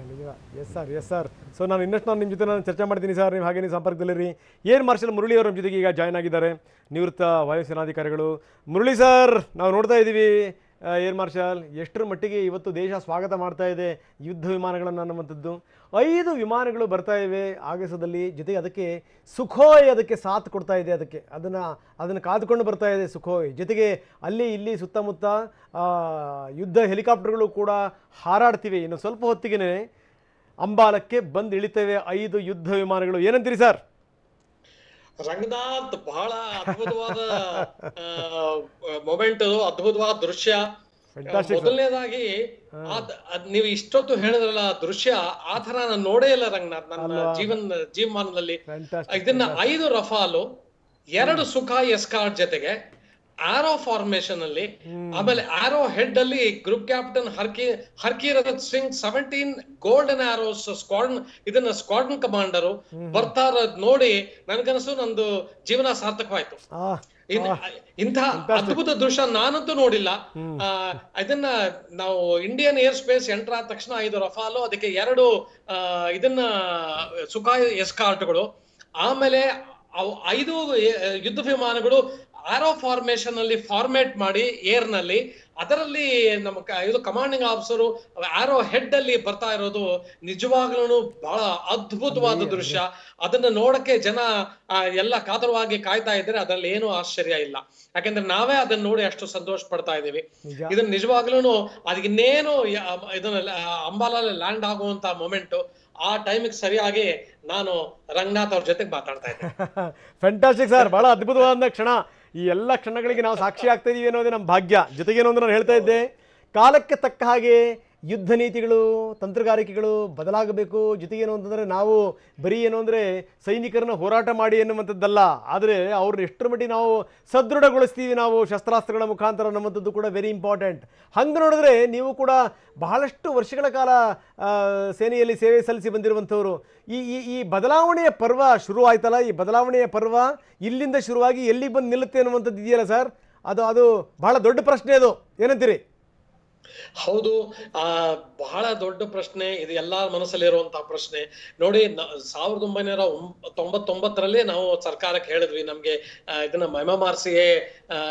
Yes sir. ಸೊ ನಾನು ಇನ್ನಷ್ಟು ನಿಮ್ಮ ಜೊತೆ ಚರ್ಚೆ ಮಾಡ್ತೀನಿ ಸರ್. ನೀವು ಹಾಗೆ ನೀವು ಸಂಪರ್ಕದಲ್ಲಿರಿ. ಏರ್ ಮಾರ್ಷಲ್ ಮುರಳಿ ಅವರ ಜೊತೆಗೆ ಈಗ ಜಾಯ್ನ್ ಆಗಿದ್ದಾರೆ, ನಿವೃತ್ತ ವಾಯುಸೇನಾಧಿಕಾರಿಗಳು. ಮುರಳಿ ಸರ್, ನಾವು ನೋಡ್ತಾ ಇದ್ದೀವಿ ಏರ್ ಮಾರ್ಷಲ್ ಎಷ್ಟರ ಮಟ್ಟಿಗೆ ಇವತ್ತು ದೇಶ ಸ್ವಾಗತ ಮಾಡ್ತಾ ಇದೆ ಯುದ್ಧ ವಿಮಾನಗಳನ್ನು ಅನ್ನುವಂಥದ್ದು. 5 ವಿಮಾನಗಳು ಬರ್ತಾ ಇವೆ ಆಗಸದಲ್ಲಿ, ಜೊತೆಗೆ ಅದಕ್ಕೆ ಸುಖೋಯ್ ಅದಕ್ಕೆ ಸಾಥ್ ಕೊಡ್ತಾ ಇದೆ. ಅದನ್ನು ಕಾದುಕೊಂಡು ಬರ್ತಾ ಇದೆ ಸುಖೋಯ್. ಜೊತೆಗೆ ಅಲ್ಲಿ ಇಲ್ಲಿ ಸುತ್ತಮುತ್ತ ಯುದ್ಧ ಹೆಲಿಕಾಪ್ಟರ್ಗಳು ಕೂಡ ಹಾರಾಡ್ತಿವೆ. ಇನ್ನು ಸ್ವಲ್ಪ ಹೊತ್ತಿಗೆ ಅಂಬಾಲಕ್ಕೆ ಬಂದು ಇಳಿತವೆ 5 ಯುದ್ಧ ವಿಮಾನಗಳು. ಏನಂತೀರಿ ಸರ್? ರಂಗನಾಥ್, ಬಹಳ ಅದ್ಭುತವಾದ ಮೊಮೆಂಟ್, ಅದ್ಭುತವಾದ ದೃಶ್ಯ. ಮೊದಲನೇದಾಗಿ ನೀವು ಇಷ್ಟೊತ್ತು ಹೇಳಿದ್ರಲ್ಲ ದೃಶ್ಯ, ಆ ತರ ನಾನು ನೋಡೇ ಇಲ್ಲ ರಂಗನಾಥ್ ನನ್ನ ಜೀವಮಾನದಲ್ಲಿ. ಇದನ್ನ 5 ರಫಾಲು, 2 ಸುಖಾಯ್ ಎಸ್ಕಾರ್ಟ್ ಜೊತೆಗೆ ಆರೋ ಫಾರ್ಮೇಶನ್ ಅಲ್ಲಿ, ಆಮೇಲೆ ಆರೋ ಹೆಡ್ ಅಲ್ಲಿ group captain Harkirat Singh 17 golden arrows squadron commander ಬರ್ತಾ ಇರೋದ್ ನೋಡಿ ನನ್ಗನ್ಸು ನಂದು ಜೀವನ ಸಾರ್ಥಕವಾಯ್ತು. ಇಂಥ ಅದ್ಭುತ ದೃಶ್ಯ ನಾನಂತೂ ನೋಡಿಲ್ಲ. ಇದನ್ನ ನಾವು ಇಂಡಿಯನ್ ಏರ್ ಸ್ಪೇಸ್ ಎಂಟರ್ ಆದ ತಕ್ಷಣ 5 ರಫಾಲು, ಅದಕ್ಕೆ 2 ಸುಖಾಯ್ ಎಸ್ಕಾರ್ಟ್ಗಳು, ಆಮೇಲೆ 5 ಯುದ್ಧ ವಿಮಾನಗಳು ಆರೋ ಫಾರ್ಮೇಶನ್ ಅಲ್ಲಿ ಫಾರ್ಮೇಟ್ ಮಾಡಿ ಏರ್ ನಲ್ಲಿ, ಅದರಲ್ಲಿ ನಮ್ಮ ಇದು ಕಮಾಂಡಿಂಗ್ ಆಫೀಸರು ಆರೋ ಹೆಡ್ ಅಲ್ಲಿ ಬರ್ತಾ ಇರೋದು ನಿಜವಾಗ್ಲೂ ಬಹಳ ಅದ್ಭುತವಾದ ದೃಶ್ಯ. ಅದನ್ನ ನೋಡಕ್ಕೆ ಜನ ಎಲ್ಲ ಕಾತರವಾಗಿ ಕಾಯ್ತಾ ಇದ್ರೆ ಅದ್ರಲ್ಲಿ ಏನು ಆಶ್ಚರ್ಯ ಇಲ್ಲ. ಯಾಕಂದ್ರೆ ನಾವೇ ಅದನ್ನ ನೋಡಿ ಅಷ್ಟು ಸಂತೋಷ ಪಡ್ತಾ ಇದೀವಿ. ಇದನ್ನ ನಿಜವಾಗ್ಲೂ ಅದಕ್ಕಿನ್ನೇನು ಇದನ್ನ ಅಂಬಾಲಲ್ಲಿ ಲ್ಯಾಂಡ್ ಆಗುವಂತ ಮೊಮೆಂಟ್, ಆ ಟೈಮಿಗೆ ಸರಿಯಾಗಿ ನಾನು ರಂಗನಾಥ್ ಅವ್ರ ಜೊತೆಗೆ ಮಾತಾಡ್ತಾ ಇದ್ದೆ. ಫ್ಯಾಂಟಾಸ್ಟಿಕ್ ಸರ್, ಬಹಳ ಅದ್ಭುತವಾದ ಕ್ಷಣ. ಈ ಎಲ್ಲ ಕ್ಷಣಗಳಿಗೆ ನಾವು ಸಾಕ್ಷಿ ಆಗ್ತಾ ಇದೀವಿ ಅನ್ನೋದೇ ನಮ್ಮ ಭಾಗ್ಯ. ಜೊತೆಗೇನು ಅಂದ್ರೆ ನಾನು ಹೇಳ್ತಾ ಇದ್ದೆ, ಕಾಲಕ್ಕೆ ತಕ್ಕ ಹಾಗೆ ಯುದ್ಧ ನೀತಿಗಳು, ತಂತ್ರಗಾರಿಕೆಗಳು ಬದಲಾಗಬೇಕು. ಜೊತೆಗೇನು ಅಂತಂದರೆ ನಾವು ಬರೀ ಏನು ಅಂದರೆ ಸೈನಿಕರನ್ನ ಹೋರಾಟ ಮಾಡಿ ಎನ್ನುವಂಥದ್ದಲ್ಲ, ಆದರೆ ಅವ್ರನ್ನ ಎಷ್ಟರ ಮಟ್ಟಿಗೆ ನಾವು ಸದೃಢಗೊಳಿಸ್ತೀವಿ ನಾವು ಶಸ್ತ್ರಾಸ್ತ್ರಗಳ ಮುಖಾಂತರ ಅನ್ನುವಂಥದ್ದು ಕೂಡ ವೆರಿ ಇಂಪಾರ್ಟೆಂಟ್. ಹಂಗೆ ನೋಡಿದ್ರೆ ನೀವು ಕೂಡ ಬಹಳಷ್ಟು ವರ್ಷಗಳ ಕಾಲ ಸೇನೆಯಲ್ಲಿ ಸೇವೆ ಸಲ್ಲಿಸಿ ಬಂದಿರುವಂಥವ್ರು. ಈ ಬದಲಾವಣೆಯ ಪರ್ವ ಶುರು ಆಯ್ತಲ್ಲ, ಈ ಬದಲಾವಣೆಯ ಪರ್ವ ಇಲ್ಲಿಂದ ಶುರುವಾಗಿ ಎಲ್ಲಿಗೆ ಬಂದು ನಿಲ್ಲುತ್ತೆ ಅನ್ನುವಂಥದ್ದು ಇದೆಯಲ್ಲ ಸರ್, ಅದು ಬಹಳ ದೊಡ್ಡ ಪ್ರಶ್ನೆ. ಅದು ಏನಂತೀರಿ? ಹೌದು, ಬಹಳ ದೊಡ್ಡ ಪ್ರಶ್ನೆ ಇದು, ಎಲ್ಲಾರ ಮನಸ್ಸಲ್ಲಿರುವಂತಹ ಪ್ರಶ್ನೆ. ನೋಡಿ, 1999ರಲ್ಲಿ ನಾವು ಸರ್ಕಾರಕ್ಕೆ ಹೇಳಿದ್ವಿ ನಮ್ಗೆ ಇದನ್ನ ಮೈಮಾರ್ಸಿಯೇ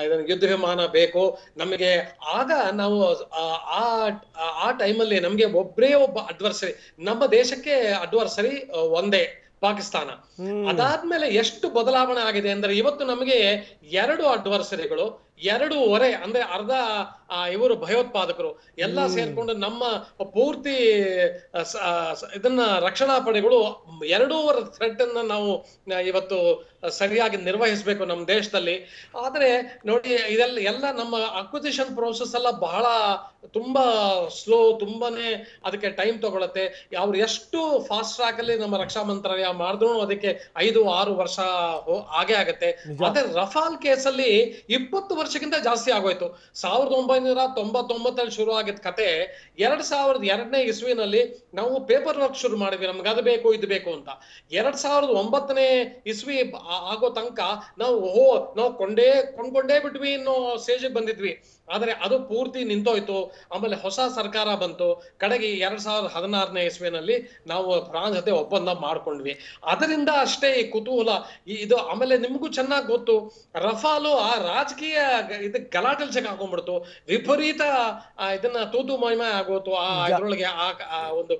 ಇದನ್ನ ಯುದ್ಧ ವಿಮಾನ ಬೇಕು ನಮಗೆ. ಆಗ ನಾವು ಆ ಟೈಮಲ್ಲಿ ನಮ್ಗೆ ಒಬ್ಬ ಅಡ್ವರ್ಸರಿ, ನಮ್ಮ ದೇಶಕ್ಕೆ ಅಡ್ವರ್ಸರಿ ಒಂದೇ, ಪಾಕಿಸ್ತಾನ. ಅದಾದ್ಮೇಲೆ ಎಷ್ಟು ಬದಲಾವಣೆ ಆಗಿದೆ ಅಂದ್ರೆ ಇವತ್ತು ನಮಗೆ 2 ಅಡ್ವರ್ಸರಿಗಳು, 2.5 ಅಂದ್ರೆ ಅರ್ಧ ಇವರು ಭಯೋತ್ಪಾದಕರು ಎಲ್ಲ ಸೇರ್ಕೊಂಡು ನಮ್ಮ ಪೂರ್ತಿ ಇದನ್ನ ರಕ್ಷಣಾ ಪಡೆಗಳು 2.5 ಥ್ರೆಟ್ ಅನ್ನ ನಾವು ಇವತ್ತು ಸರಿಯಾಗಿ ನಿರ್ವಹಿಸಬೇಕು ನಮ್ಮ ದೇಶದಲ್ಲಿ. ಆದ್ರೆ ನೋಡಿ, ಎಲ್ಲ ನಮ್ಮ ಅಕ್ವಿಸಿಷನ್ ಪ್ರೋಸೆಸ್ ಎಲ್ಲ ಬಹಳ ತುಂಬಾ ಸ್ಲೋ, ತುಂಬಾನೇ ಅದಕ್ಕೆ ಟೈಮ್ ತಗೊಳತ್ತೆ. ಅವ್ರು ಎಷ್ಟು ಫಾಸ್ಟ್ ಟ್ರ್ಯಾಕ್ ಅಲ್ಲಿ ನಮ್ಮ ರಕ್ಷಾ ಮಂತ್ರಾಲಯ ಮಾಡಿದ್ರು ಅದಕ್ಕೆ 5-6 ವರ್ಷ ಆಗೇ ಆಗತ್ತೆ. ಆದ್ರೆ ರಫಾಲ್ ಕೇಸಲ್ಲಿ 20 ವರ್ಷಕ್ಕಿಂತ ಜಾಸ್ತಿ ಆಗೋಯ್ತು. 1999ರಲ್ಲಿ ಶುರು ಆಗಿದ್ದ ಕತೆ 2002ನೇ ಇಸ್ವಿನಲ್ಲಿ ನಾವು ಪೇಪರ್ ವರ್ಕ್ ಶುರು ಮಾಡಿದ್ವಿ, ನಮ್ಗೆ ಅದು ಬೇಕು ಇದು ಬೇಕು ಅಂತ. 2009ನೇ ಇಸ್ವಿ ಆಗೋ ತನಕ ನಾವು ಕೊಂಡ್ಕೊಂಡೇ ಬಿಟ್ವಿ ಅನ್ನೋ ಸ್ಟೇಜಿಗೆ ಬಂದಿದ್ವಿ. ಆದ್ರೆ ಅದು ಪೂರ್ತಿ ನಿಂತೋಯ್ತು. ಆಮೇಲೆ ಹೊಸ ಸರ್ಕಾರ ಬಂತು. ಕಡೆಗೆ 2016ನೇ ಇಸ್ವಿನಲ್ಲಿ ನಾವು ಫ್ರಾನ್ಸ್ ಜೊತೆ ಒಪ್ಪಂದ ಮಾಡ್ಕೊಂಡ್ವಿ. ಅದರಿಂದ ಅಷ್ಟೇ ಈ ಕುತೂಹಲ ಇದು. ಆಮೇಲೆ ನಿಮ್ಗೂ ಚೆನ್ನಾಗಿ ಗೊತ್ತು, ರಫಾಲು ಆ ರಾಜಕೀಯ ಗಲಾಟೆಲ್ ಹಾಕೊಂಡ್ಬಿಡ್ತು. ವಿಪರೀತ ಇದನ್ನ ತೂತು ಮಹಿಮೆ ಆಗೋತು ಇದ್ರೊಳಗೆ ಆ ಒಂದು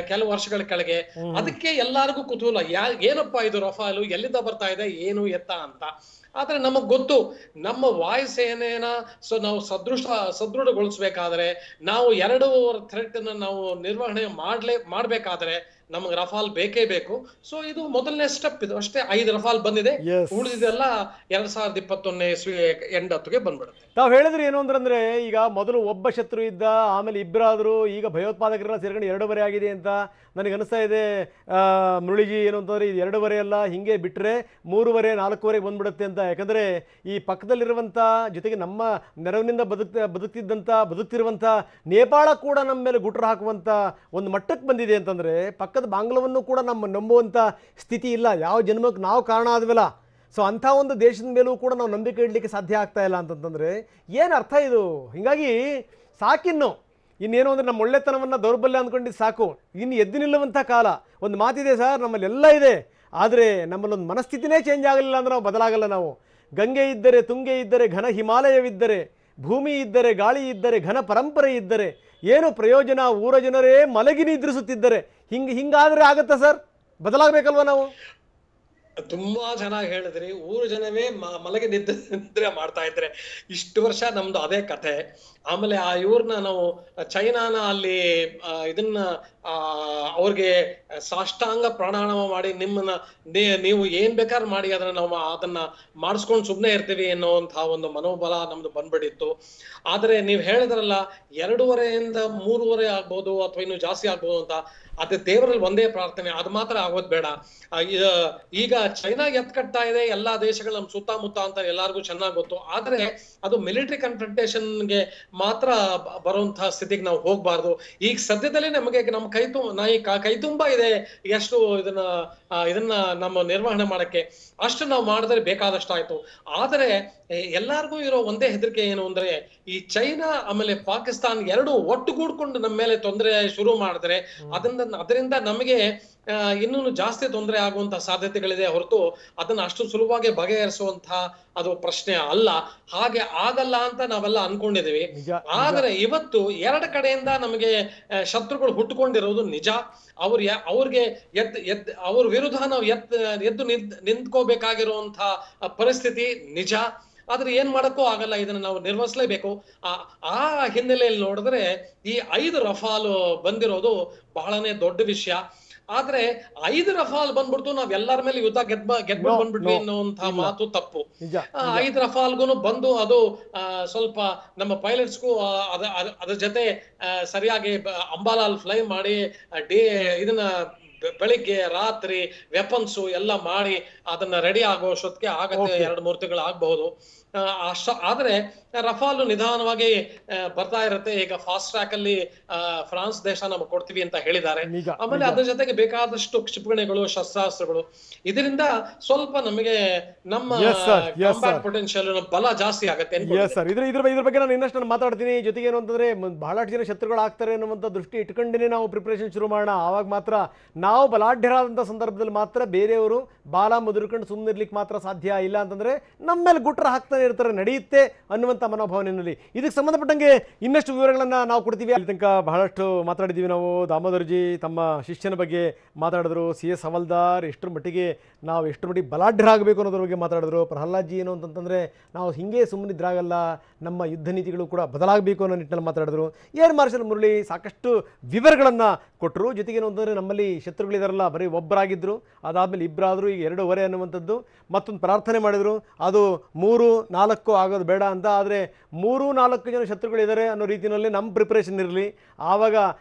ಕೆಲವು ವರ್ಷಗಳ ಕೆಳಗೆ. ಅದಕ್ಕೆ ಎಲ್ಲಾರ್ಗು ಕುತೂಹಲ, ಏನಪ್ಪಾ ಇದು ರಫಾಲು, ಎಲ್ಲಿಂದ ಬರ್ತಾ ಇದೆ, ಏನು ಎತ್ತ ಅಂತ. ಆದ್ರೆ ನಮಗ್ ಗೊತ್ತು, ನಮ್ಮ ವಾಯುಸೇನೆನ ನಾವು ಸದೃಢಗೊಳಿಸ್ಬೇಕಾದ್ರೆ, ನಾವು 2 ಥ್ರೆಟ್ ಅನ್ನ ನಾವು ನಿರ್ವಹಣೆ ಮಾಡ್ಬೇಕಾದ್ರೆ ನಮಗ್ ರಫಾಲ್ ಬೇಕೇ ಬೇಕು. ಸೊ ಇದು ಮೊದಲನೇ ಸ್ಟೆಪ್. ಇದು ಅಷ್ಟೇ. 5 ರಫಾಲ್ ಬಂದಿದೆ, ಉಳಿದಿದೆಲ್ಲ 2021ನೇ ಇಸ್ವಿ ಎಂಡ್ ಹೊತ್ತಿಗೆ ಬಂದ್ಬಿಡುತ್ತೆ. ತಾವ್ ಹೇಳಿದ್ರಿ ಏನು ಅಂದ್ರೆ ಈಗ ಮೊದಲು ಒಬ್ಬ ಶತ್ರು ಇದ್ದ, ಆಮೇಲೆ ಇಬ್ಬರಾದ್ರು, ಈಗ ಭಯೋತ್ಪಾದಕರೆಲ್ಲ ಸೇರ್ಕೊಂಡು 2.5 ಆಗಿದೆ ಅಂತ ನನಗೆ ಅನಿಸ್ತಾ ಇದೆ. ಮುರಳಿಜಿ ಏನು ಅಂತಂದ್ರೆ ಇದು 2.5 ಅಲ್ಲ, ಹಿಂಗೆ ಬಿಟ್ರೆ 3.5 4.5 ಬಂದ್ಬಿಡುತ್ತೆ ಅಂತ. ಯಾಕಂದ್ರೆ ಈ ಪಕ್ಕದಲ್ಲಿರುವಂತ, ಜೊತೆಗೆ ನಮ್ಮ ನೆರವಿನಿಂದ ಬದುಕ್ತಿರುವಂತ ನೇಪಾಳ ಕೂಡ ನಮ್ಮ ಮೇಲೆ ಗುಟ್ರು ಹಾಕುವಂತ ಒಂದು ಮಟ್ಟಕ್ಕೆ ಬಂದಿದೆ ಅಂತಂದ್ರೆ, ಪಕ್ಕದ ಬಾಂಗ್ಲವನ್ನು ಕೂಡ ನಂಬುವಂತ ಸ್ಥಿತಿ ಇಲ್ಲ. ಯಾವ ಜನ್ಮಕ್ಕೆ ನಾವು ಕಾರಣ ಆದ್ವಲ್ಲ. ಸೊ ಅಂಥ ಒಂದು ದೇಶದ ಮೇಲೂ ಕೂಡ ನಾವು ನಂಬಿಕೆ ಇಡಲಿಕ್ಕೆ ಸಾಧ್ಯ ಆಗ್ತಾ ಇಲ್ಲ ಅಂತಂತಂದರೆ ಏನು ಅರ್ಥ ಇದು? ಹೀಗಾಗಿ ಇನ್ನೇನು ಅಂದರೆ ನಮ್ಮ ಒಳ್ಳೆತನವನ್ನು ದೌರ್ಬಲ್ಯ ಅಂದ್ಕೊಂಡಿದ್ದು ಸಾಕು, ಇನ್ನು ಎದ್ದು ನಿಲ್ಲುವಂಥ ಕಾಲ. ಒಂದು ಮಾತಿದೆ ಸರ್, ನಮ್ಮಲ್ಲಿ ಎಲ್ಲ ಇದೆ, ಆದರೆ ನಮ್ಮಲ್ಲೊಂದು ಮನಸ್ಥಿತಿನೇ ಚೇಂಜ್ ಆಗಲಿಲ್ಲ ಅಂದ್ರೆ ನಾವು ಬದಲಾಗಲ್ಲ. ನಾವು ಗಂಗೆ ಇದ್ದರೆ, ತುಂಗೆ ಇದ್ದರೆ, ಘನ ಹಿಮಾಲಯವಿದ್ದರೆ, ಭೂಮಿ ಇದ್ದರೆ, ಗಾಳಿ ಇದ್ದರೆ, ಘನ ಪರಂಪರೆ ಇದ್ದರೆ ಏನು ಪ್ರಯೋಜನ? ಊರ ಜನರೇ ಮಲಗಿ ನಿದ್ರಿಸುತ್ತಿದ್ದರೆ. ಹಿಂಗಾದರೆ ಆಗತ್ತಾ ಸರ್? ಬದಲಾಗಬೇಕಲ್ವ ನಾವು? ತುಂಬಾ ಚೆನ್ನಾಗಿ ಹೇಳಿದ್ರಿ. ಊರು ಜನವೇ ಮಲಗಿ ನಿದ್ರೆ ಮಾಡ್ತಾ ಇದ್ರೆ. ಇಷ್ಟು ವರ್ಷ ನಮ್ದು ಅದೇ ಕತೆ. ಆಮೇಲೆ ಇವ್ರನ್ನ ನಾವು ಚೈನಾನ ಅಲ್ಲಿ ಇದನ್ನ ಅವ್ರಿಗೆ ಸಾಷ್ಟಾಂಗ ಪ್ರಾಣಾಯಾಮ ಮಾಡಿ ನಿಮ್ಮನ್ನ ನೀವು ಏನ್ ಬೇಕಾದ್ರೂ ಮಾಡಿ ಅದನ್ನ ಮಾಡಿಸ್ಕೊಂಡು ಸುಮ್ಮನೆ ಇರ್ತೀವಿ ಅನ್ನೋಂತಹ ಒಂದು ಮನೋಬಲ ನಮ್ದು ಬಂದ್ಬಿಟ್ಟಿತ್ತು. ಆದ್ರೆ ನೀವ್ ಹೇಳಿದ್ರಲ್ಲ 2.5ಯಿಂದ 3.5 ಆಗ್ಬೋದು ಅಥವಾ ಇನ್ನು ಜಾಸ್ತಿ ಆಗ್ಬೋದು ಅಂತ, ಅದೇ ದೇವರಲ್ಲಿ ಒಂದೇ ಪ್ರಾರ್ಥನೆ, ಅದು ಮಾತ್ರ ಆಗೋದ್ ಬೇಡ. ಈಗ ಚೈನಾ ಎತ್ಕಟ್ತಾ ಇದೆ, ಎಲ್ಲಾ ದೇಶಗಳು ನಮ್ ಸುತ್ತಮುತ್ತ ಅಂತ ಎಲ್ಲಾರ್ಗು ಚೆನ್ನಾಗಿ ಗೊತ್ತು. ಆದ್ರೆ ಅದು ಮಿಲಿಟರಿ ಕನ್ಫ್ರಂಟೇಷನ್ಗೆ ಮಾತ್ರ ಬರುವಂತಹ ಸ್ಥಿತಿಗೆ ನಾವು ಹೋಗ್ಬಾರ್ದು. ಈಗ ಸದ್ಯದಲ್ಲಿ ನಮಗೆ ನಮ್ಮ ಕೈ ತುಂಬಾ ಇದೆ ಎಷ್ಟು ಇದನ್ನ ನಮ್ಮ ನಿರ್ವಹಣೆ ಮಾಡಕ್ಕೆ. ಅಷ್ಟು ನಾವು ಮಾಡಿದ್ರೆ ಬೇಕಾದಷ್ಟು ಆಯ್ತು. ಆದ್ರೆ ಎಲ್ಲಾರ್ಗೂ ಇರೋ ಒಂದೇ ಹೆದರಿಕೆ ಏನು ಅಂದ್ರೆ, ಈ ಚೈನಾ ಆಮೇಲೆ ಪಾಕಿಸ್ತಾನ್ 2 ಒಟ್ಟುಗೂಡ್ಕೊಂಡು ನಮ್ಮ ಮೇಲೆ ತೊಂದರೆ ಶುರು ಮಾಡಿದ್ರೆ ಅದರಿಂದ ನಮಗೆ ಇನ್ನೂ ಜಾಸ್ತಿ ತೊಂದರೆ ಆಗುವಂತಹ ಸಾಧ್ಯತೆಗಳಿದೆ ಹೊರತು ಅದನ್ನ ಅಷ್ಟು ಸುಲಭವಾಗಿ ಬಗೆಹರಿಸುವಂತಹ ಅದು ಪ್ರಶ್ನೆ ಅಲ್ಲ. ಹಾಗೆ ಆಗಲ್ಲ ಅಂತ ನಾವೆಲ್ಲ ಅನ್ಕೊಂಡಿದೀವಿ. ಆದ್ರೆ ಇವತ್ತು 2 ಕಡೆಯಿಂದ ನಮಗೆ ಶತ್ರುಗಳು ಹುಟ್ಟುಕೊಂಡಿರೋದು ನಿಜ. ಅವ್ರಿಗೆ ಅವ್ರ ವಿರುದ್ಧ ನಾವು ಎದ್ದು ನಿಂತ್ಕೋಬೇಕಾಗಿರುವಂತಹ ಪರಿಸ್ಥಿತಿ ನಿಜ. ಆದ್ರೆ ಏನ್ ಮಾಡಕ್ಕೂ ಆಗಲ್ಲ, ಇದನ್ನ ನಾವು ನಿರ್ವಹಿಸ್ಲೇಬೇಕು. ಆ ಹಿನ್ನೆಲೆಯಲ್ಲಿ ನೋಡಿದ್ರೆ ಈ 5 ರಫಾಲ್ ಬಂದಿರೋದು ಬಹಳನೇ ದೊಡ್ಡ ವಿಷಯ. ಆದ್ರೆ 5 ರಫಾಲ್ ಬಂದ್ಬಿಡ್ತು, ನಾವ್ ಎಲ್ಲರ ಮೇಲೆ ಯುದ್ಧ ಗೆದ್ಬಿಟ್ಟು ಬಂದ್ಬಿಟ್ವಿ ಅನ್ನುವಂತಹ ಮಾತು ತಪ್ಪು. 5 ರಫಾಲ್ಗೂ ಬಂದು ಅದು ಸ್ವಲ್ಪ ನಮ್ಮ ಪೈಲಟ್ಸ್ಗೂ ಅದ್ರ ಜೊತೆ ಸರಿಯಾಗಿ ಅಂಬಾಲಾಲ್ ಫ್ಲೈ ಮಾಡಿ ಇದನ್ನ ಬೆಳಿಗ್ಗೆ ರಾತ್ರಿ ವೆಪನ್ಸು ಎಲ್ಲ ಮಾಡಿ ಅದನ್ನ ರೆಡಿ ಆಗೋ ಅಷ್ಟೊತ್ತಿಗೆ ಆಗತ್ತೆ 2-3 ತಿಂಗಳು ಆಗ್ಬಹುದು. ಆದ್ರೆ ರಫಾಲ್ ನಿಧಾನವಾಗಿ ಬರ್ತಾ ಇರುತ್ತೆ. ಈಗ ಫಾಸ್ಟ್ ಟ್ರ್ಯಾಕ್ ಅಲ್ಲಿ ಫ್ರಾನ್ಸ್ ದೇಶ ನಮಗೆ ಕೊಡ್ತೀವಿ ಅಂತ ಹೇಳಿದ್ದಾರೆ. ಆಮೇಲೆ ಅದ್ರ ಜೊತೆಗೆ ಬೇಕಾದಷ್ಟು ಕ್ಷಿಪಣಿಗಳು, ಶಸ್ತ್ರಾಸ್ತ್ರಗಳು, ಇದರಿಂದ ಸ್ವಲ್ಪ ನಮಗೆ ನಮ್ಮ ಕಾಂಬ್ಯಾಟ್ ಪೊಟೆನ್ಶಿಯಲ್ ಬಲ ಜಾಸ್ತಿ ಆಗುತ್ತೆ. ಇದ್ರ ಬಗ್ಗೆ ನಾನು ಇನ್ನಷ್ಟು ಮಾತಾಡ್ತೀನಿ. ಜೊತೆಗೆ ಏನು ಅಂತಂದ್ರೆ ಬಹಳಷ್ಟು ಜನ ಶತ್ರುಗಳು ಆಗ್ತಾರೆ ಅನ್ನುವಂಥ ದೃಷ್ಟಿ ಇಟ್ಕೊಂಡೇ ನಾವು ಪ್ರಿಪರೇಷನ್ ಶುರು ಮಾಡೋಣ. ಆವಾಗ ಮಾತ್ರ ನಾವು ಬಲಾಢ್ಯರಾದಂಥ ಸಂದರ್ಭದಲ್ಲಿ ಮಾತ್ರ ಬೇರೆಯವರು ಬಾಲ ಮುದುರ್ಕೊಂಡು ಸುಮ್ಮನಿರ್ಲಿಕ್ಕೆ ಮಾತ್ರ ಸಾಧ್ಯ. ಇಲ್ಲ ಅಂತಂದ್ರೆ ನಮ್ಮ ಮೇಲೆ ಗುಟ್ರ ಹಾಕ್ತಾನೆ ಇರ್ತಾರೆ, ನಡೆಯುತ್ತೆ ಅನ್ನುವಂಥ ಮನೋಭಾವನೆಯಲ್ಲಿ. ಇದಕ್ಕೆ ಸಂಬಂಧಪಟ್ಟಂಗೆ ಇನ್ನಷ್ಟು ವಿವರಗಳನ್ನು ನಾವು ಕೊಡ್ತೀವಿ. ಅಲ್ಲಿ ತನಕ ಬಹಳಷ್ಟು ಮಾತಾಡಿದ್ದೀವಿ ನಾವು. ದಾಮೋದರ್ಜಿ ತಮ್ಮ ಶಿಷ್ಯನ ಬಗ್ಗೆ ಮಾತಾಡಿದ್ರು. CS ಹವಲ್ದಾರ್ ಎಷ್ಟರ ಮಟ್ಟಿಗೆ ಬಲಾಢ್ಯರಾಗಬೇಕು ಅನ್ನೋದ್ರ ಬಗ್ಗೆ ಮಾತಾಡಿದ್ರು. ಪ್ರಹ್ಲಾದ್ಜಿ ಏನು ಅಂತಂತಂದರೆ ನಾವು ಹಿಂಗೆ ಸುಮ್ಮನಿದ್ರಾಗಲ್ಲ, ನಮ್ಮ ಯುದ್ಧ ನೀತಿಗಳು ಕೂಡ ಬದಲಾಗಬೇಕು ಅನ್ನೋ ನಿಟ್ಟಿನಲ್ಲಿ ಮಾತಾಡಿದ್ರು. ಏರ್ ಮಾರ್ಷಲ್ ಮುರಳಿ ಸಾಕಷ್ಟು ವಿವರಗಳನ್ನು ಕೊಟ್ಟರು. ಜೊತೆಗೇನು ಅಂತಂದರೆ ನಮ್ಮಲ್ಲಿ ಶತ್ರುಗಳಿದಾರಲ್ಲ, ಬರೀ ಒಬ್ಬರಾಗಿದ್ದರು, ಅದಾದಮೇಲೆ ಇಬ್ಬರಾದರು, ಈಗ 2.5 ಅನ್ನುವಂಥದ್ದು. ಮತ್ತೊಂದು ಪ್ರಾರ್ಥನೆ ಮಾಡಿದರು, ಅದು 3-4 ಆಗೋದು ಬೇಡ ಅಂತ. ಆದರೆ 3-4 ಜನ ಶತ್ರುಗಳಿದ್ದಾರೆ ಅನ್ನೋ ರೀತಿಯಲ್ಲಿ ನಮ್ಮ ಪ್ರಿಪ್ರೇಷನ್ ಇರಲಿ. ಆವಾಗ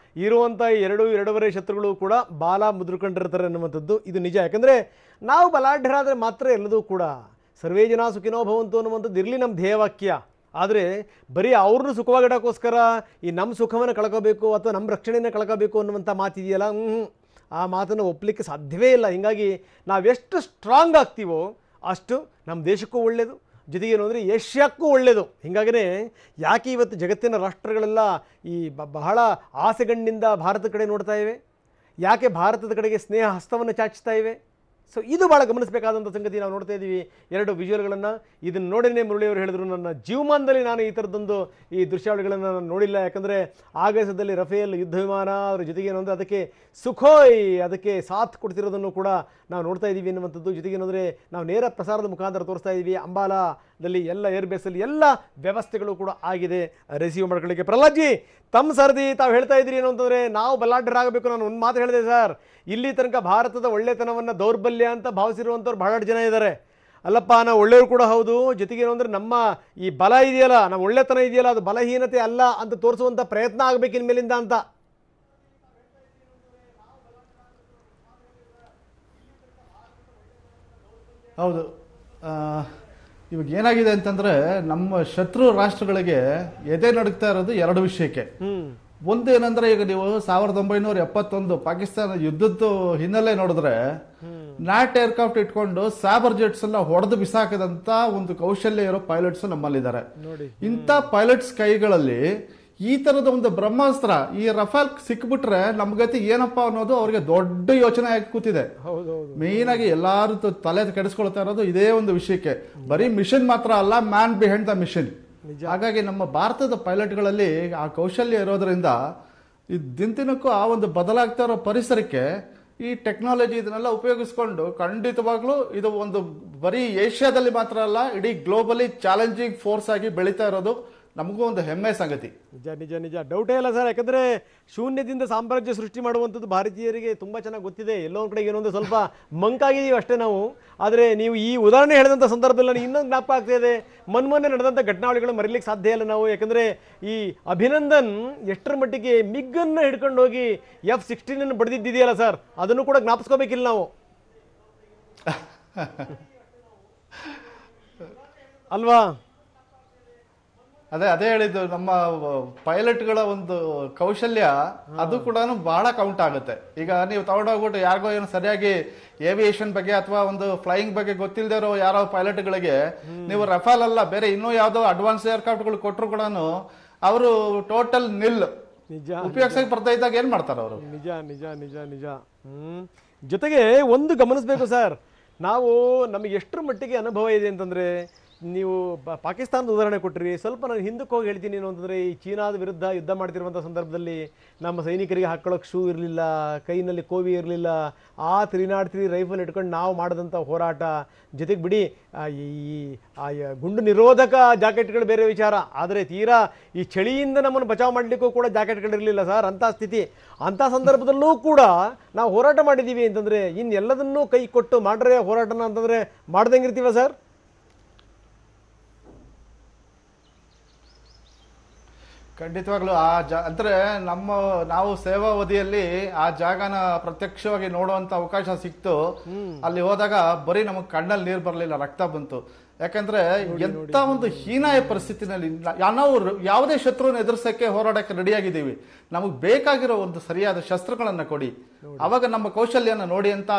ಇರುವಂಥ 2-2.5 ಶತ್ರುಗಳು ಕೂಡ ಬಾಲ ಮುದ್ರಕೊಂಡಿರ್ತಾರೆ ಅನ್ನುವಂಥದ್ದು ಇದು ನಿಜ. ಯಾಕಂದರೆ ನಾವು ಬಲಾಢ್ಯರಾದರೆ ಮಾತ್ರ ಎಲ್ಲದೂ ಕೂಡ ಸರ್ವೇ ಜನ ಸುಖಿನೋ ಭವಂತು ಅನ್ನುವಂಥದ್ದು ಇರಲಿ ನಮ್ಮ ಧ್ಯೇಯವಾಕ್ಯ. ಆದರೆ ಬರೀ ಅವ್ರನ್ನೂ ಸುಖವಾಗಿಡೋಕ್ಕೋಸ್ಕರ ಈ ನಮ್ಮ ಸುಖವನ್ನು ಕಳ್ಕೋಬೇಕು ಅಥವಾ ನಮ್ಮ ರಕ್ಷಣೆಯನ್ನು ಕಳ್ಕೋಬೇಕು ಅನ್ನುವಂಥ ಮಾತಿದೆಯಲ್ಲ, ಆ ಮಾತನ್ನು ಒಪ್ಪಲಿಕ್ಕೆ ಸಾಧ್ಯವೇ ಇಲ್ಲ. ಹೀಗಾಗಿ ನಾವೆಷ್ಟು ಸ್ಟ್ರಾಂಗ್ ಆಗ್ತೀವೋ ಅಷ್ಟು ನಮ್ಮ ದೇಶಕ್ಕೂ ಒಳ್ಳೆಯದು, ಜೊತೆಗೆ ಏನು ಅಂದರೆ ಏಷ್ಯಾಕ್ಕೂ ಒಳ್ಳೆಯದು. ಹೀಗಾಗಿನೇ ಯಾಕೆ ಇವತ್ತು ಜಗತ್ತಿನ ರಾಷ್ಟ್ರಗಳೆಲ್ಲ ಈ ಬಹಳ ಆಸೆಗಣ್ಣಿಂದ ಭಾರತದ ಕಡೆ ನೋಡ್ತಾ ಇವೆ, ಯಾಕೆ ಭಾರತದ ಕಡೆಗೆ ಸ್ನೇಹ ಹಸ್ತವನ್ನು ಚಾಚ್ತಾ ಇವೆ? ಸೊ ಇದು ಭಾಳ ಗಮನಿಸಬೇಕಾದಂಥ ಸಂಗತಿ. ನಾವು ನೋಡ್ತಾ ಇದ್ದೀವಿ ಎರಡು ವಿಜುವಲ್ಗಳನ್ನು. ಇದನ್ನು ನೋಡಿನೇ ಮುರಳಿಯವರು ಹೇಳಿದ್ರು, ನನ್ನ ಜೀವಮಾನದಲ್ಲಿ ನಾನು ಈ ಥರದ್ದೊಂದು ಈ ದೃಶ್ಯಾವಳಿಗಳನ್ನು ನಾನು ನೋಡಿಲ್ಲ. ಯಾಕಂದರೆ ಆಗಸದಲ್ಲಿ ರಫೇಲ್ ಯುದ್ಧ ವಿಮಾನ, ಅದರ ಜೊತೆಗೆ ಏನು ಅಂದರೆ ಅದಕ್ಕೆ ಸುಖೋಯ್ ಅದಕ್ಕೆ ಸಾಥ್ ಕೊಡ್ತಿರೋದನ್ನು ಕೂಡ ನಾವು ನೋಡ್ತಾ ಇದ್ದೀವಿ ಎನ್ನುವಂಥದ್ದು. ಜೊತೆಗೆ ಏನಂದರೆ ನಾವು ನೇರ ಪ್ರಸಾರದ ಮುಖಾಂತರ ತೋರಿಸ್ತಾ ಇದ್ದೀವಿ. ಅಂಬಾಲಾದಲ್ಲಿ ಎಲ್ಲ ಏರ್ಬೇಸಲ್ಲಿ ಎಲ್ಲ ವ್ಯವಸ್ಥೆಗಳು ಕೂಡ ಆಗಿದೆ ರಿಸೀವ್ ಮಾಡ್ಕೊಳ್ಳಿಕ್ಕೆ. ಪ್ರಹ್ಲಾದ್ಜಿ, ತಮ್ಮ ಸರದಿ ತಾವು ಹೇಳ್ತಾ ಇದ್ದೀರಿ ಏನು ಅಂತಂದರೆ ನಾವು ಬಲಾಢ್ಯರಾಗಬೇಕು. ನಾನು ಒಂದು ಮಾತು ಹೇಳಿದೆ ಸರ್, ಇಲ್ಲಿ ತನಕ ಭಾರತದ ಒಳ್ಳೆತನವನ್ನು ದೌರ್ಬಲ್ಯ ಅಂತ ಭಾವಿಸಿರುವಂಥವ್ರು ಬಹಳಷ್ಟು ಜನ ಇದ್ದಾರೆ. ಅಲ್ಲಪ್ಪ ನಾವು ಒಳ್ಳೆಯವರು ಕೂಡ ಹೌದು, ಜೊತೆಗೆ ಏನು ಅಂದರೆ ನಮ್ಮ ಈ ಬಲ ಇದೆಯಲ್ಲ, ನಮ್ಮ ಒಳ್ಳೆತನ ಇದೆಯಲ್ಲ, ಅದು ಬಲಹೀನತೆ ಅಲ್ಲ ಅಂತ ತೋರಿಸುವಂಥ ಪ್ರಯತ್ನ ಆಗಬೇಕು ಇನ್ಮೇಲಿಂದ ಅಂತ. ಹೌದು. ಇವಾಗ ಏನಾಗಿದೆ ಅಂತಂದ್ರೆ ನಮ್ಮ ಶತ್ರು ರಾಷ್ಟ್ರಗಳಿಗೆ ಎದೆ ನಡುಗ್ತಾ ಇರೋದು ಎರಡು ವಿಷಯಕ್ಕೆ. ಒಂದೇನಂದ್ರೆ ಈಗ ನೀವು 1971 ಪಾಕಿಸ್ತಾನ ಯುದ್ಧದ ಹಿನ್ನೆಲೆ ನೋಡಿದ್ರೆ ನಾಟ್ ಏರ್ಕ್ರಾಫ್ಟ್ ಇಟ್ಕೊಂಡು ಸಾಬರ್ ಜೆಟ್ಸ್ ಎಲ್ಲ ಹೊಡೆದು ಬಿಸಾಕದಂತ ಒಂದು ಕೌಶಲ್ಯ ಇರೋ ಪೈಲಟ್ಸ್ ನಮ್ಮಲ್ಲಿದ್ದಾರೆ. ಇಂಥ ಪೈಲಟ್ಸ್ ಕೈಗಳಲ್ಲಿ ಈ ತರದ ಒಂದು ಬ್ರಹ್ಮಾಸ್ತ್ರ ಈ ರಫೇಲ್ ಸಿಕ್ಬಿಟ್ರೆ ನಮ್ ಗತಿ ಏನಪ್ಪಾ ಅನ್ನೋದು ಅವ್ರಿಗೆ ದೊಡ್ಡ ಯೋಚನೆ ಆಗಿ ಕೂತಿದೆ. ಮೇನ್ ಆಗಿ ಎಲ್ಲಾರು ತಲೆ ಕೆಡಿಸ್ಕೊಳ್ತಾ ಇರೋದು ಇದೇ ಒಂದು ವಿಷಯಕ್ಕೆ. ಬರೀ ಮಿಷನ್ ಮಾತ್ರ ಅಲ್ಲ, ಮ್ಯಾನ್ ಬಿಹೈಂಡ್ ದ ಮಿಷನ್. ಹಾಗಾಗಿ ನಮ್ಮ ಭಾರತದ ಪೈಲಟ್ಗಳಲ್ಲಿ ಆ ಕೌಶಲ್ಯ ಇರೋದ್ರಿಂದ ದಿನಕ್ಕೂ ಆ ಒಂದು ಬದಲಾಗ್ತಾ ಇರೋ ಪರಿಸರಕ್ಕೆ ಈ ಟೆಕ್ನಾಲಜಿ ಇದನ್ನೆಲ್ಲ ಉಪಯೋಗಿಸ್ಕೊಂಡು ಖಂಡಿತವಾಗ್ಲೂ ಇದು ಒಂದು ಬರೀ ಏಷ್ಯಾದಲ್ಲಿ ಮಾತ್ರ ಅಲ್ಲ, ಇಡೀ ಗ್ಲೋಬಲಿ ಚಾಲೆಂಜಿಂಗ್ ಫೋರ್ಸ್ ಆಗಿ ಬೆಳೀತಾ ಇರೋದು ನಮಗೂ ಒಂದು ಹೆಮ್ಮೆ ಸಂಗತಿ. ನಿಜ ನಿಜ ನಿಜ, ಡೌಟೇ ಇಲ್ಲ ಸರ್. ಯಾಕಂದರೆ ಶೂನ್ಯದಿಂದ ಸಾಮ್ರಾಜ್ಯ ಸೃಷ್ಟಿ ಮಾಡುವಂಥದ್ದು ಭಾರತೀಯರಿಗೆ ತುಂಬ ಚೆನ್ನಾಗಿ ಗೊತ್ತಿದೆ. ಎಲ್ಲೋ ಒಂದು ಕಡೆಗೆ ಏನೊಂದು ಸ್ವಲ್ಪ ಮಂಕಾಗಿದ್ದೀವಿ ಅಷ್ಟೇ ನಾವು. ಆದರೆ ನೀವು ಈ ಉದಾಹರಣೆ ಹೇಳಿದಂಥ ಸಂದರ್ಭದಲ್ಲಿ ನನಗೆ ಇನ್ನೊಂದು ಜ್ಞಾಪಕ ಆಗ್ತಾ ಇದೆ. ಮೊನ್ನೆ ನಡೆದಂಥ ಘಟನಾವಳಿಗಳು ಮರೀಲಿಕ್ಕೆ ಸಾಧ್ಯ ಇಲ್ಲ ನಾವು. ಯಾಕಂದರೆ ಈ ಅಭಿನಂದನ್ ಎಷ್ಟರ ಮಟ್ಟಿಗೆ ಮಿಗ್ಗನ್ನು ಹಿಡ್ಕೊಂಡು ಹೋಗಿ F-16 ಬಡಿದಿದ್ದಿದೆಯಲ್ಲ ಸರ್, ಅದನ್ನು ಕೂಡ ಜ್ಞಾಪಿಸ್ಕೋಬೇಕಿಲ್ಲ ನಾವು ಅಲ್ವಾ? ಅದೇ ಹೇಳಿದ್ದು, ನಮ್ಮ ಪೈಲಟ್ಗಳ ಒಂದು ಕೌಶಲ್ಯ ಅದು ಕೂಡ ಬಹಳ ಕೌಂಟ್ ಆಗುತ್ತೆ. ಈಗ ನೀವು ತಗೊಂಡೋಗ್ಬಿಟ್ಟು ಯಾರಿಗೋ ಏನು ಸರಿಯಾಗಿ ಏವಿಯೇಷನ್ ಬಗ್ಗೆ ಅಥವಾ ಒಂದು ಫ್ಲೈಯಿಂಗ್ ಬಗ್ಗೆ ಗೊತ್ತಿಲ್ಲದೆ ಇರೋ ಯಾರೋ ಪೈಲಟ್ಗಳಿಗೆ ನೀವು ರಫೇಲ್ ಅಲ್ಲ ಬೇರೆ ಇನ್ನೂ ಯಾವ್ದೋ ಅಡ್ವಾನ್ಸ್ ಏರ್ಕ್ರಾಫ್ಟ್ಗಳು ಕೊಟ್ಟರು ಕೂಡ ಅವರು ಟೋಟಲ್ ನಿಲ್ ಉಪಯೋಗಿಸಕ್ಕೆ ಬರ್ತಾ ಇದ್ದಾಗ ಏನ್ ಮಾಡ್ತಾರೆ ಅವರು? ನಿಜ ನಿಜ ನಿಜ ನಿಜ. ಜೊತೆಗೆ ಒಂದು ಗಮನಿಸಬೇಕು ಸರ್, ನಾವು ನಮಗೆ ಎಷ್ಟರ ಮಟ್ಟಿಗೆ ಅನುಭವ ಇದೆ ಅಂತಂದ್ರೆ, ನೀವು ಪಾಕಿಸ್ತಾನದ ಉದಾಹರಣೆ ಕೊಟ್ಟರಿ. ಸ್ವಲ್ಪ ನಾನು ಹಿಂದಕ್ಕೆ ಹೋಗಿ ಹೇಳ್ತೀನಿ ಏನು ಅಂತಂದರೆ, ಈ ಚೀನಾದ ವಿರುದ್ಧ ಯುದ್ಧ ಮಾಡ್ತಿರುವಂಥ ಸಂದರ್ಭದಲ್ಲಿ ನಮ್ಮ ಸೈನಿಕರಿಗೆ ಹಾಕ್ಕೊಳ್ಳೋಕೆ ಶೂ ಇರಲಿಲ್ಲ, ಕೈನಲ್ಲಿ ಕೋವಿ ಇರಲಿಲ್ಲ. ಆ 303 ರೈಫಲ್ ಇಟ್ಕೊಂಡು ನಾವು ಮಾಡಿದಂಥ ಹೋರಾಟ, ಜೊತೆಗೆ ಬಿಡಿ ಈ ಗುಂಡು ನಿರೋಧಕ ಜಾಕೆಟ್ಗಳು ಬೇರೆ ವಿಚಾರ, ಆದರೆ ತೀರಾ ಈ ಚಳಿಯಿಂದ ನಮ್ಮನ್ನು ಬಚಾವ್ ಮಾಡಲಿಕ್ಕೂ ಕೂಡ ಜಾಕೆಟ್ಗಳಿರಲಿಲ್ಲ ಸರ್, ಅಂಥ ಸ್ಥಿತಿ. ಅಂಥ ಸಂದರ್ಭದಲ್ಲೂ ಕೂಡ ನಾವು ಹೋರಾಟ ಮಾಡಿದ್ದೀವಿ ಅಂತಂದರೆ, ಇನ್ನೆಲ್ಲದನ್ನೂ ಕೈ ಕೊಟ್ಟು ಮಾಡ್ರೆ ಹೋರಾಟನ ಅಂತಂದರೆ ಮಾಡ್ದಂಗಿರ್ತೀವ ಸರ್? ಖಂಡಿತವಾಗ್ಲೂ ಅಂದ್ರೆ ನಾವು ಸೇವಾವಧಿಯಲ್ಲಿ ಆ ಜಾಗನ ಪ್ರತ್ಯಕ್ಷವಾಗಿ ನೋಡುವಂತ ಅವಕಾಶ ಸಿಕ್ತು. ಅಲ್ಲಿ ಹೋದಾಗ ಬರೀ ನಮಗ್ ಕಣ್ಣಲ್ಲಿ ನೀರು ಬರಲಿಲ್ಲ, ರಕ್ತ ಬಂತು. ಯಾಕಂದ್ರೆ ಎಂತ ಒಂದು ಹೀನಾಯ ಪರಿಸ್ಥಿತಿನಲ್ಲಿ ನಾವು ಯಾವುದೇ ಶತ್ರುವನ್ನು ಎದುರಿಸಕ್ಕೆ ಹೋರಾಡಕ್ಕೆ ರೆಡಿಯಾಗಿದ್ದೀವಿ, ನಮಗ್ ಬೇಕಾಗಿರೋ ಒಂದು ಸರಿಯಾದ ಶಸ್ತ್ರಗಳನ್ನ ಕೊಡಿ, ಅವಾಗ ನಮ್ಮ ಕೌಶಲ್ಯನ ನೋಡಿ ಅಂತ.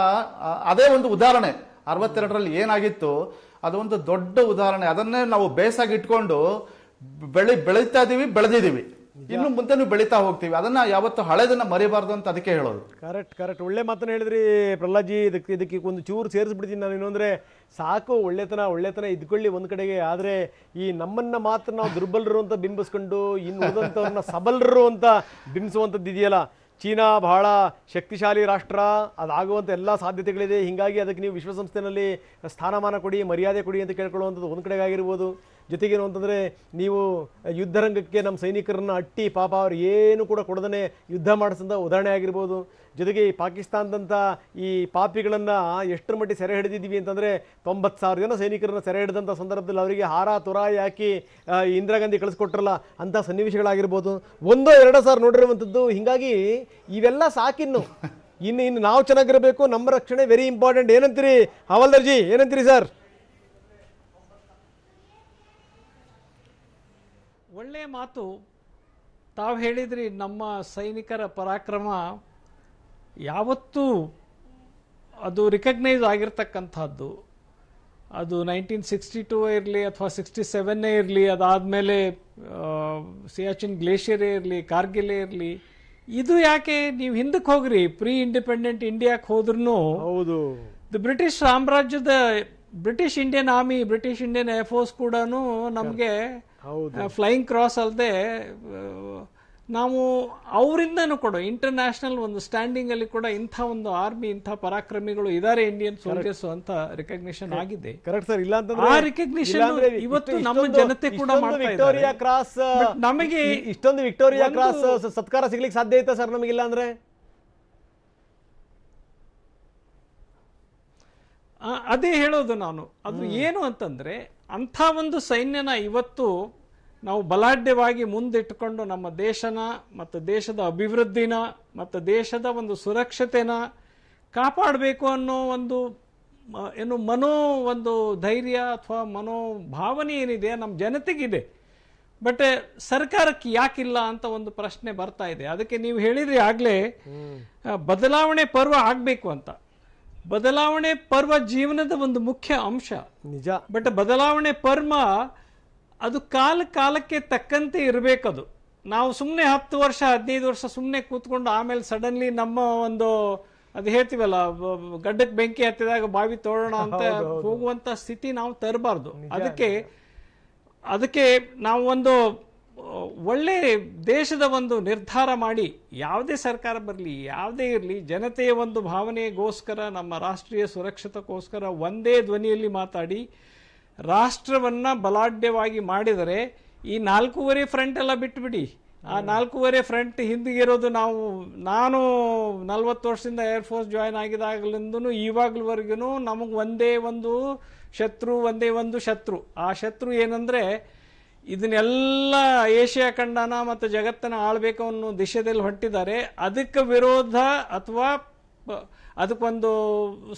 ಅದೇ ಒಂದು ಉದಾಹರಣೆ 62ರಲ್ಲಿ ಏನಾಗಿತ್ತು, ಅದೊಂದು ದೊಡ್ಡ ಉದಾಹರಣೆ. ಅದನ್ನೇ ನಾವು ಬೇಸಾಗಿ ಇಟ್ಕೊಂಡು ಬೆಳೀತಾ ಇದೀವಿ, ಬೆಳೆದಿದ್ದೀವಿ, ಇನ್ನು ಮುಂದೆನೂ ಬೆಳೀತಾ ಹೋಗ್ತೀವಿ. ಅದನ್ನ ಯಾವತ್ತು ಹಳೆದನ್ನ ಮರಿಬಾರ್ದು ಅಂತ ಅದಕ್ಕೆ ಹೇಳೋದು. ಕರೆಕ್ಟ್ ಒಳ್ಳೆ ಮಾತನ್ನ ಹೇಳಿದ್ರಿ ಪ್ರಹ್ಲಾದ್ಜಿ. ಇದಕ್ಕೆ ಒಂದು ಚೂರು ಸೇರಿಸ್ಬಿಡ್ತೀನಿ ನಾನು. ಇನ್ನೊಂದ್ರೆ ಸಾಕು, ಒಳ್ಳೆತನ ಇದ್ಕೊಳ್ಳಿ ಒಂದ್ ಕಡೆಗೆ, ಆದ್ರೆ ಈ ನಮ್ಮನ್ನ ಮಾತ್ರ ನಾವು ದುರ್ಬಲರು ಅಂತ ಬಿಂಬಿಸ್ಕೊಂಡು ಇನ್ನು ಉಳಿದಂಥವ್ರನ್ನ ಸಬಲರು ಅಂತ ಬಿಂಬಿಸುವಂಥದ್ದು ಇದೆಯಲ್ಲ. ಚೀನಾ ಬಹಳ ಶಕ್ತಿಶಾಲಿ ರಾಷ್ಟ್ರ, ಅದಾಗುವಂಥ ಎಲ್ಲ ಸಾಧ್ಯತೆಗಳಿದೆ. ಹೀಗಾಗಿ ಅದಕ್ಕೆ ನೀವು ವಿಶ್ವಸಂಸ್ಥೆಯಲ್ಲಿ ಸ್ಥಾನಮಾನ ಕೊಡಿ, ಮರ್ಯಾದೆ ಕೊಡಿ ಅಂತ ಕೇಳ್ಕೊಳ್ಳುವಂಥದ್ದು ಒಂದು ಕಡೆಗೆ ಆಗಿರ್ಬೋದು. ಜೊತೆಗೇನು ಅಂತಂದರೆ, ನೀವು ಯುದ್ಧರಂಗಕ್ಕೆ ನಮ್ಮ ಸೈನಿಕರನ್ನು ಅಟ್ಟಿ ಪಾಪ ಅವ್ರು ಏನು ಕೂಡ ಕೊಡದೇ ಯುದ್ಧ ಮಾಡಿಸಿದ ಉದಾಹರಣೆ ಆಗಿರ್ಬೋದು. ಜೊತೆಗೆ ಈ ಪಾಕಿಸ್ತಾನದಂಥ ಈ ಪಾಪಿಗಳನ್ನು ಎಷ್ಟರ ಮಟ್ಟಿಗೆ ಸೆರೆ ಹಿಡಿದಿದ್ದೀವಿ ಅಂತಂದರೆ, 90,000 ಜನ ಸೈನಿಕರನ್ನು ಸೆರೆ ಹಿಡಿದಂಥ ಸಂದರ್ಭದಲ್ಲಿ ಅವರಿಗೆ ಹಾರ ತುರಾಯಿ ಹಾಕಿ ಇಂದಿರಾ ಗಾಂಧಿ ಕಳಿಸ್ಕೊಟ್ರಲ್ಲ, ಅಂಥ ಸನ್ನಿವೇಶಗಳಾಗಿರ್ಬೋದು. 1-2 ಸಾರಿ ನೋಡಿರುವಂಥದ್ದು. ಹೀಗಾಗಿ ಇವೆಲ್ಲ ಸಾಕಿನ್ನು ಇನ್ನು ನಾವು ಚೆನ್ನಾಗಿರಬೇಕು, ನಮ್ಮ ರಕ್ಷಣೆ ವೆರಿ ಇಂಪಾರ್ಟೆಂಟ್. ಏನಂತೀರಿ ಹವಾಲ್ದಾರ್ಜಿ, ಏನಂತೀರಿ ಸರ್? ಒಳ್ಳೆಯ ಮಾತು ತಾವು ಹೇಳಿದ್ರಿ. ನಮ್ಮ ಸೈನಿಕರ ಪರಾಕ್ರಮ ಯಾವತ್ತೂ ಅದು ರಿಕಗ್ನೈಸ್ ಆಗಿರ್ತಕ್ಕಂಥದ್ದು. ಅದು 1962 ಇರಲಿ ಅಥವಾ 67 ಇರಲಿ, ಅದಾದಮೇಲೆ ಸಿಯಾಚಿನ್ ಗ್ಲೇಷಿಯರೇ ಇರಲಿ, ಕಾರ್ಗಿಲೇ ಇರಲಿ, ಇದು ಯಾಕೆ ನೀವು ಹಿಂದಕ್ಕೆ ಹೋಗ್ರಿ, ಪ್ರೀ ಇಂಡಿಪೆಂಡೆಂಟ್ ಇಂಡಿಯಾಕ್ಕೆ ಹೋದ್ರೂ ಹೌದು ಬ್ರಿಟಿಷ್ ಸಾಮ್ರಾಜ್ಯದ British Indian army, British Indian air force ಕೂಡ ನಮಗೆ ಫ್ಲೈಯಿಂಗ್ ಕ್ರಾಸ್ ಅಲ್ಲದೆ ನಾವು ಅವರಿಂದನೂ ಕೂಡ ಇಂಟರ್ನ್ಯಾಷನಲ್ ಒಂದು ಸ್ಟ್ಯಾಂಡಿಂಗ್ ಅಲ್ಲಿ ಕೂಡ ಇಂಥ ಒಂದು ಆರ್ಮಿ, ಇಂಥ ಪರಾಕ್ರಮಿಗಳು ಇದ್ದಾರೆ ಇಂಡಿಯನ್ ಸೋಲ್ಜರ್ಸ್ ಅಂತ ರಿಕಗ್ನಿಷನ್ ಆಗಿದೆ. Correct sir. ಇಲ್ಲ ಅಂತಂದ್ರೆ ಆ ರಿಕಗ್ನಿಷನ್ ಇವತ್ತು ನಮ್ಮ ಜನತೆ ಕೂಡ ಮಾಡ್ತಾ ಇದ್ದಾರೆ. ವಿಕ್ಟೋರಿಯಾ ಕ್ರಾಸ್ ನಮಗೆ ಇಷ್ಟೊಂದು ವಿಕ್ಟೋರಿಯಾ ಕ್ರಾಸ್ ಸತ್ಕಾರ ಸಿಗ್ಲಿಕ್ಕೆ ಸಾಧ್ಯ ಐತಾ ಸರ್ ನಮಗಿಲ್ಲ ಅಂದ್ರೆ? ಅದೇ ಹೇಳೋದು ನಾನು. ಅದು ಏನು ಅಂತಂದ್ರೆ ಅಂಥ ಒಂದು ಸೈನ್ಯನ ಇವತ್ತು ನಾವು ಬಲಾಢ್ಯವಾಗಿ ಮುಂದಿಟ್ಟುಕೊಂಡು ನಮ್ಮ ದೇಶನ ಮತ್ತು ದೇಶದ ಅಭಿವೃದ್ಧಿನ ಮತ್ತು ದೇಶದ ಒಂದು ಸುರಕ್ಷತೆನ ಕಾಪಾಡಬೇಕು ಅನ್ನೋ ಒಂದು ಏನು ಒಂದು ಧೈರ್ಯ ಅಥವಾ ಮನೋಭಾವನೆ ಏನಿದೆ ನಮ್ಮ ಜನತೆಗಿದೆ. ಬಟ್ ಸರ್ಕಾರಕ್ಕೆ ಯಾಕಿಲ್ಲ ಅಂತ ಒಂದು ಪ್ರಶ್ನೆ ಬರ್ತಾ ಇದೆ. ಅದಕ್ಕೆ ನೀವು ಹೇಳಿದ್ರಿ ಆಗ್ಲೇ ಬದಲಾವಣೆ ಪರ್ವ ಆಗ್ಬೇಕು ಅಂತ. ಬದಲಾವಣೆ ಪರ್ವ ಜೀವನದ ಒಂದು ಮುಖ್ಯ ಅಂಶ ನಿಜ. ಬಟ್ ಬದಲಾವಣೆ ಪರ್ವ ಅದು ಕಾಲಕ್ಕೆ ತಕ್ಕಂತೆ ಇರಬೇಕದು. ನಾವು ಸುಮ್ಮನೆ 10 ವರ್ಷ 15 ವರ್ಷ ಸುಮ್ಮನೆ ಕೂತ್ಕೊಂಡು ಆಮೇಲೆ ಸಡನ್ಲಿ ನಮ್ಮ ಒಂದು ಅದು ಹೇಳ್ತೀವಲ್ಲ, ಗಡ್ಡಕ್ಕೆ ಬೆಂಕಿ ಹತ್ತಿದಾಗ ಬಾವಿ ತೋಡೋಣ ಅಂತ ಹೋಗುವಂತ ಸ್ಥಿತಿ ನಾವು ತರಬಾರ್ದು. ಅದಕ್ಕೆ ನಾವು ಒಂದು ಒಳ್ಳೆ ದೇಶದ ಒಂದು ನಿರ್ಧಾರ ಮಾಡಿ, ಯಾವುದೇ ಸರ್ಕಾರ ಬರಲಿ ಯಾವುದೇ ಇರಲಿ, ಜನತೆಯ ಒಂದು ಭಾವನೆಗೋಸ್ಕರ, ನಮ್ಮ ರಾಷ್ಟ್ರೀಯ ಸುರಕ್ಷತೆಗೋಸ್ಕರ ಒಂದೇ ಧ್ವನಿಯಲ್ಲಿ ಮಾತಾಡಿ ರಾಷ್ಟ್ರವನ್ನ ಬಲಾಢ್ಯವಾಗಿ ಮಾಡಿದರೆ ಈ 4.5 ಫ್ರಂಟ್ ಎಲ್ಲ ಬಿಟ್ಬಿಡಿ. ಆ 4.5 ಫ್ರಂಟ್ ಹಿಂದಿಗಿರೋದು ನಾನು 40 ವರ್ಷದಿಂದ ಏರ್ಫೋರ್ಸ್ ಜಾಯ್ನ್ ಆಗಿದಾಗಲಿಂದನೂ ಇವಾಗ್ಲವರೆಗೂ ನಮಗೆ ಒಂದೇ ಒಂದು ಶತ್ರು. ಆ ಶತ್ರು ಏನಂದ್ರೆ ಇದನ್ನೆಲ್ಲ ಏಷ್ಯಾ ಖಂಡನ ಮತ್ತು ಜಗತ್ತನ್ನ ಆಳ್ಬೇಕು ಅನ್ನೋ ದಿಶೆಯಲ್ಲಿ ಹೊರಟಿದ್ದಾರೆ. ಅದಕ್ಕೆ ವಿರೋಧ ಅಥವಾ ಅದಕ್ಕೊಂದು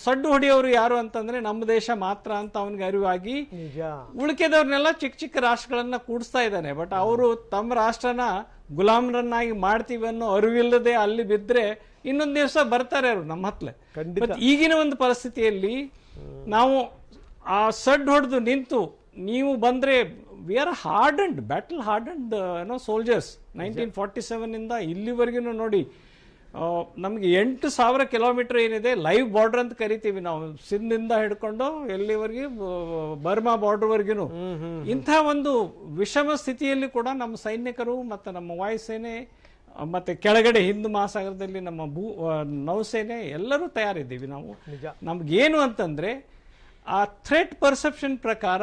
ಸಡ್ಡು ಹೊಡೆಯೋರು ಯಾರು ಅಂತಂದ್ರೆ ನಮ್ಮ ದೇಶ ಮಾತ್ರ ಅಂತ ಅವನಿಗೆ ಅರಿವಾಗಿ ಉಳಿಕೆದವ್ರನ್ನೆಲ್ಲ ಚಿಕ್ಕ ರಾಷ್ಟ್ರಗಳನ್ನ ಕೂಡಿಸ್ತಾ ಇದ್ದಾನೆ. ಬಟ್ ಅವರು ತಮ್ಮ ರಾಷ್ಟ್ರನ ಗುಲಾಮರನ್ನಾಗಿ ಮಾಡ್ತೀವಿ ಅನ್ನೋ ಅರಿವಿಲ್ಲದೆ ಅಲ್ಲಿ ಬಿದ್ರೆ ಇನ್ನೊಂದು ದಿವಸ ಬರ್ತಾರೆ ಅವರು ನಮ್ಮ ಹತ್ಲೆ. ಈಗಿನ ಒಂದು ಪರಿಸ್ಥಿತಿಯಲ್ಲಿ ನಾವು ಆ ಸಡ್ಡು ಹೊಡೆದು ನಿಂತು ನೀವು ಬಂದ್ರೆ ವಿ ಆರ್ ಬ್ಯಾಟಲ್ ಹಾರ್ಡನ್ಡ್ ಸೋಲ್ಜರ್ಸ್. 1947 ಇಂದ ಇಲ್ಲಿವರೆಗೂ ನೋಡಿ ನಮ್ಗೆ 8,000 ಕಿಲೋಮೀಟರ್ ಏನಿದೆ ಲೈವ್ ಬಾರ್ಡರ್ ಅಂತ ಕರಿತೀವಿ ನಾವು, ಸಿಂಧಿಂದ ಹಿಡ್ಕೊಂಡು ಎಲ್ಲಿವರೆಗೆ ಬರ್ಮಾ ಬಾರ್ಡರ್ವರೆಗೂ. ಇಂಥ ಒಂದು ವಿಷಮ ಸ್ಥಿತಿಯಲ್ಲಿ ಕೂಡ ನಮ್ಮ ಸೈನಿಕರು ಮತ್ತು ನಮ್ಮ ವಾಯುಸೇನೆ ಮತ್ತೆ ಕೆಳಗಡೆ ಹಿಂದೂ ಮಹಾಸಾಗರದಲ್ಲಿ ನಮ್ಮ ನೌಸೇನೆ ಎಲ್ಲರೂ ತಯಾರಿದ್ದೀವಿ ನಾವು. ನಮ್ಗೇನು ಅಂತಂದ್ರೆ ಆ ಥ್ರೆಟ್ ಪರ್ಸೆಪ್ಷನ್ ಪ್ರಕಾರ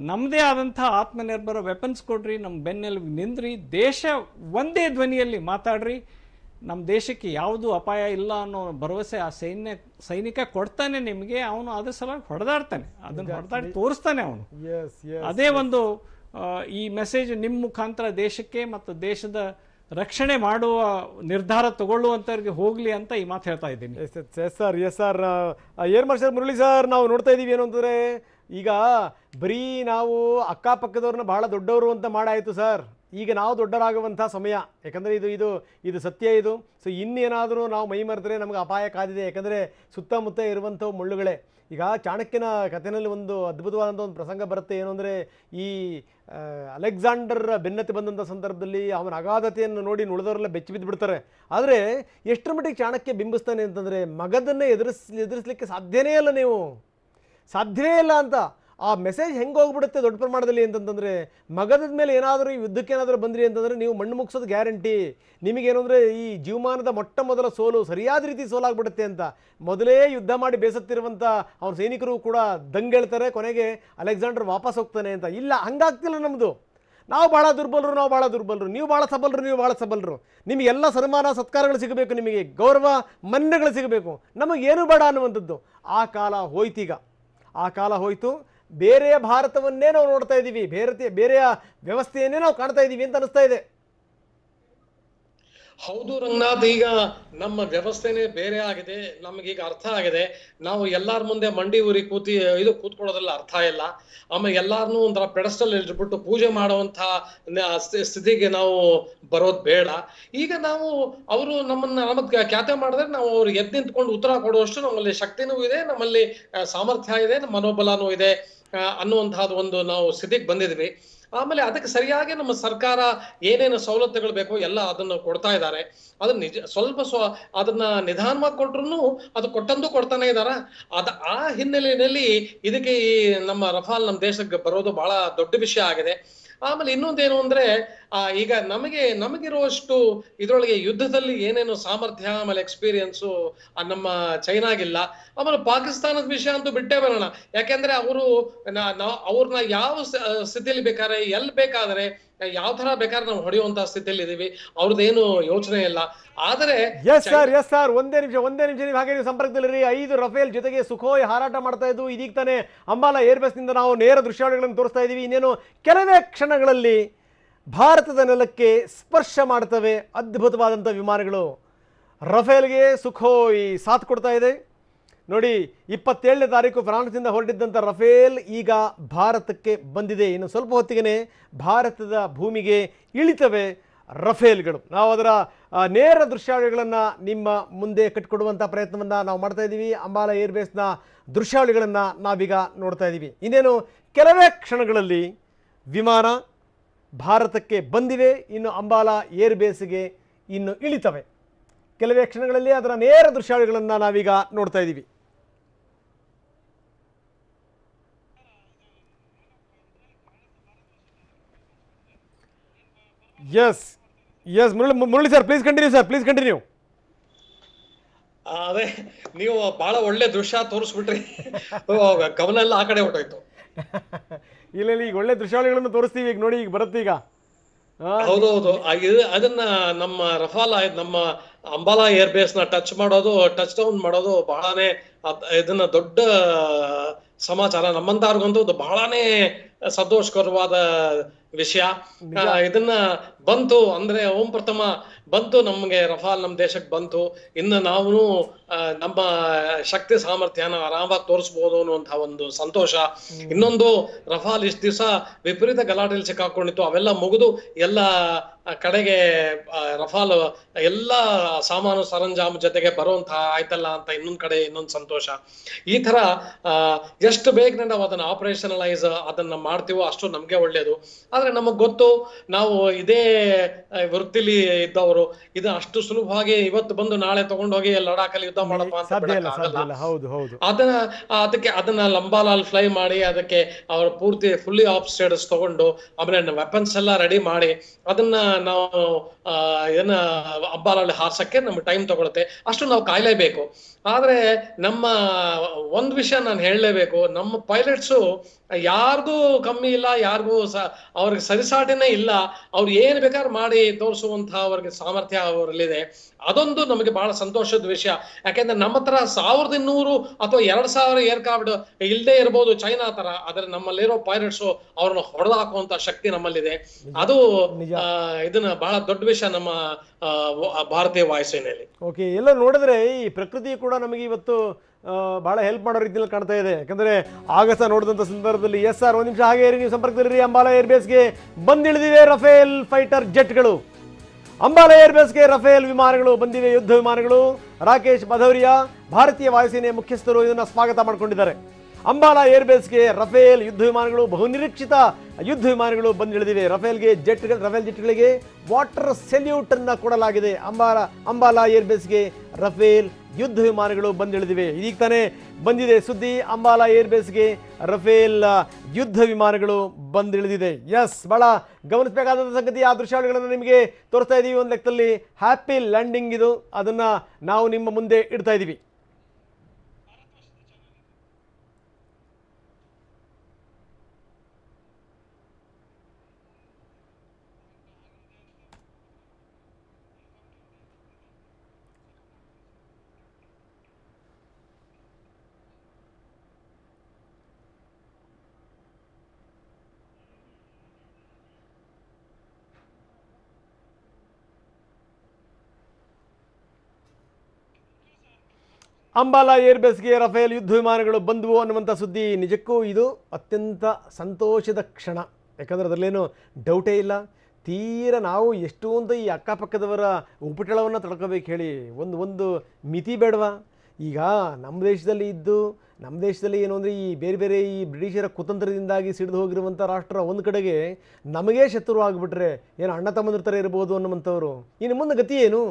ನಮ್ಮದೇ ಆದಂಥ ಆತ್ಮನಿರ್ಭರ ವೆಪನ್ಸ್ ಕೊಡ್ರಿ, ನಮ್ಮ ಬೆನ್ನೆಲುಬು ನಿಂದ್ರಿ, ದೇಶ ಒಂದೇ ಧ್ವನಿಯಲ್ಲಿ ಮಾತಾಡ್ರಿ, ನಮ್ಮ ದೇಶಕ್ಕೆ ಯಾವುದು ಅಪಾಯ ಇಲ್ಲ ಅನ್ನೋ ಭರವಸೆ ಆ ಸೈನಿಕ ಕೊಡ್ತಾನೆ ನಿಮಗೆ. ಅವನು ಅದ್ರ ಸಲುವಾಗಿ ಹೊಡೆದಾಡ್ತಾನೆ, ಅದನ್ನು ಹೊಡೆದಾಡಿ ತೋರಿಸ್ತಾನೆ ಅವನು. ಅದೇ ಒಂದು ಈ ಮೆಸೇಜ್ ನಿಮ್ಮ ಮುಖಾಂತರ ದೇಶಕ್ಕೆ ಮತ್ತು ದೇಶದ ರಕ್ಷಣೆ ಮಾಡುವ ನಿರ್ಧಾರ ತಗೊಳ್ಳುವಂತವ್ರಿಗೆ ಹೋಗ್ಲಿ ಅಂತ ಈ ಮಾತು ಹೇಳ್ತಾ ಇದ್ದೀನಿ. Yes sir. Air marshal Murali sir, ನಾವು ನೋಡ್ತಾ ಇದೀವಿ ಏನು ಅಂತಂದ್ರೆ ಈಗ ಬರೀ ನಾವು ಅಕ್ಕಪಕ್ಕದವ್ರನ್ನ ಬಹಳ ದೊಡ್ಡವರು ಅಂತ ಮಾಡಾಯಿತು ಸರ್. ಈಗ ನಾವು ದೊಡ್ಡರಾಗುವಂಥ ಸಮಯ, ಯಾಕಂದರೆ ಇದು ಸತ್ಯ ಇದು. ಸೊ ಇನ್ನೇನಾದರೂ ನಾವು ಮೈ ಮರೆತರೆ ನಮಗೆ ಅಪಾಯ ಕಾದಿದೆ. ಯಾಕಂದರೆ ಸುತ್ತಮುತ್ತ ಇರುವಂಥವು ಮುಳ್ಳುಗಳೇ. ಈಗ ಚಾಣಕ್ಯನ ಕಥೆಯಲ್ಲಿ ಒಂದು ಅದ್ಭುತವಾದಂಥ ಒಂದು ಪ್ರಸಂಗ ಬರುತ್ತೆ. ಏನು ಅಂದರೆ ಈ ಅಲೆಕ್ಸಾಂಡರ್ ಬೆನ್ನತ್ತಿ ಬಂದಂಥ ಸಂದರ್ಭದಲ್ಲಿ ಅವನ ಅಗಾಧತೆಯನ್ನು ನೋಡಿ ಉಳಿದವರೆಲ್ಲ ಬೆಚ್ಚಿ ಬಿದ್ದು ಬಿಡ್ತಾರೆ. ಆದರೆ ಎಷ್ಟರ ಮಟ್ಟಿಗೆ ಚಾಣಕ್ಯ ಬಿಂಬಿಸ್ತಾನೆ ಅಂತಂದರೆ ಮಗದನ್ನೇ ಎದುರಿಸಲಿಕ್ಕೆ ಸಾಧ್ಯವೇ ಇಲ್ಲ ಅಂತ. ಆ ಮೆಸೇಜ್ ಹೆಂಗೆ ಹೋಗ್ಬಿಡುತ್ತೆ ದೊಡ್ಡ ಪ್ರಮಾಣದಲ್ಲಿ ಅಂತಂದರೆ, ಮಗದ ಮೇಲೆ ಏನಾದರೂ ಈ ಯುದ್ಧಕ್ಕೆ ಏನಾದರೂ ಬಂದ್ರಿ ಅಂತಂದರೆ ನೀವು ಮಣ್ಣು ಮುಗಿಸೋದು ಗ್ಯಾರಂಟಿ. ನಿಮಗೇನು ಅಂದರೆ ಈ ಜೀವಮಾನದ ಮೊದಲ ಸೋಲು ಸರಿಯಾದ ರೀತಿ ಸೋಲಾಗ್ಬಿಡುತ್ತೆ ಅಂತ ಮೊದಲೇ ಯುದ್ಧ ಮಾಡಿ ಬೇಸತ್ತಿರುವಂಥ ಅವನ ಸೈನಿಕರು ಕೂಡ ದಂಗೆಳ್ತಾರೆ. ಕೊನೆಗೆ ಅಲೆಕ್ಸಾಂಡರ್ ವಾಪಸ್ ಹೋಗ್ತಾನೆ ಅಂತ. ಇಲ್ಲ, ಹಂಗಾಗ್ತಿಲ್ಲ ನಮ್ಮದು. ನಾವು ಭಾಳ ದುರ್ಬಲರು, ನೀವು ಭಾಳ ಸಬಲರು. ನಿಮಗೆಲ್ಲ ಸನ್ಮಾನ ಸತ್ಕಾರಗಳು ಸಿಗಬೇಕು, ನಿಮಗೆ ಗೌರವ ಮನ್ನಣೆಗಳು ಸಿಗಬೇಕು, ನಮಗೇನು ಬೇಡ ಅನ್ನುವಂಥದ್ದು. ಆ ಕಾಲ ಹೋಯಿತು. ಬೇರೆಯ ಭಾರತವನ್ನೇ ನಾವು ನೋಡ್ತಾ ಇದ್ದೀವಿ, ಬೇರೆಯ ವ್ಯವಸ್ಥೆಯನ್ನೇ ನಾವು ಕಾಣ್ತಾ ಇದ್ದೀವಿ ಅಂತ ಅನಿಸ್ತಾ ಇದೆ. ಹೌದು ರಂಗನಾಥ್, ಈಗ ನಮ್ಮ ವ್ಯವಸ್ಥೆನೇ ಬೇರೆ ಆಗಿದೆ. ನಮಗೀಗ ಅರ್ಥ ಆಗಿದೆ. ನಾವು ಎಲ್ಲಾರ ಮುಂದೆ ಮಂಡಿ ಊರಿ ಕೂತ್ಕೊಳ್ಳೋದ್ರಲ್ಲಿ ಅರ್ಥ ಇಲ್ಲ. ಆಮೇಲೆ ಎಲ್ಲಾರನ್ನೂ ಒಂಥರ ಪೆಡಸ್ಟಲ್ ಇಟ್ಬಿಟ್ಟು ಪೂಜೆ ಮಾಡುವಂತ ಸ್ಥಿತಿಗೆ ನಾವು ಬರೋದ್ ಬೇಡ. ಈಗ ನಾವು ಅವರು ನಮಗ್ ಖ್ಯಾತೆ ಮಾಡಿದ್ರೆ ನಾವು ಅವ್ರಿಗೆ ಎದ್ದು ನಿಂತ್ಕೊಂಡು ಉತ್ತರ ಕೊಡುವಷ್ಟು ನಮ್ಮಲ್ಲಿ ಶಕ್ತಿನೂ ಇದೆ, ನಮ್ಮಲ್ಲಿ ಸಾಮರ್ಥ್ಯ ಇದೆ, ಮನೋಬಲನೂ ಇದೆ ಅನ್ನುವಂತಹದ್ದು ಒಂದು ನಾವು ಸ್ಥಿತಿಗೆ ಬಂದಿದ್ವಿ. ಆಮೇಲೆ ಅದಕ್ಕೆ ಸರಿಯಾಗಿ ನಮ್ಮ ಸರ್ಕಾರ ಏನೇನು ಸವಲತ್ತುಗಳು ಬೇಕೋ ಎಲ್ಲ ಅದನ್ನು ಕೊಡ್ತಾ ಇದ್ದಾರೆ. ಅದನ್ನ ಅದನ್ನ ನಿಧಾನವಾಗಿ ಕೊಟ್ರು ಅದು ಕೊಡ್ತಾನೆ ಇದಾರ. ಆ ಹಿನ್ನೆಲೆಯಲ್ಲಿ ಇದಕ್ಕೆ ಈ ನಮ್ಮ ರಫಾಲ್ ನಮ್ಮ ದೇಶಕ್ಕೆ ಬರೋದು ಬಹಳ ದೊಡ್ಡ ವಿಷಯ ಆಗಿದೆ. ಆಮೇಲೆ ಇನ್ನೊಂದೇನು ಅಂದ್ರೆ ಈಗ ನಮಗಿರುವಷ್ಟು ಇದ್ರೊಳಗೆ ಯುದ್ಧದಲ್ಲಿ ಏನೇನು ಸಾಮರ್ಥ್ಯ ಆಮೇಲೆ ಎಕ್ಸ್ಪೀರಿಯನ್ಸು ನಮ್ಮ ಚೈನಾಗಿಲ್ಲ. ಆಮೇಲೆ ಪಾಕಿಸ್ತಾನದ ವಿಷಯ ಅಂತೂ ಬಿಟ್ಟೇ ಬರೋಣ. ಯಾಕೆಂದ್ರೆ ಅವ್ರನ್ನ ಯಾವ ಸ್ಥಿತಿಯಲ್ಲಿ ಬೇಕಾದ್ರೆ ಎಲ್ಲಿ ಬೇಕಾದ್ರೆ ಯಾವ ತರ ಬೇಕಾದ್ರೆ ನಾವು ಹೊಡೆಯುವಂತ ಸ್ಥಿತಿಯಲ್ಲಿ ಇದೀವಿ. ಅವ್ರದ್ದೇನು ಯೋಚನೆ ಇಲ್ಲ. ಆದರೆ ಎಸ್ ಸರ್ ಒಂದೇ ನಿಮಿಷ ನೀವು ಹಾಗೆ ನೀವು ಸಂಪರ್ಕದಲ್ಲಿರಿ. 5 ರಫೇಲ್ ಜೊತೆಗೆ ಸುಖೋಯ್ ಹಾರಾಟ ಮಾಡ್ತಾ ಇದ್ದು ಇದೀಗ ತಾನೇ ಅಂಬಾಲಾ ಏರ್ಬೇಸ್ ನಿಂದ ನಾವು ನೇರ ದೃಶ್ಯಾವಳಿಗಳನ್ನು ತೋರಿಸ್ತಾ ಇದೀವಿ. ಇನ್ನೇನು ಕೆಲವೇ ಕ್ಷಣಗಳಲ್ಲಿ ಭಾರತದ ನೆಲಕ್ಕೆ ಸ್ಪರ್ಶ ಮಾಡ್ತವೆ ಅದ್ಭುತವಾದಂಥ ವಿಮಾನಗಳು. ರಫೇಲ್ಗೆ ಸುಖೋಯ್ ಸಾಥ್ ಕೊಡ್ತಾ ಇದೆ ನೋಡಿ. 27ನೇ ತಾರೀಕು ಫ್ರಾನ್ಸ್ನಿಂದ ಹೊರಟಿದ್ದಂಥ ರಫೇಲ್ ಈಗ ಭಾರತಕ್ಕೆ ಬಂದಿದೆ. ಇನ್ನು ಸ್ವಲ್ಪ ಹೊತ್ತಿಗೆ ಭಾರತದ ಭೂಮಿಗೆ ಇಳಿತವೆ ರಫೇಲ್ಗಳು. ನಾವು ಅದರ ನೇರ ದೃಶ್ಯಾವಳಿಗಳನ್ನು ನಿಮ್ಮ ಮುಂದೆ ಕಟ್ಟಿಕೊಡುವಂಥ ಪ್ರಯತ್ನವನ್ನು ನಾವು ಮಾಡ್ತಾ ಇದ್ದೀವಿ. ಅಂಬಾಲಾ ಏರ್ಬೇಸ್ನ ದೃಶ್ಯಾವಳಿಗಳನ್ನು ನಾವೀಗ ನೋಡ್ತಾ ಇದ್ದೀವಿ. ಇನ್ನೇನು ಕೆಲವೇ ಕ್ಷಣಗಳಲ್ಲಿ ವಿಮಾನ ಭಾರತಕ್ಕೆ ಬಂದಿವೆ. ಇನ್ನು ಅಂಬಾಲಾ ಏರ್ಬೇಸ್ಗೆ ಇನ್ನು ಇಳಿತವೆ. ಕೆಲವೇ ಕ್ಷಣಗಳಲ್ಲಿ ಅದರ ನೇರ ದೃಶ್ಯಾವಳಿಗಳನ್ನು ನಾವೀಗ ನೋಡ್ತಾ ಇದ್ದೀವಿ. Yes Murali sir, please continue. ಅದೇ ನೀವು ಬಹಳ ಒಳ್ಳೆ ದೃಶ್ಯ ತೋರಿಸ್ಬಿಟ್ರಿ. ಗಮನ ಎಲ್ಲ ಆ ಕಡೆ ಹೊಟ್ಟೋಯ್ತು. ಇಲ್ಲ ಈಗ ಒಳ್ಳೆ ದೃಶ್ಯಾವಳಿಗಳನ್ನು ತೋರಿಸ್ತೀವಿ. ಈಗ ನೋಡಿ, ಈಗ ಬರುತ್ತೆ ಈಗ. ಹೌದೌದು. ಅದನ್ನ ನಮ್ಮ ರಫಾಲ್ ನಮ್ಮ ಅಂಬಾಲಾ ಏರ್ಬೇಸ್ ನ ಟಚ್ ಡೌನ್ ಮಾಡೋದು ಬಹಳನೇ ಇದನ್ನ ದೊಡ್ಡ ಸಮಾಚಾರ. ನಮ್ಮಂತವ್ರಿಗಂತೂ ಬಹಳನೇ ಸಂತೋಷಕರವಾದ ವಿಷಯ. ಇದನ್ನ ಬಂತು ಅಂದ್ರೆ ಪ್ರಥಮ ಬಂತು ನಮ್ಗೆ ರಫಾಲ್ ನಮ್ಮ ದೇಶಕ್ಕೆ ಬಂತು. ಇನ್ನು ನಾವು ನಮ್ಮ ಶಕ್ತಿ ಸಾಮರ್ಥ್ಯನ ಆರಾಮಾಗಿ ತೋರಿಸ್ಬೋದು ಅನ್ನುವಂತಹ ಒಂದು ಸಂತೋಷ. ಇನ್ನೊಂದು ರಫಾಲ್ ಇಷ್ಟು ದಿವಸ ವಿಪರೀತ ಗಲಾಟೆಯಲ್ಲಿ ಸಿಕ್ಕಾಕೊಂಡಿತ್ತು. ಅವೆಲ್ಲ ಮುಗಿದು ಎಲ್ಲ ಕಡೆಗೆ ರಫಾಲ್ ಎಲ್ಲ ಸಾಮಾನು ಸರಂಜಾಮು ಜೊತೆಗೆ ಬರುವಂತಹ ಆಯ್ತಲ್ಲ ಅಂತ ಇನ್ನೊಂದು ಸಂತೋಷ. ಈ ತರ ಎಷ್ಟು ಬೇಗ ನಾವು ಅದನ್ನ ಆಪರೇಷನಲೈಸ್ ಅದನ್ನ ಮಾಡ್ತೀವೋ ಅಷ್ಟು ನಮ್ಗೆ ಒಳ್ಳೇದು. ಆದ್ರೆ ನಮಗ್ ಗೊತ್ತು, ನಾವು ಇದೇ ವೃತ್ತಿಲಿ ಇದ್ದವರು, ಇದು ಅಷ್ಟು ಸುಲಭವಾಗಿ ಇವತ್ತು ಬಂದು ನಾಳೆ ತಗೊಂಡೋಗಿ ಲಡಾಖಲ್ಲಿ ಯುದ್ಧ ಮಾಡಪ್ಪ ಅಂತ ಅದನ್ನ ಲಂಬಾಲಾಲ್ ಫ್ಲೈ ಮಾಡಿ ಅದಕ್ಕೆ ಅವ್ರ ಪೂರ್ತಿ ಫುಲ್ಲಿ ಆಫ್ ಸ್ಟೇಟಸ್ ತಗೊಂಡು ಆಮೇಲೆ ವೆಪನ್ಸ್ ಎಲ್ಲ ರೆಡಿ ಮಾಡಿ ಅದನ್ನ ನಾವು ಏನ ಅಂಬಾಲಲ್ಲಿ ಹಾರ್ಸಕ್ಕೆ ನಮ್ಗೆ ಟೈಮ್ ತಗೊಳುತ್ತೆ. ಅಷ್ಟು ನಾವು ಕಾಯ್ಲೇಬೇಕು. ಆದ್ರೆ ನಮ್ಮ ಒಂದ್ ವಿಷಯ ನಾನು ಹೇಳಲೇಬೇಕು, ನಮ್ಮ ಪೈಲಟ್ಸು ಯಾರಿಗೂ ಕಮ್ಮಿ ಇಲ್ಲ, ಯಾರಿಗೂ ಅವ್ರಿಗೆ ಸರಿಸಾಟಿನೇ ಇಲ್ಲ. ಅವ್ರು ಏನ್ ಬೇಕಾದ್ರೆ ಮಾಡಿ ತೋರಿಸುವಂತಹ ಅವ್ರಿಗೆ ಸಾಮರ್ಥ್ಯ ಅವರಲ್ಲಿದೆ. ಅದೊಂದು ನಮಗೆ ಬಹಳ ಸಂತೋಷದ ವಿಷಯ. ಯಾಕೆಂದ್ರೆ ನಮ್ಮ ಹತ್ರ 1200 ಅಥವಾ 2000 ಏರ್ಕ್ರಾಫ್ಟ್ ಇಲ್ಲದೆ ಇರ್ಬೋದು ಚೈನಾ ತರ, ಆದ್ರೆ ನಮ್ಮಲ್ಲಿರೋ ಪೈಲಟ್ಸು ಅವ್ರನ್ನ ಹೊಡೆದು ಹಾಕುವಂತ ಶಕ್ತಿ ನಮ್ಮಲ್ಲಿದೆ. ಅದು ಇದನ್ನ ಬಹಳ ದೊಡ್ಡ ವಿಷಯ ನಮ್ಮ ಭಾರತೀಯ ವಾಯುಸೇನೆಯಲ್ಲಿ. ಓಕೆ, ಎಲ್ಲ ನೋಡಿದ್ರೆ ಈ ಪ್ರಕೃತಿ ಕೂಡ ನಮಗೆ ಇವತ್ತು ಬಹಳ ಹೆಲ್ಪ್ ಮಾಡೋ ರೀತಿಯಲ್ಲಿ ಕಾಣ್ತಾ ಇದೆ. ಯಾಕಂದ್ರೆ ಆಗಸ ನೋಡಿದಂಥ ಸಂದರ್ಭದಲ್ಲಿ ಒಂದ್ ನಿಮಿಷ ಹಾಗೆ ಇರಿ, ನೀವು ಸಂಪರ್ಕದಲ್ಲಿ ಅಂಬಾಲಾ ಏರ್ಬೇಸ್ಗೆ ಬಂದಿಳಿದಿವೆ ರಫೇಲ್ ಫೈಟರ್ ಜೆಟ್ಗಳು. ಅಂಬಾಲಾ ಏರ್ಬೇಸ್ಗೆ ರಫೇಲ್ ವಿಮಾನಗಳು ಬಂದಿವೆ, ಯುದ್ಧ ವಿಮಾನಗಳು. ರಾಕೇಶ್ ಭದೌರಿಯಾ ಭಾರತೀಯ ವಾಯುಸೇನೆಯ ಮುಖ್ಯಸ್ಥರು ಇದನ್ನ ಸ್ವಾಗತ ಮಾಡಿಕೊಂಡಿದ್ದಾರೆ. ಅಂಬಾಲಾ ಏರ್ಬೇಸ್ಗೆ ರಫೇಲ್ ಯುದ್ಧ ವಿಮಾನಗಳು, ಬಹುನಿರೀಕ್ಷಿತ ಯುದ್ಧ ವಿಮಾನಗಳು ಬಂದಿಳಿದಿವೆ. ರಫೇಲ್ ಜೆಟ್ಗಳಿಗೆ ವಾಟರ್ ಸೆಲ್ಯೂಟ್ ಅನ್ನ ಕೊಡಲಾಗಿದೆ. ಅಂಬಾಲಾ ಏರ್ಬೇಸ್ಗೆ ರಫೇಲ್ ಯುದ್ಧ ವಿಮಾನಗಳು ಬಂದಿಳಿದಿವೆ. ಇದೀಗ ತಾನೇ ಬಂದಿದೆ ಸುದ್ದಿ, ಅಂಬಾಲಾ ಏರ್ಬೇಸ್ಗೆ ರಫೇಲ್ ಯುದ್ಧ ವಿಮಾನಗಳು ಬಂದಿಳಿದಿದೆ. ಬಹಳ ಗಮನಿಸಬೇಕಾದಂಥ ಸಂಗತಿ. ಆ ದೃಶ್ಯಾವಳಿಗಳನ್ನು ನಿಮಗೆ ತೋರಿಸ್ತಾ ಇದ್ದೀವಿ. ಒಂದು ಲೆಕ್ಕದಲ್ಲಿ ಹ್ಯಾಪಿ ಲ್ಯಾಂಡಿಂಗ್ ಇದು, ಅದನ್ನ ನಾವು ನಿಮ್ಮ ಮುಂದೆ ಇಡ್ತಾ ಇದ್ದೀವಿ. ಅಂಬಾಲಾ ಏರ್ಬೇಸ್ಗೆ ರಫೇಲ್ ಯುದ್ಧ ವಿಮಾನಗಳು ಬಂದವು ಅನ್ನುವಂಥ ಸುದ್ದಿ ನಿಜಕ್ಕೂ ಇದು ಅತ್ಯಂತ ಸಂತೋಷದ ಕ್ಷಣ. ಯಾಕಂದರೆ ಅದರಲ್ಲೇನು ಡೌಟೇ ಇಲ್ಲ. ತೀರ ನಾವು ಎಷ್ಟು ಅಂತ ಈ ಅಕ್ಕಪಕ್ಕದವರ ಉಪಟಳವನ್ನು ತಡ್ಕೋಬೇಕು ಹೇಳಿ ಒಂದು ಮಿತಿ ಬೇಡವಾ? ಈಗ ನಮ್ಮ ದೇಶದಲ್ಲಿ ಇದ್ದು ನಮ್ಮ ದೇಶದಲ್ಲಿ ಏನು ಅಂದರೆ ಈ ಬೇರೆ ಬೇರೆ ಈ ಬ್ರಿಟಿಷರ ಕುತಂತ್ರದಿಂದಾಗಿ ಸಿಡಿದು ಹೋಗಿರುವಂಥ ರಾಷ್ಟ್ರ ಒಂದು ಕಡೆಗೆ ನಮಗೇ ಶತ್ರು ಆಗಿಬಿಟ್ರೆ ಏನು ಅಣ್ಣ ತಮ್ಮಂದ್ರ ಥರ ಇರ್ಬೋದು ಅನ್ನುವಂಥವ್ರು ಇನ್ನು ಮುಂದೆ ಗತಿ ಏನು?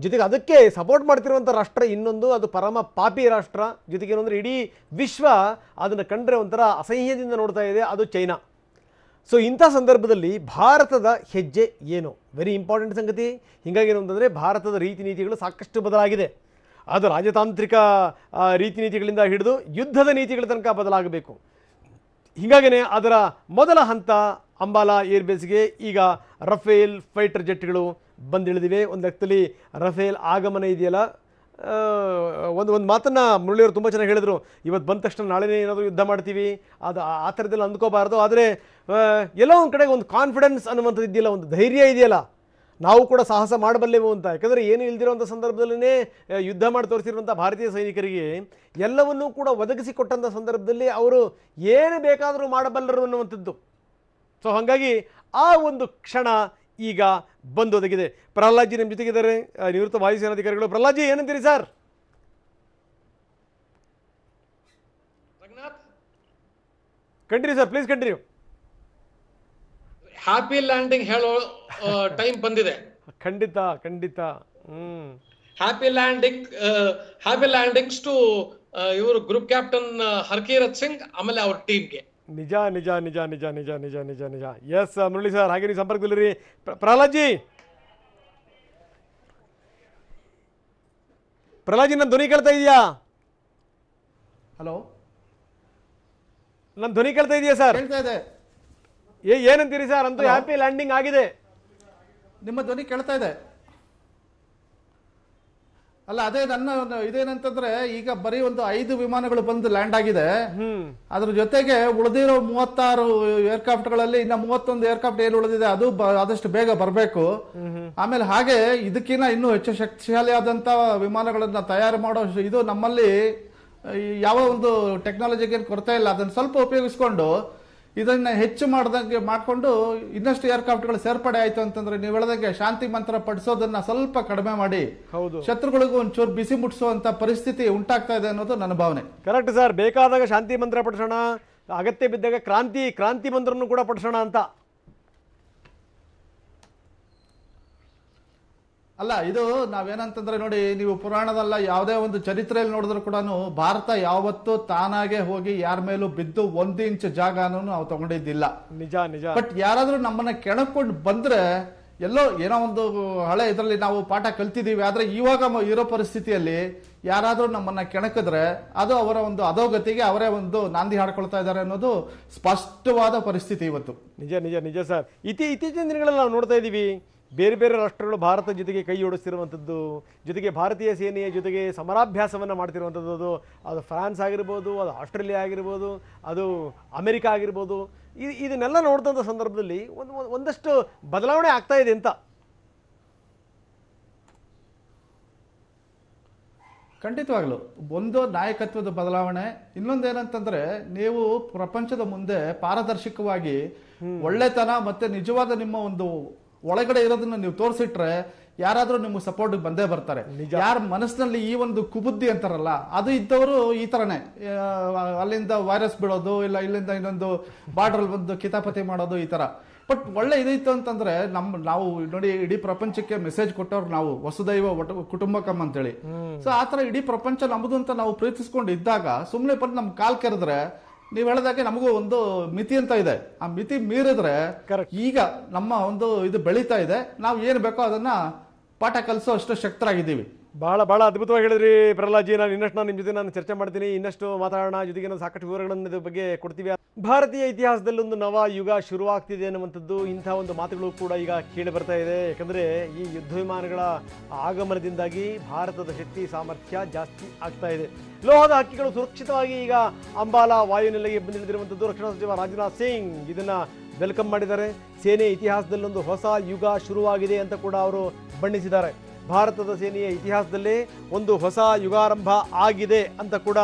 ಜೊತೆಗೆ ಅದಕ್ಕೆ ಸಪೋರ್ಟ್ ಮಾಡ್ತಿರುವಂಥ ರಾಷ್ಟ್ರ ಇನ್ನೊಂದು, ಅದು ಪರಮ ಪಾಪಿ ರಾಷ್ಟ್ರ. ಜೊತೆಗೆ ಏನು ಅಂದರೆ ಇಡೀ ವಿಶ್ವ ಅದನ್ನು ಕಂಡ್ರೆ ಒಂಥರ ಅಸಹ್ಯದಿಂದ ನೋಡ್ತಾ ಇದೆ, ಅದು ಚೈನಾ. ಸೊ ಇಂಥ ಸಂದರ್ಭದಲ್ಲಿ ಭಾರತದ ಹೆಜ್ಜೆ ಏನು? ವೆರಿ ಇಂಪಾರ್ಟೆಂಟ್ ಸಂಗತಿ. ಹೀಗಾಗಿ ಏನು ಅಂತಂದರೆ ಭಾರತದ ರೀತಿ ನೀತಿಗಳು ಸಾಕಷ್ಟು ಬದಲಾಗಿದೆ. ಅದು ರಾಜತಾಂತ್ರಿಕ ರೀತಿ ನೀತಿಗಳಿಂದ ಹಿಡಿದು ಯುದ್ಧದ ನೀತಿಗಳ ತನಕ ಬದಲಾಗಬೇಕು. ಹೀಗಾಗಿಯೇ ಅದರ ಮೊದಲ ಹಂತ ಅಂಬಾಲಾ ಏರ್ಬೇಸ್ಗೆ ಈಗ ರಫೇಲ್ ಫೈಟರ್ ಜೆಟ್ಗಳು ಬಂದಿಳಿದಿವೆ. ಒಂದು ಲೆಕ್ಕದಲ್ಲಿ ರಫೇಲ್ ಆಗಮನ ಇದೆಯಲ್ಲ, ಒಂದು ಮಾತನ್ನು ಮುರಳಿಯವರು ತುಂಬ ಚೆನ್ನಾಗಿ ಹೇಳಿದರು. ಇವತ್ತು ಬಂದ ತಕ್ಷಣ ನಾಳೆನೇ ಏನಾದರೂ ಯುದ್ಧ ಮಾಡ್ತೀವಿ ಅದು ಆ ಥರದ್ದೆಲ್ಲ ಅಂದ್ಕೋಬಾರ್ದು. ಆದರೆ ಎಲ್ಲೋ ಒಂದು ಕಡೆಗೆ ಒಂದು ಕಾನ್ಫಿಡೆನ್ಸ್ ಅನ್ನುವಂಥದ್ದು ಇದೆಯಲ್ಲ, ಒಂದು ಧೈರ್ಯ ಇದೆಯಲ್ಲ, ನಾವು ಕೂಡ ಸಾಹಸ ಮಾಡಬಲ್ಲೆವು ಅಂತ. ಯಾಕಂದರೆ ಏನು ಇಲ್ದಿರೋಂಥ ಸಂದರ್ಭದಲ್ಲೇ ಯುದ್ಧ ಮಾಡಿ ತೋರಿಸಿರುವಂಥ ಭಾರತೀಯ ಸೈನಿಕರಿಗೆ ಎಲ್ಲವನ್ನೂ ಕೂಡ ಒದಗಿಸಿಕೊಟ್ಟಂಥ ಸಂದರ್ಭದಲ್ಲಿ ಅವರು ಏನು ಬೇಕಾದರೂ ಮಾಡಬಲ್ಲರು ಅನ್ನುವಂಥದ್ದು. ಸೊ ಹಾಗಾಗಿ ಆ ಒಂದು ಕ್ಷಣ ಈಗ ಬಂದೊದಗಿದೆ. ಪ್ರಹ್ಲಾದ್ಜಿ ನಿಮ್ಮ ಜೊತೆಗಿದ್ದಾರೆ, ನಿವೃತ್ತ ವಾಯುಸೇನಾಧಿಕಾರಿಗಳು. ಪ್ರಹ್ಲಾದ್ಜಿ ಏನಂತೀರಿ sir? Continue sir, please continue. Happy landing ಹೇಳೋ ಟೈಮ್ ಬಂದಿದೆ. ಖಂಡಿತ ಖಂಡಿತ. ಹ್ಯಾಪಿ ಲ್ಯಾಂಡಿಂಗ್ಸ್ ಟು ಇವರು ಗ್ರೂಪ್ ಕ್ಯಾಪ್ಟನ್ ಹರ್ಕೀರತ್ ಸಿಂಗ್ ಆಮೇಲೆ ಅವ್ರ ಟೀಮ್ಗೆ. ನಿಜ ನಿಜ ನಿಜ ನಿಜ ನಿಜ ನಿಜ ನಿಜ ನಿಜ. ಎಸ್ ಮುರಳಿ ಸರ್, ಹಾಗೆ ನೀವು ಸಂಪರ್ಕದಲ್ಲಿರಿ. ಪ್ರಹ್ಲಾದ್ಜಿ ನನ್ನ ಧ್ವನಿ ಕೇಳ್ತಾ ಇದೆಯಾ? ಹಲೋ, ನನ್ನ ಧ್ವನಿ ಕೇಳ್ತಾ ಇದೆಯಾ ಸರ್? ಕೇಳ್ತಾ ಇದೆ. ಏನಂತೀರಿ ಸರ್? ಅಂತೂ ಹ್ಯಾಪಿ ಲ್ಯಾಂಡಿಂಗ್ ಆಗಿದೆ. ನಿಮ್ಮ ಧ್ವನಿ ಕೇಳ್ತಾ ಇದೆ. ಅಲ್ಲ, ಅದೇ ನನ್ನ ಇದೇನಂತಂದ್ರೆ ಈಗ ಬರೀ ಒಂದು 5 ವಿಮಾನಗಳು ಬಂದು ಲ್ಯಾಂಡ್ ಆಗಿದೆ. ಅದ್ರ ಜೊತೆಗೆ ಉಳಿದಿರೋ 36 ಏರ್ಕ್ರಾಫ್ಟ್ಗಳಲ್ಲಿ ಇನ್ನ 31 ಏರ್ಕ್ರಾಫ್ಟ್ ಏನು ಉಳಿದಿದೆ ಅದು ಆದಷ್ಟು ಬೇಗ ಬರಬೇಕು. ಆಮೇಲೆ ಹಾಗೆ ಇದಕ್ಕಿಂತ ಇನ್ನೂ ಹೆಚ್ಚು ಶಕ್ತಿಶಾಲಿಯಾದಂತ ವಿಮಾನಗಳನ್ನ ತಯಾರು ಮಾಡೋ ಇದು ನಮ್ಮಲ್ಲಿ ಯಾವ ಒಂದು ಟೆಕ್ನಾಲಜಿಗೆ ಕೊರತೆ ಇಲ್ಲ. ಅದನ್ನ ಸ್ವಲ್ಪ ಉಪಯೋಗಿಸ್ಕೊಂಡು ಇದನ್ನ ಹೆಚ್ಚು ಮಾಡ್ಕೊಂಡು ಇನ್ನಷ್ಟು ಏರ್ಕ್ರಾಫ್ಟ್ಗಳು ಸೇರ್ಪಡೆ ಆಯ್ತು ಅಂತಂದ್ರೆ ನೀವು ಹೇಳದಂಗೆ ಶಾಂತಿ ಮಂತ್ರ ಪಡಿಸೋದನ್ನ ಸ್ವಲ್ಪ ಕಡಿಮೆ ಮಾಡಿ ಶತ್ರುಗಳಿಗೂ ಒಂಚೂರು ಬಿಸಿ ಮುಟ್ಟಿಸುವಂತ ಪರಿಸ್ಥಿತಿ ಉಂಟಾಗ್ತಾ ಇದೆ ಅನ್ನೋದು ನನ್ನ ಭಾವನೆ. Correct sir. ಬೇಕಾದಾಗ ಶಾಂತಿ ಮಂತ್ರ ಪಡಿಸೋಣ, ಅಗತ್ಯ ಬಿದ್ದಾಗ ಕ್ರಾಂತಿ ಮಂತ್ರನೂ ಕೂಡ ಪಡಿಸೋಣ ಅಂತ. ಅಲ್ಲ, ಇದು ನಾವೇನಂತಂದ್ರೆ ನೋಡಿ, ನೀವು ಪುರಾಣದಲ್ಲ ಯಾವುದೇ ಒಂದು ಚರಿತ್ರೆಯಲ್ಲಿ ನೋಡಿದ್ರು ಕೂಡ ಭಾರತ ಯಾವತ್ತೂ ತಾನಾಗೆ ಹೋಗಿ ಯಾರ ಮೇಲೂ ಬಿದ್ದು 1 ಇಂಚ್ ಜಾಗನೂ ನಾವು ತಗೊಂಡಿದ್ದಿಲ್ಲ. ನಿಜ ನಿಜ. ಬಟ್ ಯಾರಾದ್ರೂ ನಮ್ಮನ್ನ ಕೆಣಕೊಂಡು ಬಂದ್ರೆ ಎಲ್ಲೋ ಏನೋ ಒಂದು ಹಳೆ ಇದರಲ್ಲಿ ನಾವು ಪಾಠ ಕಲ್ತಿದೀವಿ. ಆದ್ರೆ ಇವಾಗ ಇರೋ ಪರಿಸ್ಥಿತಿಯಲ್ಲಿ ಯಾರಾದ್ರೂ ನಮ್ಮನ್ನ ಕೆಣಕಿದ್ರೆ ಅದು ಅವರ ಒಂದು ಅಧೋಗತಿಗೆ ಅವರೇ ಒಂದು ನಾಂದಿ ಹಾಡ್ಕೊಳ್ತಾ ಇದ್ದಾರೆ ಅನ್ನೋದು ಸ್ಪಷ್ಟವಾದ ಪರಿಸ್ಥಿತಿ ಇವತ್ತು. ನಿಜ ನಿಜ ನಿಜ ಸರ್. ಇತ್ತೀಚಿನ ದಿನಗಳಲ್ಲಿ ನಾವು ನೋಡ್ತಾ ಇದ್ದೀವಿ, ಬೇರೆ ಬೇರೆ ರಾಷ್ಟ್ರಗಳು ಭಾರತ ಜೊತೆಗೆ ಕೈ ಜೋಡಿಸ್ತಿರುವಂಥದ್ದು, ಜೊತೆಗೆ ಭಾರತೀಯ ಸೇನೆಯ ಜೊತೆಗೆ ಸಮರಾಭ್ಯಾಸವನ್ನು ಮಾಡ್ತಿರುವಂಥದ್ದು. ಅದು ಫ್ರಾನ್ಸ್ ಆಗಿರ್ಬೋದು, ಅದು ಆಸ್ಟ್ರೇಲಿಯಾ ಆಗಿರ್ಬೋದು, ಅದು ಅಮೆರಿಕ ಆಗಿರ್ಬೋದು. ಇದನ್ನೆಲ್ಲ ನೋಡಿದಂಥ ಸಂದರ್ಭದಲ್ಲಿ ಒಂದಷ್ಟು ಬದಲಾವಣೆ ಆಗ್ತಾ ಇದೆ ಅಂತ. ಖಂಡಿತವಾಗ್ಲು ಒಂದು ನಾಯಕತ್ವದ ಬದಲಾವಣೆ. ಇನ್ನೊಂದೇನಂತಂದ್ರೆ ನೀವು ಪ್ರಪಂಚದ ಮುಂದೆ ಪಾರದರ್ಶಕವಾಗಿ ಒಳ್ಳೆತನ ಮತ್ತೆ ನಿಜವಾದ ನಿಮ್ಮ ಒಂದು ಒಳಗಡೆ ಇರೋದನ್ನ ನೀವು ತೋರಿಸಿಟ್ರೆ ಯಾರಾದ್ರೂ ನಿಮ್ಗೆ ಸಪೋರ್ಟ್ ಬಂದೇ ಬರ್ತಾರೆ. ಯಾರ ಮನಸ್ಸಿನಲ್ಲಿ ಈ ಒಂದು ಕುಬುದ್ಧಿ ಅಂತಾರಲ್ಲ ಅದು ಇದ್ದವರು ಈ ತರನೇ ಅಲ್ಲಿಂದ ವೈರಸ್ ಬಿಡೋದು, ಇಲ್ಲ ಇಲ್ಲಿಂದ ಇನ್ನೊಂದು ಬಾರ್ಡರ್ ಬಂದು ಕಿತಾಪತಿ ಮಾಡೋದು, ಈ ತರ. ಬಟ್ ಒಳ್ಳೆ ಇದಿತ್ತು ಅಂತಂದ್ರೆ ನಾವು ನೋಡಿ ಇಡೀ ಪ್ರಪಂಚಕ್ಕೆ ಮೆಸೇಜ್ ಕೊಟ್ಟವ್ರು ನಾವು, ವಸುದೈವ ಕುಟುಂಬಕಂ ಅಂತೇಳಿ. ಸೊ ಆತರ ಇಡೀ ಪ್ರಪಂಚ ನಮ್ದು ಅಂತ ನಾವು ಪ್ರೀತಿಸ್ಕೊಂಡು ಇದ್ದಾಗ ಸುಮ್ನೆ ಬಂದು ನಮ್ ಕಾಲ್ ಕೆರೆದ್ರೆ ನೀವ್ ಹೇಳಿದಾಗೆ ನಮಗೂ ಒಂದು ಮಿತಿ ಅಂತ ಇದೆ. ಆ ಮಿತಿ ಮೀರಿದ್ರೆ ಈಗ ನಮ್ಮ ಒಂದು ಇದು ಬೆಳೀತಾ ಇದೆ. ನಾವು ಏನ್ ಬೇಕೋ ಅದನ್ನ ಪಾಠ ಕಲಿಸೋ ಅಷ್ಟು ಶಕ್ತರಾಗಿದ್ದೀವಿ. ಭಾಳ ಅದ್ಭುತವಾಗಿ ಹೇಳಿದ್ರಿ ಪ್ರಹ್ಲಾದ್ಜಿ. ಇನ್ನಷ್ಟು ನಿಮ್ಮ ಜೊತೆ ನಾನು ಚರ್ಚೆ ಮಾಡ್ತೀನಿ, ಇನ್ನಷ್ಟು ಮಾತಾಡೋಣ, ಜೊತೆಗೆ ನಾವು ಸಾಕಷ್ಟು ವಿವರಗಳನ್ನು ಇದ್ರ ಬಗ್ಗೆ ಕೊಡ್ತೀವಿ. ಭಾರತೀಯ ಇತಿಹಾಸದಲ್ಲಿ ಒಂದು ನವ ಯುಗ ಶುರುವಾಗ್ತಿದೆ ಅನ್ನುವಂಥದ್ದು ಇಂಥ ಒಂದು ಮಾತುಗಳು ಕೂಡ ಈಗ ಕೇಳಿ ಬರ್ತಾ ಇದೆ. ಯಾಕಂದರೆ ಈ ಯುದ್ಧ ವಿಮಾನಗಳ ಆಗಮನದಿಂದಾಗಿ ಭಾರತದ ಶಕ್ತಿ ಸಾಮರ್ಥ್ಯ ಜಾಸ್ತಿ ಆಗ್ತಾ ಇದೆ. ಲೋಹದ ಹಕ್ಕಿಗಳು ಸುರಕ್ಷಿತವಾಗಿ ಈಗ ಅಂಬಾಲಾ ವಾಯುನೆಲೆಗೆ ಬಂದಿಳಿದಿರುವಂಥದ್ದು. ರಕ್ಷಣಾ ಸಚಿವ ರಾಜನಾಥ್ ಸಿಂಗ್ ಇದನ್ನ ವೆಲ್ಕಮ್ ಮಾಡಿದ್ದಾರೆ. ಸೇನೆ ಇತಿಹಾಸದಲ್ಲೊಂದು ಹೊಸ ಯುಗ ಶುರುವಾಗಿದೆ ಅಂತ ಕೂಡ ಅವರು ಬಣ್ಣಿಸಿದ್ದಾರೆ. ಭಾರತದ ಸೇನೆಯ ಇತಿಹಾಸದಲ್ಲೇ ಒಂದು ಹೊಸ ಯುಗಾರಂಭ ಆಗಿದೆ ಅಂತ ಕೂಡ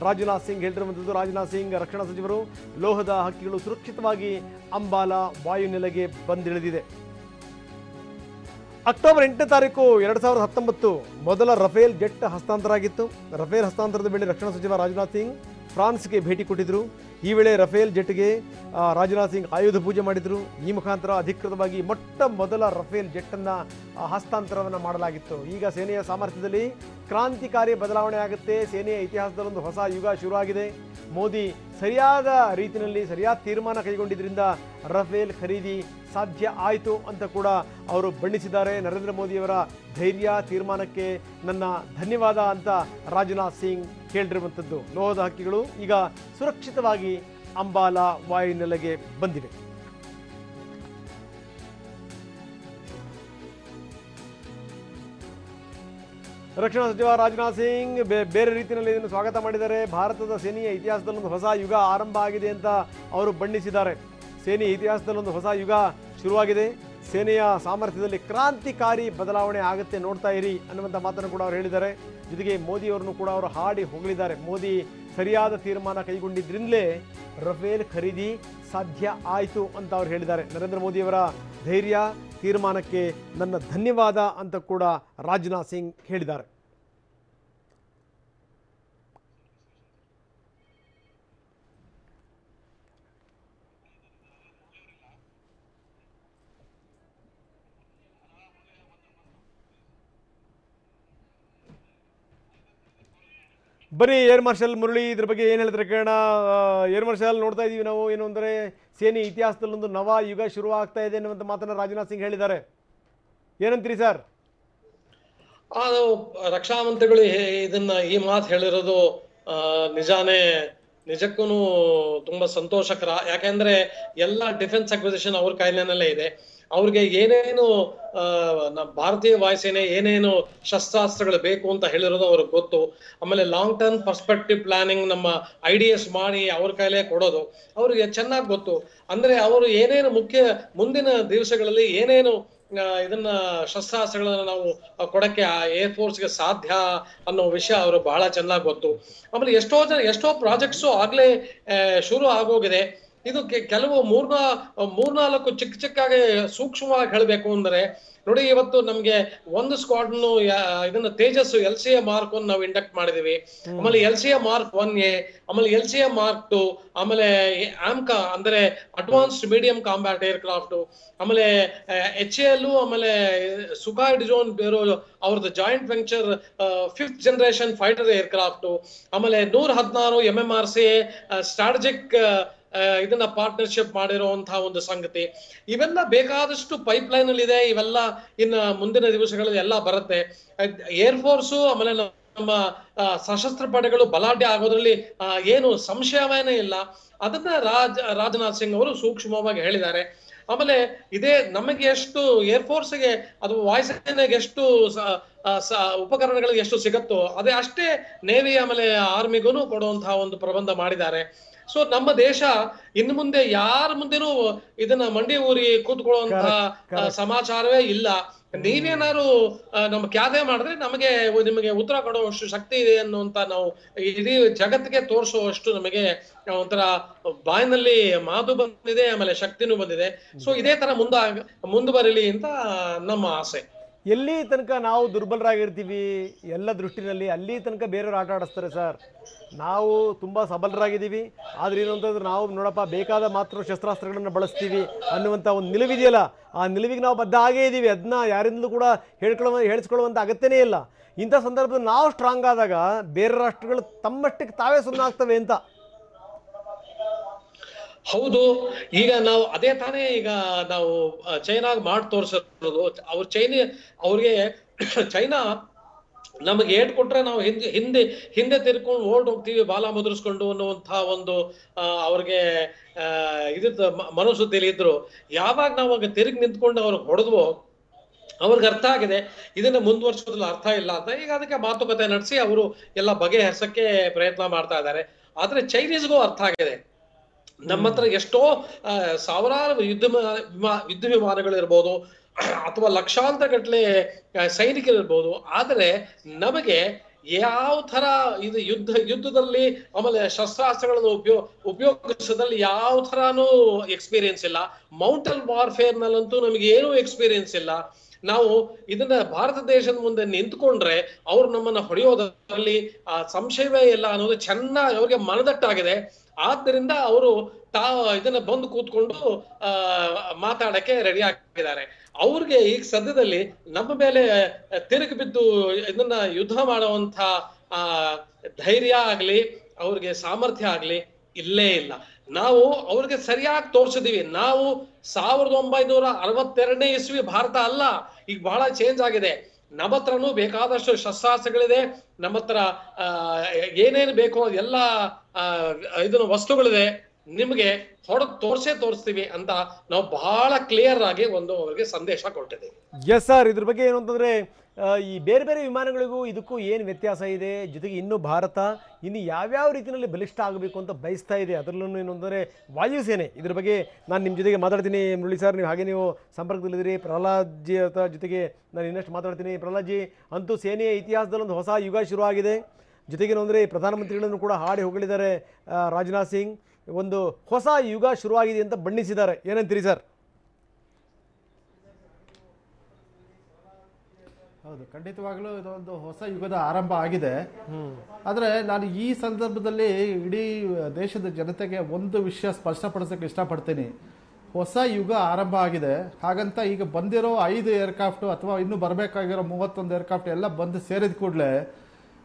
ರಾಜನಾಥ್ ಸಿಂಗ್ ಹೇಳಿರುವಂಥದ್ದು. ರಾಜನಾಥ್ ಸಿಂಗ್ ರಕ್ಷಣಾ ಸಚಿವರು ಲೋಹದ ಹಕ್ಕಿಗಳು ಸುರಕ್ಷಿತವಾಗಿ ಅಂಬಾಲಾ ವಾಯುನೆಲೆಗೆ ಬಂದಿಳಿದಿದೆ. ಅಕ್ಟೋಬರ್ 8ನೇ ತಾರೀಕು 2019 ಮೊದಲ ರಫೇಲ್ ಜೆಟ್ ಹಸ್ತಾಂತರ ಆಗಿತ್ತು. ರಫೇಲ್ ಹಸ್ತಾಂತರದ ವೇಳೆ ರಕ್ಷಣಾ ಸಚಿವ ರಾಜನಾಥ್ ಸಿಂಗ್ ಫ್ರಾನ್ಸ್ಗೆ ಭೇಟಿ ಕೊಟ್ಟಿದ್ದರು. ಈ ವೇಳೆ ರಫೇಲ್ ಜೆಟ್ಗೆ ರಾಜನಾಥ್ ಸಿಂಗ್ ಆಯುಧ ಪೂಜೆ ಮಾಡಿದರು. ಈ ಮುಖಾಂತರ ಅಧಿಕೃತವಾಗಿ ಮೊಟ್ಟ ಮೊದಲ ರಫೇಲ್ ಜೆಟ್ಟನ್ನು ಹಸ್ತಾಂತರವನ್ನು ಮಾಡಲಾಗಿತ್ತು. ಈಗ ಸೇನೆಯ ಸಾಮರ್ಥ್ಯದಲ್ಲಿ ಕ್ರಾಂತಿಕಾರಿ ಬದಲಾವಣೆ ಆಗುತ್ತೆ. ಸೇನೆಯ ಇತಿಹಾಸದಲ್ಲೊಂದು ಹೊಸ ಯುಗ ಶುರುವಾಗಿದೆ. ಮೋದಿ ಸರಿಯಾದ ರೀತಿಯಲ್ಲಿ ಸರಿಯಾದ ತೀರ್ಮಾನ ಕೈಗೊಂಡಿದ್ದರಿಂದ ರಫೇಲ್ ಖರೀದಿ ಸಾಧ್ಯ ಆಯಿತು ಅಂತ ಕೂಡ ಅವರು ಬಣ್ಣಿಸಿದ್ದಾರೆ. ನರೇಂದ್ರ ಮೋದಿಯವರ ಧೈರ್ಯ ತೀರ್ಮಾನಕ್ಕೆ ನನ್ನ ಧನ್ಯವಾದ ಅಂತ ರಾಜನಾಥ್ ಸಿಂಗ್ ಹೇಳಿರುವಂಥದ್ದು. ಲೋಹದ ಹಕ್ಕಿಗಳು ಈಗ ಸುರಕ್ಷಿತವಾಗಿ ಅಂಬಾಲಾ ವಾಯುನೆಲೆಗೆ ಬಂದಿವೆ. ರಕ್ಷಣಾ ಸಚಿವ ರಾಜನಾಥ್ ಸಿಂಗ್ ಬೇರೆ ರೀತಿಯಲ್ಲಿ ಇದನ್ನು ಸ್ವಾಗತ ಮಾಡಿದ್ದಾರೆ. ಭಾರತದ ಸೇನೆಯ ಇತಿಹಾಸದಲ್ಲೊಂದು ಹೊಸ ಯುಗ ಆರಂಭ ಆಗಿದೆ ಅಂತ ಅವರು ಬಣ್ಣಿಸಿದ್ದಾರೆ. ಸೇನೆಯ ಇತಿಹಾಸದಲ್ಲೊಂದು ಹೊಸ ಯುಗ ಶುರುವಾಗಿದೆ. ಸೇನೆಯ ಸಾಮರ್ಥ್ಯದಲ್ಲಿ ಕ್ರಾಂತಿಕಾರಿ ಬದಲಾವಣೆ ಆಗುತ್ತೆ, ನೋಡ್ತಾ ಇರಿ ಅನ್ನುವಂಥ ಮಾತನ್ನು ಕೂಡ ಅವರು ಹೇಳಿದ್ದಾರೆ. ಜೊತೆಗೆ ಮೋದಿಯವರನ್ನು ಕೂಡ ಅವರು ಹಾಡಿ ಹೊಗಳಿದ್ದಾರೆ. ಮೋದಿ ಸರಿಯಾದ ತೀರ್ಮಾನ ಕೈಗೊಂಡಿದ್ರಿಂದಲೇ ರಫೇಲ್ ಖರೀದಿ ಸಾಧ್ಯ ಆಯಿತು ಅಂತ ಅವರು ಹೇಳಿದ್ದಾರೆ. ನರೇಂದ್ರ ಮೋದಿಯವರ ಧೈರ್ಯ ತೀರ್ಮಾನಕ್ಕೆ ನನ್ನ ಧನ್ಯವಾದ ಅಂತ ಕೂಡ ರಾಜನಾಥ್ ಸಿಂಗ್ ಹೇಳಿದ್ದಾರೆ. ಬನ್ನಿ ಏರ್ ಮಾರ್ಷಲ್ ಮುರಳಿ ಇದ್ರ ಬಗ್ಗೆ ಏನು ಹೇಳ್ತಾರೆ ಕೇಳೋಣ. ಏರ್ ಮಾರ್ಷಲ್, ನೋಡ್ತಾ ಇದ್ದೀವಿ ನಾವು ಏನು ಅಂದರೆ ಸೇನೆ ಇತಿಹಾಸದಲ್ಲೊಂದು ನವ ಯುಗ ಶುರುವಾಗ್ತಾ ಇದೆ ಅನ್ನುವಂಥ ಮಾತನ್ನು ರಾಜನಾಥ್ ಸಿಂಗ್ ಹೇಳಿದ್ದಾರೆ. ಏನಂತೀರಿ ಸರ್? ಅದು ರಕ್ಷಣಾ ಮಂತ್ರಿಗಳು ಈ ಮಾತು ಹೇಳಿರೋದು ನಿಜಕ್ಕೂ ತುಂಬಾ ಸಂತೋಷಕರ. ಯಾಕೆಂದ್ರೆ ಎಲ್ಲ ಡಿಫೆನ್ಸ್ ಅಕ್ವಿಸಿಷನ್ ಅವ್ರ ಕೈಲಿನಲ್ಲೇ ಇದೆ. ಅವ್ರಿಗೆ ಏನೇನು ಭಾರತೀಯ ವಾಯುಸೇನೆ ಏನೇನು ಶಸ್ತ್ರಾಸ್ತ್ರಗಳು ಬೇಕು ಅಂತ ಹೇಳಿರೋದು ಅವ್ರಿಗೆ ಗೊತ್ತು. ಆಮೇಲೆ ಲಾಂಗ್ ಟರ್ಮ್ ಪರ್ಸ್ಪೆಕ್ಟಿವ್ ಪ್ಲಾನಿಂಗ್ ನಮ್ಮ IDS ಮಾಡಿ ಅವ್ರ ಕೈಲೇ ಕೊಡೋದು ಅವ್ರಿಗೆ ಚೆನ್ನಾಗಿ ಗೊತ್ತು. ಅಂದ್ರೆ ಅವರು ಏನೇನು ಮುಂದಿನ ದಿವಸಗಳಲ್ಲಿ ಏನೇನು ಇದನ್ನ ಶಸ್ತ್ರಾಸ್ತ್ರಗಳನ್ನ ನಾವು ಕೊಡಕ್ಕೆ ಏರ್ ಫೋರ್ಸ್ಗೆ ಸಾಧ್ಯ ಅನ್ನೋ ವಿಷಯ ಅವರು ಬಹಳ ಚೆನ್ನಾಗಿ ಗೊತ್ತು. ಆಮೇಲೆ ಎಷ್ಟೋ ಪ್ರಾಜೆಕ್ಟ್ಸು ಆಗ್ಲೇ ಶುರು ಆಗೋಗಿದೆ. ಇದು ಕೆಲವು ಮೂರ್ನಾಲ್ಕು ಚಿಕ್ಕಾಗಿ ಸೂಕ್ಷ್ಮವಾಗಿ ಹೇಳಬೇಕು ಅಂದ್ರೆ ನೋಡಿ, ಇವತ್ತು ನಮ್ಗೆ ಒಂದು ಸ್ಕ್ವಾಡ್ನು ಇದನ್ನ ತೇಜಸ್ LCA Mark 1 ನಾವು ಇಂಡಕ್ಟ್ ಮಾಡಿದೀವಿ. ಆಮೇಲೆ LCA Mark 1A, ಆಮೇಲೆ LCA Mark 2, ಆಮೇಲೆ AMCA ಅಂದ್ರೆ ಅಡ್ವಾನ್ಸ್ಡ್ ಮೀಡಿಯಂ ಕಾಂಬ್ಯಾಟ್ ಏರ್ಕ್ರಾಫ್ಟ್, ಆಮೇಲೆ HAL, ಆಮೇಲೆ ಸುಖಾಯ್ ಡಿಜೋನ್ ಬೇರೋ ಅವ್ರದ್ದು joint venture 5th generation fighter aircraft, ಆಮೇಲೆ 116 MMRCA ಸ್ಟ್ರಾಟಜಿಕ್ ಇದನ್ನ ಪಾರ್ಟ್ನರ್ಶಿಪ್ ಮಾಡಿರುವಂತಹ ಒಂದು ಸಂಗತಿ. ಇವೆಲ್ಲ ಬೇಕಾದಷ್ಟು ಪೈಪ್ಲೈನ್ ಅಲ್ಲಿ ಇದೆ. ಇವೆಲ್ಲ ಇನ್ನು ಮುಂದಿನ ದಿವಸಗಳಲ್ಲಿ ಎಲ್ಲ ಬರುತ್ತೆ. ಏರ್ ಫೋರ್ಸು ಆಮೇಲೆ ನಮ್ಮ ಸಶಸ್ತ್ರ ಪಡೆಗಳು ಬಲಾಢ್ಯ ಆಗೋದ್ರಲ್ಲಿ ಏನು ಸಂಶಯವೇನೇ ಇಲ್ಲ. ಅದನ್ನ ರಾಜನಾಥ್ ಸಿಂಗ್ ಅವರು ಸೂಕ್ಷ್ಮವಾಗಿ ಹೇಳಿದ್ದಾರೆ. ಆಮೇಲೆ ಇದೇ ನಮಗೆ ಎಷ್ಟು ಏರ್ ಫೋರ್ಸ್ಗೆ ಅದು ವಾಯುಸೇನೆಗೆ ಎಷ್ಟು ಉಪಕರಣಗಳಿಗೆ ಎಷ್ಟು ಸಿಗತ್ತೋ ಅದೇ ಅಷ್ಟೇ ನೇವಿ ಆಮೇಲೆ ಆರ್ಮಿಗೂ ಕೊಡುವಂತಹ ಒಂದು ಪ್ರಬಂಧ ಮಾಡಿದ್ದಾರೆ. ಸೊ ನಮ್ಮ ದೇಶ ಇನ್ನು ಮುಂದೆ ಯಾರ ಮುಂದೆನೂ ಇದನ್ನ ಮಂಡಿ ಊರಿ ಕೂತ್ಕೊಳ್ಳುವಂತಹ ಸಮಾಚಾರವೇ ಇಲ್ಲ. ನೀವೇನಾದ್ರು ನಮ್ಮ ಕ್ಯಾದೆ ಮಾಡಿದ್ರೆ ನಿಮಗೆ ಉತ್ತರ ಕೊಡುವಷ್ಟು ಶಕ್ತಿ ಇದೆ ಅನ್ನುವಂತ ನಾವು ಇಡೀ ಜಗತ್ತಿಗೆ ತೋರಿಸುವಷ್ಟು ನಮಗೆ ಒಂಥರ ಬಾಯಿನಲ್ಲಿ ಮಾತು ಬಂದಿದೆ, ಆಮೇಲೆ ಶಕ್ತಿನೂ ಬಂದಿದೆ. ಸೊ ಇದೇ ತರ ಮುಂದುವರಿಲಿ ಅಂತ ನಮ್ಮ ಆಸೆ. ಎಲ್ಲಿ ತನಕ ನಾವು ದುರ್ಬಲರಾಗಿರ್ತೀವಿ ಎಲ್ಲ ದೃಷ್ಟಿನಲ್ಲಿ ಅಲ್ಲಿ ತನಕ ಬೇರೆಯವ್ರು ಆಟ ಆಡಿಸ್ತಾರೆ ಸರ್. ನಾವು ತುಂಬ ಸಬಲರಾಗಿದ್ದೀವಿ, ಆದರೆ ಏನು ಅಂತಂದ್ರೆ ನಾವು ನೋಡಪ್ಪ ಬೇಕಾದ ಮಾತ್ರ ಶಸ್ತ್ರಾಸ್ತ್ರಗಳನ್ನು ಬಳಸ್ತೀವಿ ಅನ್ನುವಂಥ ಒಂದು ನಿಲುವಿದೆಯಲ್ಲ, ಆ ನಿಲುವಿಗೆ ನಾವು ಬದ್ಧ ಆಗೇ ಇದ್ದೀವಿ. ಅದನ್ನ ಯಾರಿಂದಲೂ ಕೂಡ ಹೇಳಿಸ್ಕೊಳ್ಳುವಂಥ ಅಗತ್ಯನೇ ಇಲ್ಲ. ಇಂಥ ಸಂದರ್ಭದಲ್ಲಿ ನಾವು ಸ್ಟ್ರಾಂಗ್ ಆದಾಗ ಬೇರೆ ರಾಷ್ಟ್ರಗಳು ತಮ್ಮಷ್ಟಕ್ಕೆ ತಾವೇ ಸುಮ್ಮನೆ ಆಗ್ತವೆ ಅಂತ. ಹೌದು, ಈಗ ನಾವು ಅದೇ ತಾನೇ ಈಗ ನಾವು ಚೈನಾಗ್ ಮಾಡಿ ತೋರಿಸಿರೋದು. ಅವ್ರಿಗೆ ಚೈನಾ ನಮಗೆ ಏಟ್ ಕೊಟ್ರೆ ನಾವು ಹಿಂದೆ ತಿರ್ಕೊಂಡು ಓಡ್ ಹೋಗ್ತೀವಿ ಬಾಲ ಮುದ್ರಿಸ್ಕೊಂಡು ಅನ್ನುವಂತಹ ಒಂದು ಅವ್ರಿಗೆ ಇದ್ರ ಮನೋಸ್ಥಿತಿಯಲ್ಲಿ ಇದ್ರು. ಯಾವಾಗ ನಾವು ತಿರುಗಿ ನಿಂತ್ಕೊಂಡು ಅವ್ರಿಗೆ ಹೊಡೆದ್ವೋ ಅವ್ರಿಗೆ ಅರ್ಥ ಆಗಿದೆ ಇದನ್ನ ಮುಂದುವರ್ಸೋದ್ರಲ್ಲಿ ಅರ್ಥ ಇಲ್ಲ ಅಂತ. ಈಗ ಅದಕ್ಕೆ ಮಾತುಕತೆ ನಡೆಸಿ ಅವರು ಎಲ್ಲ ಬಗೆಹರಿಸಕ್ಕೆ ಪ್ರಯತ್ನ ಮಾಡ್ತಾ ಇದ್ದಾರೆ. ಆದ್ರೆ ಚೈನೀಸ್ಗೂ ಅರ್ಥ ಆಗಿದೆ. ನಮ್ಮ ಹತ್ರ ಎಷ್ಟೋ ಸಾವಿರಾರು ಯುದ್ಧ ವಿಮಾನಗಳಿರ್ಬೋದು, ಅಥವಾ ಲಕ್ಷಾಂತರ ಗಟ್ಟಲೆ ಸೈನಿಕರಿರ್ಬೋದು. ಆದರೆ ನಮಗೆ ಯಾವ ತರ ಇದು ಯುದ್ಧದಲ್ಲಿ ಆಮೇಲೆ ಶಸ್ತ್ರಾಸ್ತ್ರಗಳನ್ನು ಉಪಯೋಗಿಸೋದ್ರಲ್ಲಿ ಯಾವ ತರಾನು ಎಕ್ಸ್ಪೀರಿಯನ್ಸ್ ಇಲ್ಲ. ಮೌಂಟೇನ್ ವಾರ್ಫೇರ್ ನಲ್ಲಂತೂ ನಮಗೆ ಏನೂ ಎಕ್ಸ್ಪೀರಿಯನ್ಸ್ ಇಲ್ಲ. ನಾವು ಇದನ್ನ ಭಾರತ ದೇಶದ ಮುಂದೆ ನಿಂತ್ಕೊಂಡ್ರೆ ಅವ್ರು ನಮ್ಮನ್ನ ಹೊಡೆಯೋದ್ರಲ್ಲಿ ಸಂಶಯವೇ ಇಲ್ಲ ಅನ್ನೋದು ಚೆನ್ನಾಗಿ ಅವ್ರಿಗೆ ಮನದಟ್ಟಾಗಿದೆ. ಆದ್ದರಿಂದ ಅವರು ಇದನ್ನ ಬಂದು ಕೂತ್ಕೊಂಡು ಮಾತಾಡಕ್ಕೆ ರೆಡಿ ಆಗಿದ್ದಾರೆ. ಅವ್ರಿಗೆ ಈಗ ಸದ್ಯದಲ್ಲಿ ನಮ್ಮ ಮೇಲೆ ತಿರುಗಿ ಬಿದ್ದು ಇದನ್ನ ಯುದ್ಧ ಮಾಡುವಂತ ಧೈರ್ಯ ಆಗ್ಲಿ ಅವ್ರಿಗೆ ಸಾಮರ್ಥ್ಯ ಆಗ್ಲಿ ಇಲ್ಲೇ ಇಲ್ಲ. ನಾವು ಅವ್ರಿಗೆ ಸರಿಯಾಗಿ ತೋರ್ಸಿದೀವಿ. ನಾವು 1962ನೇ ಇಸ್ವಿ ಭಾರತ ಅಲ್ಲ, ಈಗ ಬಹಳ ಚೇಂಜ್ ಆಗಿದೆ. ನಮ್ಮ ಹತ್ರನೂ ಬೇಕಾದಷ್ಟು ಶಸ್ತ್ರಾಸ್ತ್ರಗಳಿದೆ, ನಮ್ಮ ಹತ್ರ ಏನೇನು ಬೇಕೋ ಎಲ್ಲ ಇದನ್ನ ವಸ್ತುಗಳಿದೆ. ನಿಮ್ಗೆ ಹೊಡೆದು ತೋರಿಸ್ತೀವಿ ಅಂತ ನಾವು ಬಹಳ ಕ್ಲಿಯರ್ ಆಗಿ ಅವ್ರಿಗೆ ಸಂದೇಶ ಕೊಟ್ಟಿದ್ದೀವಿ. ಎಸ್ ಸರ್, ಇದ್ರ ಬಗ್ಗೆ ಏನು ಅಂತಂದ್ರೆ ಈ ಬೇರೆ ಬೇರೆ ವಿಮಾನಗಳಿಗೂ ಇದಕ್ಕೂ ಏನು ವ್ಯತ್ಯಾಸ ಇದೆ, ಜೊತೆಗೆ ಇನ್ನು ಭಾರತ ಇನ್ನು ಯಾವ್ಯಾವ ರೀತಿಯಲ್ಲಿ ಬಲಿಷ್ಠ ಆಗಬೇಕು ಅಂತ ಬಯಸ್ತಾ ಇದೆ, ಅದರಲ್ಲೂ ಏನು ಅಂದರೆ ವಾಯುಸೇನೆ. ಇದ್ರ ಬಗ್ಗೆ ನಾನು ನಿಮ್ಮ ಜೊತೆಗೆ ಮಾತಾಡ್ತೀನಿ ಮುರಳಿ ಸರ್. ನೀವು ಹಾಗೆ ನೀವು ಸಂಪರ್ಕದಲ್ಲಿದ್ದೀರಿ. ಪ್ರಹ್ಲಾದ್ ಜಿ ಜೊತೆಗೆ ನಾನು ಇನ್ನಷ್ಟು ಮಾತಾಡ್ತೀನಿ. ಪ್ರಹ್ಲಾದ್ ಜಿ, ಅಂತೂ ಸೇನೆಯ ಇತಿಹಾಸದಲ್ಲಿ ಒಂದು ಹೊಸ ಯುಗ ಶುರುವಾಗಿದೆ. ಜೊತೆಗೆ ಅಂದರೆ ಪ್ರಧಾನಮಂತ್ರಿಗಳನ್ನು ಕೂಡ ಹಾಡಿ ಹೊಗಳಿದ್ದಾರೆ. ರಾಜನಾಥ್ ಸಿಂಗ್ ಒಂದು ಹೊಸ ಯುಗ ಶುರುವಾಗಿದೆ ಅಂತ ಬಣ್ಣಿಸಿದ್ದಾರೆ. ಏನಂತೀರಿ ಸರ್? ಹೌದು, ಖಂಡಿತವಾಗ್ಲೂ ಇದೊಂದು ಹೊಸ ಯುಗದ ಆರಂಭ ಆಗಿದೆ. ಆದರೆ ನಾನು ಈ ಸಂದರ್ಭದಲ್ಲಿ ಇಡೀ ದೇಶದ ಜನತೆಗೆ ಒಂದು ವಿಷಯ ಸ್ಪಷ್ಟಪಡಿಸೋಕೆ ಇಷ್ಟಪಡ್ತೀನಿ. ಹೊಸ ಯುಗ ಆರಂಭ ಆಗಿದೆ. ಹಾಗಂತ ಈಗ ಬಂದಿರೋ 5 ಏರ್ಕ್ರಾಫ್ಟು ಅಥವಾ ಇನ್ನೂ ಬರಬೇಕಾಗಿರೋ 31 ಏರ್ಕ್ರಾಫ್ಟ್ ಎಲ್ಲ ಬಂದು ಸೇರಿದ ಕೂಡಲೇ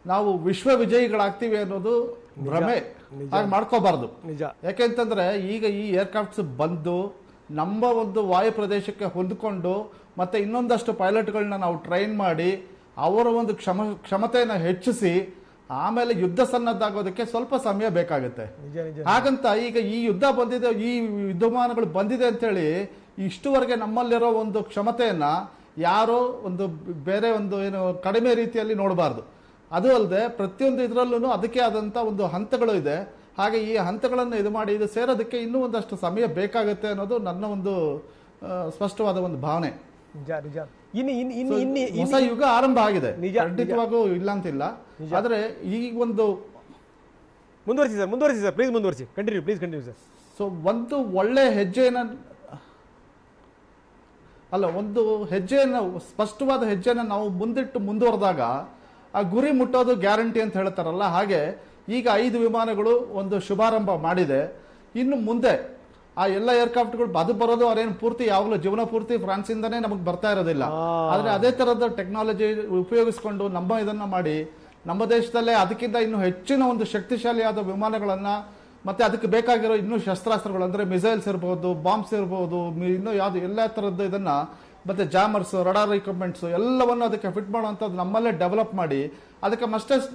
ನಾವು ವಿಶ್ವ ವಿಜಯಿಗಳಾಗ್ತೀವಿ ಅನ್ನೋದು ಭ್ರಮೆ. ಹಾಗೆ ಮಾಡ್ಕೋಬಾರ್ದು. ನಿಜ. ಯಾಕೆಂತಂದ್ರೆ ಈಗ ಈ ಏರ್ಕ್ರಾಫ್ಟ್ಸ್ ಬಂದು ನಮ್ಮ ಒಂದು ವಾಯು ಪ್ರದೇಶಕ್ಕೆ ಹೊಂದಿಕೊಂಡು ಮತ್ತೆ ಇನ್ನೊಂದಷ್ಟು ಪೈಲಟ್ಗಳನ್ನ ನಾವು ಟ್ರೈನ್ ಮಾಡಿ ಅವರ ಒಂದು ಕ್ಷಮತೆಯನ್ನು ಹೆಚ್ಚಿಸಿ ಆಮೇಲೆ ಯುದ್ಧ ಸನ್ನದ್ಧಾಗೋದಕ್ಕೆ ಸ್ವಲ್ಪ ಸಮಯ ಬೇಕಾಗುತ್ತೆ. ಹಾಗಂತ ಈಗ ಈ ಯುದ್ಧ ಬಂದಿದೆ, ಈ ಯುದ್ಧಮಾನಗಳು ಬಂದಿದೆ ಅಂತೇಳಿ ಇಷ್ಟುವರೆಗೆ ನಮ್ಮಲ್ಲಿರೋ ಒಂದು ಕ್ಷಮತೆಯನ್ನ ಯಾರೋ ಒಂದು ಬೇರೆ ಒಂದು ಏನು ಕಡಿಮೆ ರೀತಿಯಲ್ಲಿ ನೋಡಬಾರ್ದು. ಅದು ಅಲ್ಲದೆ ಪ್ರತಿಯೊಂದು ಇದರಲ್ಲೂ ಅದಕ್ಕೆ ಆದಂಥ ಒಂದು ಹಂತಗಳು ಇದೆ. ಹಾಗೆ ಈ ಹಂತಗಳನ್ನು ಇದು ಮಾಡಿ ಇದು ಸೇರೋದಕ್ಕೆ ಇನ್ನೂ ಒಂದಷ್ಟು ಸಮಯ ಬೇಕಾಗುತ್ತೆ ಅನ್ನೋದು ನನ್ನ ಒಂದು ಸ್ಪಷ್ಟವಾದ ಒಂದು ಭಾವನೆ. ಹೊಸ ಯುಗ ಆರಂಭ ಆಗಿದೆ, ಖಂಡಿತವಾಗೂ ಇಲ್ಲ ಅಂತಿಲ್ಲ. ಆದ್ರೆ ಈ ಒಂದು ಮುಂದುವರಿಸಿ ಸರ್, ಪ್ಲೀಸ್ ಮುಂದುವರಿಸಿ. Continue sir. ಸೊ ಒಂದು ಒಳ್ಳೆ ಹೆಜ್ಜೆಯನ್ನು ಒಂದು ಹೆಜ್ಜೆಯನ್ನು ಸ್ಪಷ್ಟವಾದ ಹೆಜ್ಜೆಯನ್ನು ನಾವು ಮುಂದಿಟ್ಟು ಮುಂದುವರೆದಾಗ ಆ ಗುರಿ ಮುಟ್ಟೋದು ಗ್ಯಾರಂಟಿ ಅಂತ ಹೇಳ್ತಾರಲ್ಲ, ಹಾಗೆ ಈಗ 5 ವಿಮಾನಗಳು ಒಂದು ಶುಭಾರಂಭ ಮಾಡಿದೆ. ಇನ್ನು ಮುಂದೆ ಆ ಎಲ್ಲ ಏರ್ಕ್ರಾಫ್ಟ್ಗಳು ಅದು ಬರೋದು ಅವ್ರೇನು ಪೂರ್ತಿ ಯಾವಾಗಲೂ ಜೀವನ ಪೂರ್ತಿ ಫ್ರಾನ್ಸಿಂದನೇ ನಮಗೆ ಬರ್ತಾ ಇರೋದಿಲ್ಲ. ಆದರೆ ಅದೇ ಥರದ ಟೆಕ್ನಾಲಜಿ ಉಪಯೋಗಿಸ್ಕೊಂಡು ನಮ್ಮ ಇದನ್ನ ಮಾಡಿ ನಮ್ಮ ದೇಶದಲ್ಲೇ ಅದಕ್ಕಿಂತ ಇನ್ನೂ ಹೆಚ್ಚಿನ ಒಂದು ಶಕ್ತಿಶಾಲಿಯಾದ ವಿಮಾನಗಳನ್ನು ಮತ್ತೆ ಅದಕ್ಕೆ ಬೇಕಾಗಿರೋ ಇನ್ನೂ ಶಸ್ತ್ರಾಸ್ತ್ರಗಳು ಅಂದರೆ ಮಿಸೈಲ್ಸ್ ಇರ್ಬೋದು, ಬಾಂಬ್ಸ್ ಇರ್ಬೋದು, ಇನ್ನೂ ಯಾವುದು ಎಲ್ಲ ಥರದ್ದು ಇದನ್ನ ಮತ್ತೆ ಜಾಮರ್ಸ್, ರಡಾರ್ ಇಕ್ವಿಪ್ಮೆಂಟ್ಸ್ ಎಲ್ಲವನ್ನು ಅದಕ್ಕೆ ಫಿಟ್ ಮಾಡುವಂಥದ್ದು ನಮ್ಮಲ್ಲೇ ಡೆವಲಪ್ ಮಾಡಿ ಅದಕ್ಕೆ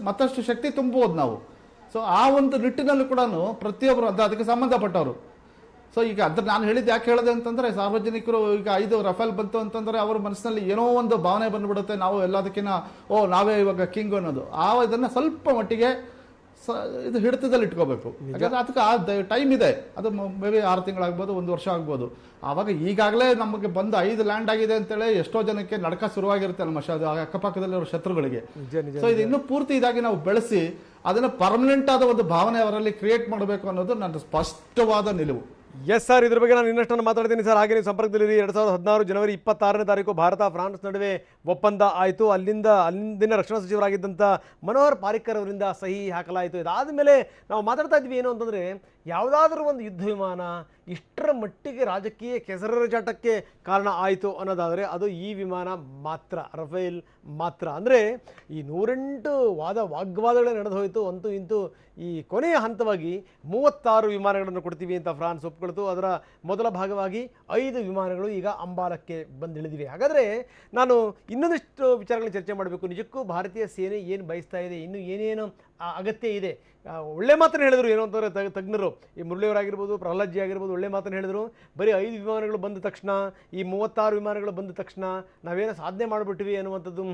ಮತ್ತಷ್ಟು ಶಕ್ತಿ ತುಂಬಬಹುದು ನಾವು. ಸೊ ಆ ಒಂದು ನಿಟ್ಟಿನಲ್ಲೂ ಕೂಡ ಪ್ರತಿಯೊಬ್ಬರು ಅದಕ್ಕೆ ಸಂಬಂಧಪಟ್ಟವರು. ಸೊ ಈಗ ಅದ್ರ ನಾನು ಹೇಳಿದ್ದು ಯಾಕೆ ಹೇಳಿದೆ ಅಂತಂದ್ರೆ, ಸಾರ್ವಜನಿಕರು ಈಗ 5 ರಫೇಲ್ ಬಂತು ಅಂತಂದ್ರೆ ಅವ್ರ ಮನಸ್ಸಿನಲ್ಲಿ ಏನೋ ಒಂದು ಭಾವನೆ ಬಂದ್ಬಿಡುತ್ತೆ, ನಾವು ಎಲ್ಲದಕ್ಕಿಂತ ನಾವೇ ಇವಾಗ ಕಿಂಗ್ ಅನ್ನೋದು. ಇದನ್ನ ಸ್ವಲ್ಪ ಮಟ್ಟಿಗೆ ಇದು ಹಿಡಿತದಲ್ಲಿ ಇಟ್ಕೋಬೇಕು. ಯಾಕಂದ್ರೆ ಅದಕ್ಕೆ ಆ ಟೈಮ್ ಇದೆ. ಅದು ಮೇ ಬಿ 6 ತಿಂಗಳಾಗ್ಬೋದು, 1 ವರ್ಷ ಆಗ್ಬೋದು. ಆವಾಗ ಈಗಾಗಲೇ ನಮಗೆ ಬಂದು 5 ಲ್ಯಾಂಡ್ ಆಗಿದೆ ಅಂತೇಳಿ ಎಷ್ಟೋ ಜನಕ್ಕೆ ನಡಕ ಶುರುವಾಗಿರುತ್ತೆ ನಮ್ಮ ಅಕ್ಕಪಕ್ಕದಲ್ಲಿರೋ ಶತ್ರುಗಳಿಗೆ. ಸೊ ಇದು ಇನ್ನೂ ಪೂರ್ತಿ ಇದಾಗಿ ನಾವು ಬೆಳೆಸಿ ಅದನ್ನ ಪರ್ಮನೆಂಟ್ ಆದ ಒಂದು ಭಾವನೆ ಅವರಲ್ಲಿ ಕ್ರಿಯೇಟ್ ಮಾಡಬೇಕು ಅನ್ನೋದು ನನ್ನ ಸ್ಪಷ್ಟವಾದ ನಿಲುವು. ಎಸ್ ಸರ್, ಇದ್ರ ಬಗ್ಗೆ ನಾನು ಇನ್ನಷ್ಟು ಮಾತಾಡ್ತೀನಿ ಸರ್. ಹಾಗೆ ನೀವು ಸಂಪರ್ಕದಲ್ಲಿ 2016 ಜನವರಿ 26ನೇ ತಾರೀಕು ಭಾರತ ಫ್ರಾನ್ಸ್ ನಡುವೆ ಒಪ್ಪಂದ ಆಯಿತು. ಅಲ್ಲಿಂದಿನ ರಕ್ಷಣಾ ಸಚಿವರಾಗಿದ್ದಂಥ ಮನೋಹರ್ ಪಾರಿಕ್ಕರ್ ಅವರಿಂದ ಸಹಿ ಹಾಕಲಾಯಿತು. ಇದಾದ ಮೇಲೆ ನಾವು ಮಾತಾಡ್ತಾ ಇದ್ವಿ ಏನು ಅಂತಂದರೆ, ಯಾವುದಾದ್ರೂ ಒಂದು ಯುದ್ಧ ವಿಮಾನ ಇಷ್ಟರ ಮಟ್ಟಿಗೆ ರಾಜಕೀಯ ಕೆಸರೆರಚಾಟಕ್ಕೆ ಕಾರಣ ಆಯಿತು ಅನ್ನೋದಾದರೆ ಅದು ಈ ವಿಮಾನ ಮಾತ್ರ, ರಫೇಲ್ ಮಾತ್ರ. ಅಂದರೆ ಈ 108 ವಾಗ್ವಾದಗಳೇ ನಡೆದು ಹೋಯಿತು. ಅಂತೂ ಇಂತೂ ಈ ಕೊನೆಯ ಹಂತವಾಗಿ 36 ವಿಮಾನಗಳನ್ನು ಕೊಡ್ತೀವಿ ಅಂತ ಫ್ರಾನ್ಸ್ ಒಪ್ಕೊಳ್ತು. ಅದರ ಮೊದಲ ಭಾಗವಾಗಿ 5 ವಿಮಾನಗಳು ಈಗ ಅಂಬಾಲಕ್ಕೆ ಬಂದಿಳಿದಿವೆ. ಹಾಗಾದರೆ ನಾನು ಇನ್ನೊಂದಿಷ್ಟು ವಿಚಾರಗಳನ್ನ ಚರ್ಚೆ ಮಾಡಬೇಕು. ನಿಜಕ್ಕೂ ಭಾರತೀಯ ಸೇನೆ ಏನು ಬಯಸ್ತಾ ಇದೆ, ಇನ್ನು ಏನೇನು ಅಗತ್ಯ ಇದೆ. ಒಳ್ಳೆ ಮಾತನ್ನು ಹೇಳಿದರು. ಏನು ಅಂತಂದರೆ ತಜ್ಞರು, ಈ ಮುರಳಿಯವರಾಗಿರ್ಬೋದು, ಪ್ರಹ್ಲಾದ್ ಜಿ ಆಗಿರ್ಬೋದು, ಒಳ್ಳೆ ಮಾತನ್ನು ಹೇಳಿದರು. ಬರೀ 5 ವಿಮಾನಗಳು ಬಂದ ತಕ್ಷಣ, ಈ 36 ವಿಮಾನಗಳು ಬಂದ ತಕ್ಷಣ ನಾವೇನೋ ಸಾಧನೆ ಮಾಡಿಬಿಟ್ವಿ ಅನ್ನುವಂಥದ್ದು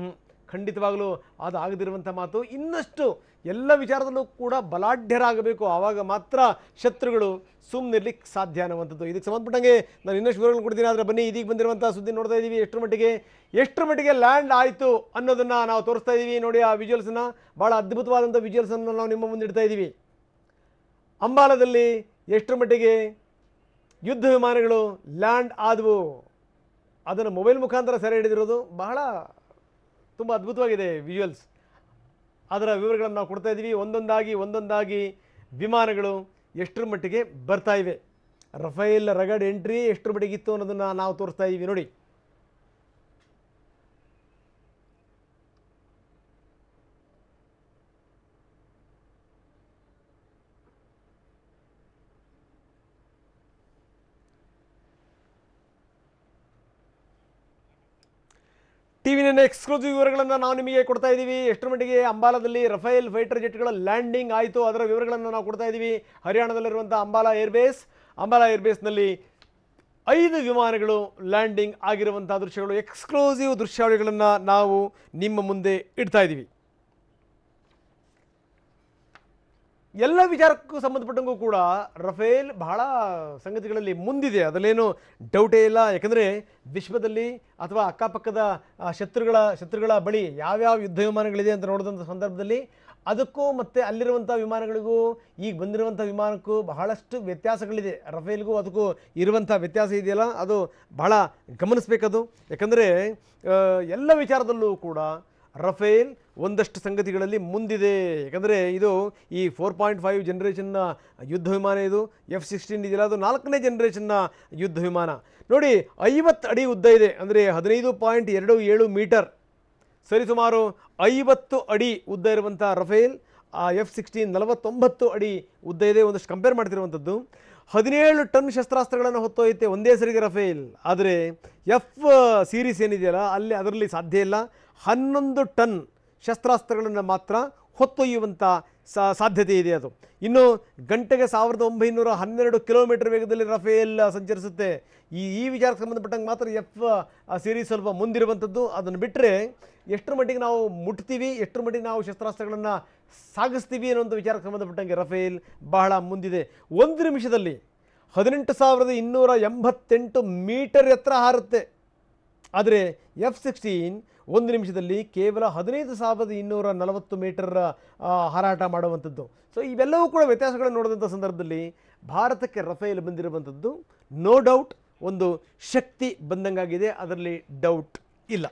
ಖಂಡಿತವಾಗಲೂ ಅದು ಆಗದಿರುವಂಥ ಮಾತು. ಇನ್ನಷ್ಟು ಎಲ್ಲ ವಿಚಾರದಲ್ಲೂ ಕೂಡ ಬಲಾಢ್ಯರಾಗಬೇಕು, ಆವಾಗ ಮಾತ್ರ ಶತ್ರುಗಳು ಸುಮ್ಮನಿರ್ಲಿಕ್ಕೆ ಸಾಧ್ಯ ಅನ್ನುವಂಥದ್ದು. ಇದಕ್ಕೆ ಸಂಬಂಧಪಟ್ಟಂಗೆ ನಾನು ಇನ್ನಷ್ಟು ವಿವರಗಳು ಕೊಡ್ತೀನಿ. ಆದರೆ ಬನ್ನಿ, ಇದೀಗ ಬಂದಿರುವಂಥ ಸುದ್ದಿ ನೋಡ್ತಾ ಇದ್ದೀವಿ. ಎಷ್ಟರ ಮಟ್ಟಿಗೆ ಲ್ಯಾಂಡ್ ಆಯಿತು ಅನ್ನೋದನ್ನು ನಾವು ತೋರಿಸ್ತಾ ಇದ್ದೀವಿ. ನೋಡಿ ಆ ವಿಜುವಲ್ಸನ್ನು, ಭಾಳ ಅದ್ಭುತವಾದಂಥ ವಿಜುವಲ್ಸನ್ನು ನಾವು ನಿಮ್ಮ ಮುಂದೆ ಇಡ್ತಾ ಇದ್ದೀವಿ. ಅಂಬಾಲದಲ್ಲಿ ಎಷ್ಟರ ಮಟ್ಟಿಗೆ ಯುದ್ಧ ವಿಮಾನಗಳು ಲ್ಯಾಂಡ್ ಆದವು ಅದನ್ನು ಮೊಬೈಲ್ ಮುಖಾಂತರ ಸೆರೆ ಹಿಡಿದಿರೋದು ಬಹಳ ತುಂಬ ಅದ್ಭುತವಾಗಿದೆ ವಿಜುವಲ್ಸ್. ಅದರ ವಿವರಗಳನ್ನು ನಾವು ಕೊಡ್ತಾ ಇದ್ದೀವಿ. ಒಂದೊಂದಾಗಿ ವಿಮಾನಗಳು ಎಷ್ಟರ ಮಟ್ಟಿಗೆ ಬರ್ತಾ ಇವೆ, ರಫೇಲ್ ರಗಡ್ ಎಂಟ್ರಿ ಎಷ್ಟರ ಮಟ್ಟಿಗೆ ಇತ್ತು ಅನ್ನೋದನ್ನು ನಾವು ತೋರಿಸ್ತಾ ಇದ್ದೀವಿ. ನೋಡಿ, ಟಿವಿನ ಎಕ್ಸ್ಕ್ಲೂಸಿವ್ ವಿವರಗಳನ್ನು ನಾವು ನಿಮಗೆ ಕೊಡ್ತಾ ಇದ್ದೀವಿ. ಎಷ್ಟರ ಮಟ್ಟಿಗೆ ಅಂಬಾಲಾದಲ್ಲಿ ರಫೇಲ್ ಫೈಟರ್ ಜೆಟ್ಗಳ ಲ್ಯಾಂಡಿಂಗ್ ಆಯಿತು ಅದರ ವಿವರಗಳನ್ನು ನಾವು ಕೊಡ್ತಾ ಇದ್ದೀವಿ. ಹರಿಯಾಣದಲ್ಲಿರುವಂಥ ಅಂಬಾಲಾ ಏರ್ಬೇಸ್ನಲ್ಲಿ 5 ವಿಮಾನಗಳು ಲ್ಯಾಂಡಿಂಗ್ ಆಗಿರುವಂಥ ದೃಶ್ಯಗಳು, ಎಕ್ಸ್ಕ್ಲೂಸಿವ್ ದೃಶ್ಯಾವಳಿಗಳನ್ನು ನಾವು ನಿಮ್ಮ ಮುಂದೆ ಇಡ್ತಾ ಇದ್ದೀವಿ. ಎಲ್ಲ ವಿಚಾರಕ್ಕೂ ಸಂಬಂಧಪಟ್ಟಂಗೂ ಕೂಡ ರಫೇಲ್ ಬಹಳ ಸಂಗತಿಗಳಲ್ಲಿ ಮುಂದಿದೆ, ಅದರಲ್ಲೇನು ಡೌಟೇ ಇಲ್ಲ. ಯಾಕಂದರೆ ವಿಶ್ವದಲ್ಲಿ ಅಥವಾ ಅಕ್ಕಪಕ್ಕದ ಶತ್ರುಗಳ ಬಳಿ ಯಾವ್ಯಾವ ಯುದ್ಧ ವಿಮಾನಗಳಿದೆ ಅಂತ ನೋಡಿದಂಥ ಸಂದರ್ಭದಲ್ಲಿ ಅದಕ್ಕೂ ಮತ್ತು ಅಲ್ಲಿರುವಂಥ ವಿಮಾನಗಳಿಗೂ ಈಗ ಬಂದಿರುವಂಥ ವಿಮಾನಕ್ಕೂ ಬಹಳಷ್ಟು ವ್ಯತ್ಯಾಸಗಳಿದೆ. ರಫೇಲ್ಗೂ ಅದಕ್ಕೂ ಇರುವಂಥ ವ್ಯತ್ಯಾಸ ಇದೆಯಲ್ಲ, ಅದು ಬಹಳ ಗಮನಿಸಬೇಕದು. ಯಾಕಂದರೆ ಎಲ್ಲ ವಿಚಾರದಲ್ಲೂ ಕೂಡ ರಫೇಲ್ ಒಂದಷ್ಟು ಸಂಗತಿಗಳಲ್ಲಿ ಮುಂದಿದೆ. ಯಾಕಂದರೆ ಇದು ಈ 4.5 ಜನರೇಷನ್ನ ಯುದ್ಧ ವಿಮಾನ, ಇದು F-16 ಇದೆಯಲ್ಲ, ಅದು 4ನೇ ಜನರೇಷನ್ನ ಯುದ್ಧ ವಿಮಾನ. ನೋಡಿ, 50 ಅಡಿ ಉದ್ದ ಇದೆ, ಅಂದರೆ 15.27 ಮೀಟರ್, ಸರಿಸುಮಾರು 50 ಅಡಿ ಉದ್ದ ಇರುವಂಥ ರಫೇಲ್. F-16 49 ಅಡಿ ಉದ್ದ ಇದೆ. ಒಂದಷ್ಟು ಕಂಪೇರ್ ಮಾಡ್ತಿರುವಂಥದ್ದು. 17 ಟನ್ ಶಸ್ತ್ರಾಸ್ತ್ರಗಳನ್ನು ಹೊತ್ತೊಯ್ಯುತ್ತೆ ಒಂದೇ ಸರಿಗೆ ರಫೇಲ್. ಆದರೆ ಎಫ್ ಸೀರೀಸ್ ಏನಿದೆಯಲ್ಲ ಅದರಲ್ಲಿ ಸಾಧ್ಯ ಇಲ್ಲ. 11 ಟನ್ ಶಸ್ತ್ರಾಸ್ತ್ರಗಳನ್ನು ಮಾತ್ರ ಹೊತ್ತೊಯ್ಯುವಂಥ ಸಾಧ್ಯತೆ ಇದೆ ಅದು. ಇನ್ನು ಗಂಟೆಗೆ 1912 ಕಿಲೋಮೀಟರ್ ವೇಗದಲ್ಲಿ ರಫೇಲ್ ಸಂಚರಿಸುತ್ತೆ. ಈ ವಿಚಾರಕ್ಕೆ ಸಂಬಂಧಪಟ್ಟಂಗೆ ಮಾತ್ರ ಎಫ್ ಸೀರೀಸ್ ಸ್ವಲ್ಪ ಮುಂದಿರುವಂಥದ್ದು. ಅದನ್ನು ಬಿಟ್ಟರೆ ಎಷ್ಟರ ಮಟ್ಟಿಗೆ ನಾವು ಮುಟ್ತೀವಿ, ಎಷ್ಟರ ಮಟ್ಟಿಗೆ ನಾವು ಶಸ್ತ್ರಾಸ್ತ್ರಗಳನ್ನು ಸಾಗಿಸ್ತೀವಿ ಅನ್ನೋಂಥ ವಿಚಾರಕ್ಕೆ ಸಂಬಂಧಪಟ್ಟಂಗೆ ರಫೇಲ್ ಬಹಳ ಮುಂದಿದೆ. 1 ನಿಮಿಷದಲ್ಲಿ 18,288 ಮೀಟರ್ ಎತ್ತರ ಹಾರುತ್ತೆ. ಆದರೆ F-16 1 ನಿಮಿಷದಲ್ಲಿ ಕೇವಲ 15,240 ಮೀಟರ್ ಹಾರಾಟ ಮಾಡುವಂಥದ್ದು. ಸೊ ಇವೆಲ್ಲವೂ ಕೂಡ ವ್ಯತ್ಯಾಸಗಳನ್ನು ನೋಡಿದಂಥ ಸಂದರ್ಭದಲ್ಲಿ ಭಾರತಕ್ಕೆ ರಫೇಲ್ ಬಂದಿರುವಂಥದ್ದು ನೋ ಡೌಟ್ ಒಂದು ಶಕ್ತಿ ಬಂದಂಗಾಗಿದೆ, ಅದರಲ್ಲಿ ಡೌಟ್ ಇಲ್ಲ.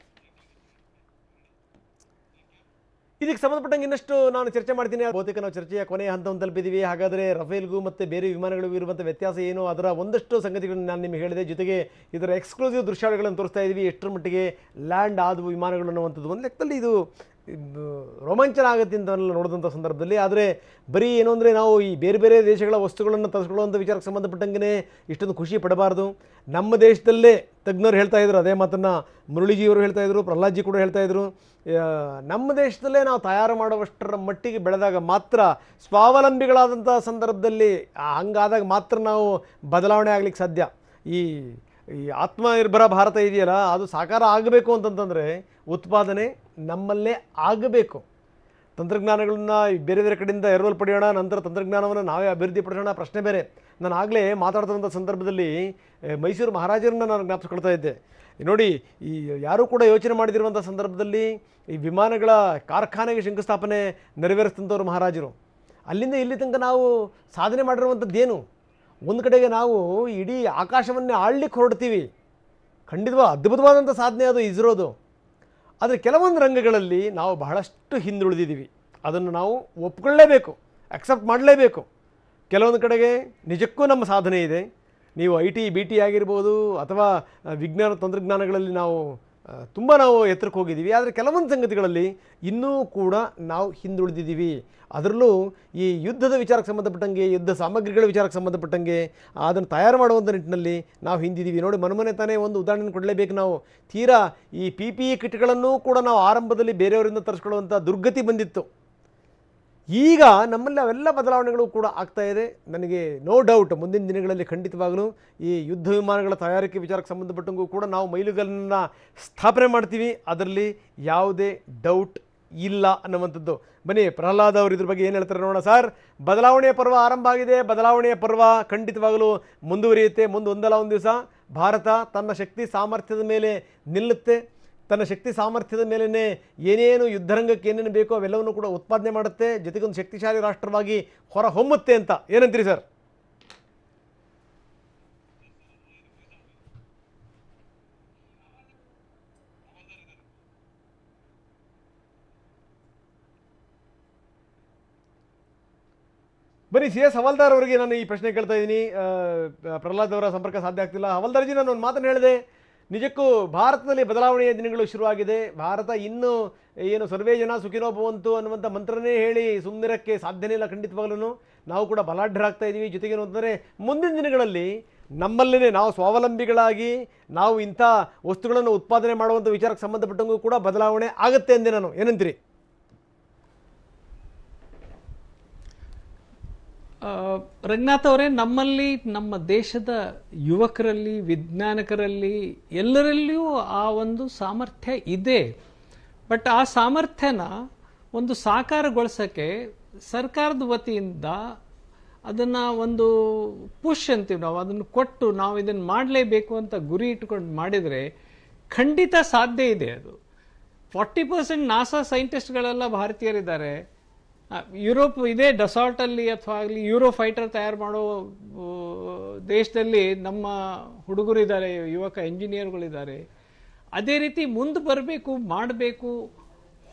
ಇದಕ್ಕೆ ಸಂಬಂಧಪಟ್ಟಂಗೆ ಇನ್ನಷ್ಟು ನಾನು ಚರ್ಚೆ ಮಾಡ್ತೀನಿ. ಬಹುತೇಕ ನಾವು ಚರ್ಚೆಯ ಕೊನೆಯ ಹಂತವನ್ನು ತಲುಪಿದ್ದೀವಿ. ಹಾಗಾದರೆ ರಫೇಲ್ಗೂ ಮತ್ತು ಬೇರೆ ವಿಮಾನಗಳಿಗೂ ಇರುವಂಥ ವ್ಯತ್ಯಾಸ ಏನು, ಅದರ ಒಂದಷ್ಟು ಸಂಗತಿಗಳನ್ನು ನಾನು ನಿಮಗೆ ಹೇಳಿದೆ. ಜೊತೆಗೆ ಇದರ ಎಕ್ಸ್ಕ್ಲೂಸಿವ್ ದೃಶ್ಯಾವಳಿಗಳನ್ನು ತೋರಿಸ್ತಾ ಇದ್ದೀವಿ. ಎಷ್ಟರ ಮಟ್ಟಿಗೆ ಲ್ಯಾಂಡ್ ಆದವು ವಿಮಾನಗಳು ಅನ್ನುವಂಥದ್ದು ಒಂದು ಲೆಕ್ಕದಲ್ಲಿ ಇದು ರೋಮಾಂಚನ ಆಗುತ್ತೆ ಅಂತ ನೋಡಿದಂಥ ಸಂದರ್ಭದಲ್ಲಿ. ಆದರೆ ಬರೀ ಏನು ಅಂದರೆ ನಾವು ಈ ಬೇರೆ ಬೇರೆ ದೇಶಗಳ ವಸ್ತುಗಳನ್ನು ತರಿಸ್ಕೊಳ್ಳುವಂಥ ವಿಚಾರಕ್ಕೆ ಸಂಬಂಧಪಟ್ಟಂಗೆ ಇಷ್ಟೊಂದು ಖುಷಿ ಪಡಬಾರ್ದು. ನಮ್ಮ ದೇಶದಲ್ಲೇ ತಜ್ಞರು ಹೇಳ್ತಾ ಇದ್ರು, ಅದೇ ಮಾತನ್ನು ಮುರಳೀಜಿಯವರು ಹೇಳ್ತಾ ಇದ್ರು, ಪ್ರಹ್ಲಾದ್ಜಿ ಕೂಡ ಹೇಳ್ತಾ ಇದ್ರು. ನಮ್ಮ ದೇಶದಲ್ಲೇ ನಾವು ತಯಾರು ಮಾಡುವಷ್ಟರ ಮಟ್ಟಿಗೆ ಬೆಳೆದಾಗ ಮಾತ್ರ, ಸ್ವಾವಲಂಬಿಗಳಾದಂಥ ಸಂದರ್ಭದಲ್ಲಿ ಹಂಗಾದಾಗ ಮಾತ್ರ ನಾವು ಬದಲಾವಣೆ ಆಗಲಿಕ್ಕೆ ಸಾಧ್ಯ. ಈ ಆತ್ಮನಿರ್ಭರ ಭಾರತ ಇದೆಯಲ್ಲ, ಅದು ಸಾಕಾರ ಆಗಬೇಕು ಅಂತಂತಂದರೆ ಉತ್ಪಾದನೆ ನಮ್ಮಲ್ಲೇ ಆಗಬೇಕು. ತಂತ್ರಜ್ಞಾನಗಳನ್ನ ಬೇರೆ ಬೇರೆ ಕಡೆಯಿಂದ ಎರವಲು ಪಡೆಯೋಣ, ನಂತರ ತಂತ್ರಜ್ಞಾನವನ್ನು ನಾವೇ ಅಭಿವೃದ್ಧಿ ಪಡಿಸೋಣ, ಪ್ರಶ್ನೆ ಬೇರೆ. ನಾನು ಆಗಲೇ ಮಾತಾಡ್ತಿರೋಂಥ ಸಂದರ್ಭದಲ್ಲಿ ಮೈಸೂರು ಮಹಾರಾಜರನ್ನ ನಾನು ಜ್ಞಾಪಿಸ್ಕೊಳ್ತಾ ಇದ್ದೆ. ನೋಡಿ, ಈ ಯಾರೂ ಕೂಡ ಯೋಚನೆ ಮಾಡಿದಿರುವಂಥ ಸಂದರ್ಭದಲ್ಲಿ ಈ ವಿಮಾನಗಳ ಕಾರ್ಖಾನೆಗೆ ಶಂಕುಸ್ಥಾಪನೆ ನೆರವೇರಿಸಿದಂಥವ್ರು ಮಹಾರಾಜರು. ಅಲ್ಲಿಂದ ಇಲ್ಲಿ ತನಕ ನಾವು ಸಾಧನೆ ಮಾಡಿರುವಂಥದ್ದೇನು? ಒಂದು ಕಡೆಗೆ ನಾವು ಇಡೀ ಆಕಾಶವನ್ನೇ ಆಳ್ಲಿಕ್ಕೆ ಹೊರಡ್ತೀವಿ, ಖಂಡಿತವಾಗಿ ಅದ್ಭುತವಾದಂಥ ಸಾಧನೆ ಅದು ಇಸ್ರೋದು. ಆದರೆ ಕೆಲವೊಂದು ರಂಗಗಳಲ್ಲಿ ನಾವು ಬಹಳಷ್ಟು ಹಿಂದುಳಿದಿದ್ದೀವಿ, ಅದನ್ನು ನಾವು ಒಪ್ಕೊಳ್ಳೇಬೇಕು, ಅಕ್ಸೆಪ್ಟ್ ಮಾಡಲೇಬೇಕು. ಕೆಲವೊಂದು ಕಡೆಗೆ ನಿಜಕ್ಕೂ ನಮ್ಮ ಸಾಧನೆ ಇದೆ. ನೀವು IT BT ಆಗಿರ್ಬೋದು ಅಥವಾ ವಿಜ್ಞಾನ ತಂತ್ರಜ್ಞಾನಗಳಲ್ಲಿ ನಾವು ಎತ್ತರಕ್ಕೆ ಹೋಗಿದ್ದೀವಿ. ಆದರೆ ಕೆಲವೊಂದು ಸಂಗತಿಗಳಲ್ಲಿ ಇನ್ನೂ ಕೂಡ ನಾವು ಹಿಂದುಳಿದಿದ್ದೀವಿ. ಅದರಲ್ಲೂ ಈ ಯುದ್ಧದ ವಿಚಾರಕ್ಕೆ ಸಂಬಂಧಪಟ್ಟಂಗೆ, ಯುದ್ಧ ಸಾಮಗ್ರಿಗಳ ವಿಚಾರಕ್ಕೆ ಸಂಬಂಧಪಟ್ಟಂಗೆ ಅದನ್ನು ತಯಾರು ಮಾಡುವಂಥ ನಿಟ್ಟಿನಲ್ಲಿ ನಾವು ಹಿಂದಿದ್ದೀವಿ. ನೋಡಿ, ಮನೆ ತಾನೇ ಒಂದು ಉದಾಹರಣೆ ಕೊಡಲೇಬೇಕು ನಾವು. ತೀರಾ ಈ PPE ಕಿಟ್ಗಳನ್ನೂ ಕೂಡ ನಾವು ಆರಂಭದಲ್ಲಿ ಬೇರೆಯವರಿಂದ ತರಿಸ್ಕೊಳ್ಳುವಂಥ ದುರ್ಗತಿ ಬಂದಿತ್ತು. ಈಗ ನಮ್ಮಲ್ಲಿ ಅವೆಲ್ಲ ಬದಲಾವಣೆಗಳು ಕೂಡ ಆಗ್ತಾ ಇದೆ. ನನಗೆ ನೋ ಡೌಟ್ ಮುಂದಿನ ದಿನಗಳಲ್ಲಿ ಖಂಡಿತವಾಗಲೂ ಈ ಯುದ್ಧ ವಿಮಾನಗಳ ತಯಾರಿಕೆ ವಿಚಾರಕ್ಕೆ ಸಂಬಂಧಪಟ್ಟಂಗೂ ಕೂಡ ನಾವು ಮೈಲುಗಲ್ಲನ್ನು ಸ್ಥಾಪನೆ ಮಾಡ್ತೀವಿ, ಅದರಲ್ಲಿ ಯಾವುದೇ ಡೌಟ್ ಇಲ್ಲ ಅನ್ನುವಂಥದ್ದು. ಬನ್ನಿ ಪ್ರಹ್ಲಾದ್ ಅವರು ಇದ್ರ ಬಗ್ಗೆ ಏನು ಹೇಳ್ತಾರೆ ನೋಡೋಣ. ಸರ್, ಬದಲಾವಣೆಯ ಪರ್ವ ಆರಂಭ ಆಗಿದೆ, ಬದಲಾವಣೆಯ ಪರ್ವ ಖಂಡಿತವಾಗಲೂ ಮುಂದುವರಿಯುತ್ತೆ. ಮುಂದೆ ಒಂದಲ್ಲ ಒಂದು ದಿವಸ ಭಾರತ ತನ್ನ ಶಕ್ತಿ ಸಾಮರ್ಥ್ಯದ ಮೇಲೆ ನಿಲ್ಲುತ್ತೆ. ತನ್ನ ಶಕ್ತಿ ಸಾಮರ್ಥ್ಯದ ಮೇಲೇ ಏನೇನು ಯುದ್ಧರಂಗಕ್ಕೆ ಏನೇನು ಬೇಕೋ ಅವೆಲ್ಲವನ್ನು ಕೂಡ ಉತ್ಪಾದನೆ ಮಾಡುತ್ತೆ, ಜೊತೆಗೊಂದು ಶಕ್ತಿಶಾಲಿ ರಾಷ್ಟ್ರವಾಗಿ ಹೊರ ಹೊಮ್ಮುತ್ತೆ ಅಂತ ಏನಂತೀರಿ ಸರ್? ಬನ್ನಿ, ಸಿ ಎಸ್ ಹವಾಲ್ದಾರ್ ಅವರಿಗೆ ನಾನು ಈ ಪ್ರಶ್ನೆ ಕೇಳ್ತಾ ಇದ್ದೀನಿ. ಪ್ರಹ್ಲಾದ್ ಅವರ ಸಂಪರ್ಕ ಸಾಧ್ಯ ಆಗ್ತಿಲ್ಲ. ಹವಾಲ್ದಾರ್ಜಿ, ನಾನು ಒಂದು ಮಾತನ್ನು ಹೇಳಿದೆ, ನಿಜಕ್ಕೂ ಭಾರತದಲ್ಲಿ ಬದಲಾವಣೆಯ ದಿನಗಳು ಶುರುವಾಗಿದೆ. ಭಾರತ ಇನ್ನೂ ಏನು ಸರ್ವೇ ಜನ ಸುಖಿನೋ ಭವಂತು ಅನ್ನುವಂಥ ಮಂತ್ರನೇ ಹೇಳಿ ಸುಮ್ಮನಿರಕ್ಕೆ ಸಾಧ್ಯನೇ ಇಲ್ಲ. ಖಂಡಿತವಾಗ್ಲೂ ನಾವು ಕೂಡ ಬಲಾಢ್ಯರಾಗ್ತಾ ಇದ್ದೀವಿ. ಜೊತೆಗೇನು ಅಂತಂದರೆ ಮುಂದಿನ ದಿನಗಳಲ್ಲಿ ನಮ್ಮಲ್ಲೇ ನಾವು ಸ್ವಾವಲಂಬಿಗಳಾಗಿ ನಾವು ಇಂಥ ವಸ್ತುಗಳನ್ನು ಉತ್ಪಾದನೆ ಮಾಡುವಂಥ ವಿಚಾರಕ್ಕೆ ಸಂಬಂಧಪಟ್ಟಂಗೂ ಕೂಡ ಬದಲಾವಣೆ ಆಗುತ್ತೆ ಎಂದೆ ನಾನು ಏನಂತೀರಿ? ರಂಗನಾಥ್ ಅವರೇ, ನಮ್ಮಲ್ಲಿ ನಮ್ಮ ದೇಶದ ಯುವಕರಲ್ಲಿ, ವಿಜ್ಞಾನಿಕರಲ್ಲಿ, ಎಲ್ಲರಲ್ಲಿಯೂ ಆ ಒಂದು ಸಾಮರ್ಥ್ಯ ಇದೆ. ಬಟ್ ಆ ಸಾಮರ್ಥ್ಯನ ಒಂದು ಸಾಕಾರಗೊಳಿಸೋಕ್ಕೆ ಸರ್ಕಾರದ ವತಿಯಿಂದ ಅದನ್ನು ಒಂದು ಪುಷ್ ಅಂತೀವಿ ನಾವು, ಅದನ್ನು ಕೊಟ್ಟು ನಾವು ಇದನ್ನು ಮಾಡಲೇಬೇಕು ಅಂತ ಗುರಿ ಇಟ್ಕೊಂಡು ಮಾಡಿದರೆ ಖಂಡಿತ ಸಾಧ್ಯ ಇದೆ. ಅದು 40% ನಾಸಾ ಸೈಂಟಿಸ್ಟ್ಗಳೆಲ್ಲ ಭಾರತೀಯರಿದ್ದಾರೆ. ಯುರೋಪ್ ಇದೇ ಡಸಾಲ್ಟಲ್ಲಿ ಅಥವಾ ಆಗಲಿ ಯೂರೋ ಫೈಟರ್ ತಯಾರು ಮಾಡೋ ದೇಶದಲ್ಲಿ ನಮ್ಮ ಹುಡುಗರಿದ್ದಾರೆ, ಯುವಕ ಇಂಜಿನಿಯರ್ಗಳಿದ್ದಾರೆ. ಅದೇ ರೀತಿ ಮುಂದೆ ಬರಬೇಕು, ಮಾಡಬೇಕು,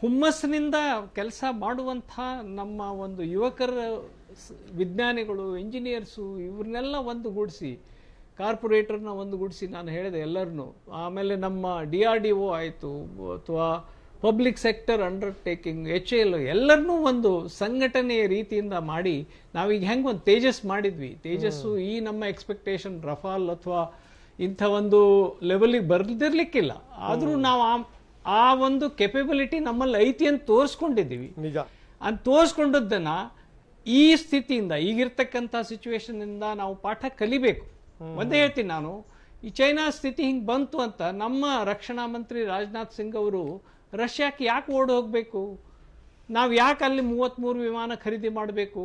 ಹುಮ್ಮಸ್ಸಿನಿಂದ ಕೆಲಸ ಮಾಡುವಂಥ ನಮ್ಮ ಒಂದು ಯುವಕರ ವಿಜ್ಞಾನಿಗಳು, ಇಂಜಿನಿಯರ್ಸು ಇವ್ರನ್ನೆಲ್ಲ ಒಂದುಗೂಡಿಸಿ, ಕಾರ್ಪೊರೇಟರ್ನ ಒಂದುಗೂಡಿಸಿ ನಾನು ಹೇಳಿದೆ ಎಲ್ಲರನ್ನೂ. ಆಮೇಲೆ ನಮ್ಮ DRDO ಆಯಿತು ಅಥವಾ ಪಬ್ಲಿಕ್ ಸೆಕ್ಟರ್ ಅಂಡರ್ಟೇಕಿಂಗ್, HAL ಎಲ್ಲರನ್ನೂ ಒಂದು ಸಂಘಟನೆಯ ರೀತಿಯಿಂದ ಮಾಡಿ ನಾವೀಗ ಹೆಂಗೆ ಒಂದು ತೇಜಸ್ ಮಾಡಿದ್ವಿ. ತೇಜಸ್ಸು ಈ ನಮ್ಮ ಎಕ್ಸ್ಪೆಕ್ಟೇಷನ್ ರಫಾಲ್ ಅಥವಾ ಇಂಥ ಒಂದು ಲೆವೆಲಿಗೆ ಬರ್ದಿರ್ಲಿಕ್ಕಿಲ್ಲ. ಆದರೂ ನಾವು ಆ ಒಂದು ಕೆಪಬಿಲಿಟಿ ನಮ್ಮಲ್ಲಿ ಐತಿ ಅಂತ ತೋರಿಸ್ಕೊಂಡಿದ್ದೀವಿ. ನಿಜ. ಅಂತ ತೋರಿಸ್ಕೊಂಡದ್ದನ್ನ ಈ ಸ್ಥಿತಿಯಿಂದ, ಈಗಿರ್ತಕ್ಕಂಥ ಸಿಚುವೇಶನ್ ಇಂದ ನಾವು ಪಾಠ ಕಲಿಬೇಕು. ಒಂದೇ ಹೇಳ್ತೀನಿ ನಾನು, ಈ ಚೈನಾ ಸ್ಥಿತಿ ಹಿಂಗೆ ಬಂತು ಅಂತ ನಮ್ಮ ರಕ್ಷಣಾ ಮಂತ್ರಿ ರಾಜನಾಥ್ ಸಿಂಗ್ ಅವರು ರಷ್ಯಾಕ್ಕೆ ಯಾಕೆ ಓಡಿ ಹೋಗಬೇಕು, ನಾವು ಯಾಕೆ ಅಲ್ಲಿ 33 ವಿಮಾನ ಖರೀದಿ ಮಾಡಬೇಕು,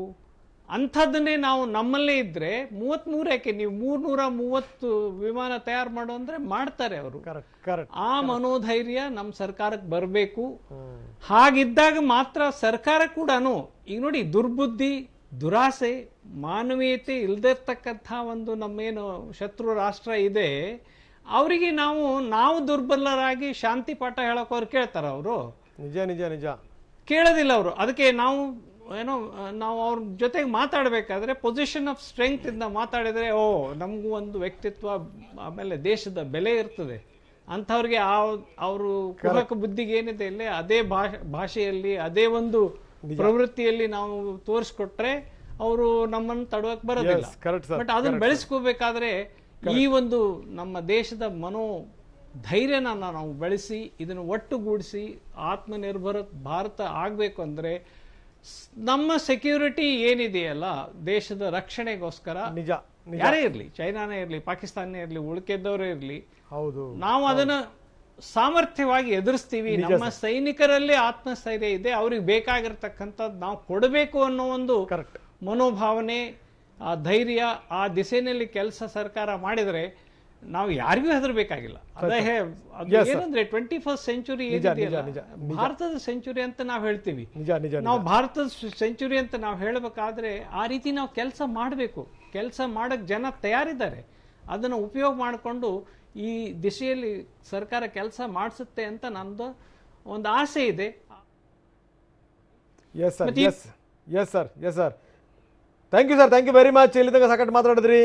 ಅಂಥದ್ದನ್ನೇ ನಾವು ನಮ್ಮಲ್ಲೇ ಇದ್ದರೆ 33 ಯಾಕೆ, ನೀವು 330 ವಿಮಾನ ತಯಾರು ಮಾಡು ಅಂದರೆ ಮಾಡ್ತಾರೆ ಅವರು. ಆ ಮನೋಧೈರ್ಯ ನಮ್ಮ ಸರ್ಕಾರಕ್ಕೆ ಬರಬೇಕು. ಹಾಗಿದ್ದಾಗ ಮಾತ್ರ ಸರ್ಕಾರ ಕೂಡ, ಈಗ ನೋಡಿ, ದುರ್ಬುದ್ಧಿ, ದುರಾಸೆ, ಮಾನವೀಯತೆ ಇಲ್ದಿರ್ತಕ್ಕಂಥ ಒಂದು ನಮ್ಮೇನು ಶತ್ರು ರಾಷ್ಟ್ರ ಇದೆ, ಅವರಿಗೆ ನಾವು ದುರ್ಬಲರಾಗಿ ಶಾಂತಿ ಪಾಠ ಹೇಳೋಕೆ ಅವ್ರು ಕೇಳ್ತಾರ? ಅವರು ನಿಜ ನಿಜ ನಿಜ ಕೇಳೋದಿಲ್ಲ ಅವರು. ಅದಕ್ಕೆ ನಾವು ಅವ್ರ ಜೊತೆಗೆ ಮಾತಾಡಬೇಕಾದ್ರೆ ಪೊಸಿಷನ್ ಆಫ್ ಸ್ಟ್ರೆಂಗ್ತ್ ಇಂದ ಮಾತಾಡಿದ್ರೆ ನಮಗೂ ಒಂದು ವ್ಯಕ್ತಿತ್ವ, ಆಮೇಲೆ ದೇಶದ ಬೆಲೆ ಇರ್ತದೆ. ಅಂಥವ್ರಿಗೆ ಅವರು ಕುಹಕ ಬುದ್ಧಿಗೆ ಏನಿದೆ ಇಲ್ಲಿ ಅದೇ ಭಾಷೆಯಲ್ಲಿ, ಅದೇ ಒಂದು ಪ್ರವೃತ್ತಿಯಲ್ಲಿ ನಾವು ತೋರಿಸ್ಕೊಟ್ರೆ ಅವರು ನಮ್ಮನ್ನು ತಡವಕ್ಕೆ ಬರೋದಿಲ್ಲ. ಬಟ್ ಅದನ್ನ ಬೆಳೆಸ್ಕೋಬೇಕಾದ್ರೆ ಈ ಒಂದು ನಮ್ಮ ದೇಶದ ಮನೋ ಧೈರ್ಯನ ನಾವು ಬೆಳೆಸಿ ಇದನ್ನು ಒಟ್ಟುಗೂಡಿಸಿ ಆತ್ಮನಿರ್ಭರ ಭಾರತ ಆಗಬೇಕು ಅಂದರೆ ನಮ್ಮ ಸೆಕ್ಯೂರಿಟಿ ಏನಿದೆಯಲ್ಲ, ದೇಶದ ರಕ್ಷಣೆಗೋಸ್ಕರ ಯಾರೇ ಇರಲಿ, ಚೈನಾನೇ ಇರಲಿ, ಪಾಕಿಸ್ತಾನೇ ಇರಲಿ, ಉಳ್ಕೆದ್ದವರೇ ಇರಲಿ, ನಾವು ಅದನ್ನ ಸಾಮರ್ಥ್ಯವಾಗಿ ಎದುರಿಸ್ತೀವಿ. ನಮ್ಮ ಸೈನಿಕರಲ್ಲಿ ಆತ್ಮಸ್ಥೈರ್ಯ ಇದೆ, ಅವ್ರಿಗೆ ಬೇಕಾಗಿರ್ತಕ್ಕಂಥದ್ದು ನಾವು ಕೊಡಬೇಕು ಅನ್ನೋ ಒಂದು ಮನೋಭಾವನೆ, ಆ ಧೈರ್ಯ, ಆ ದಿಸೆಯಲ್ಲಿ ಕೆಲಸ ಸರ್ಕಾರ ಮಾಡಿದರೆ ನಾವು ಯಾರಿಗೂ ಹೆದರ್ಬೇಕಾಗಿಲ್ಲ. ಏನಂದ್ರೆ 21st ಸೆಂಚುರಿ ಏನಿದೆಯಲ್ಲ, ಭಾರತದ ಸೆಂಚುರಿ ಅಂತ ನಾವು ಹೇಳ್ತೀವಿ. ನಾವು ಭಾರತದ ಸೆಂಚುರಿ ಅಂತ ನಾವು ಹೇಳಬೇಕಾದ್ರೆ ಆ ರೀತಿ ನಾವು ಕೆಲಸ ಮಾಡಬೇಕು. ಕೆಲಸ ಮಾಡಕ್ ಜನ ತಯಾರಿದ್ದಾರೆ. ಅದನ್ನು ಉಪಯೋಗ ಮಾಡಿಕೊಂಡು ಈ ದಿಶೆಯಲ್ಲಿ ಸರ್ಕಾರ ಕೆಲಸ ಮಾಡಿಸುತ್ತೆ ಅಂತ ನಂದು ಒಂದು ಆಸೆ ಇದೆ. Thank you sir, thank you very much. ಇಲ್ಲಿ ತನಕ ಸಾಕಷ್ಟು ಮಾತಾಡಿದ್ರಿ.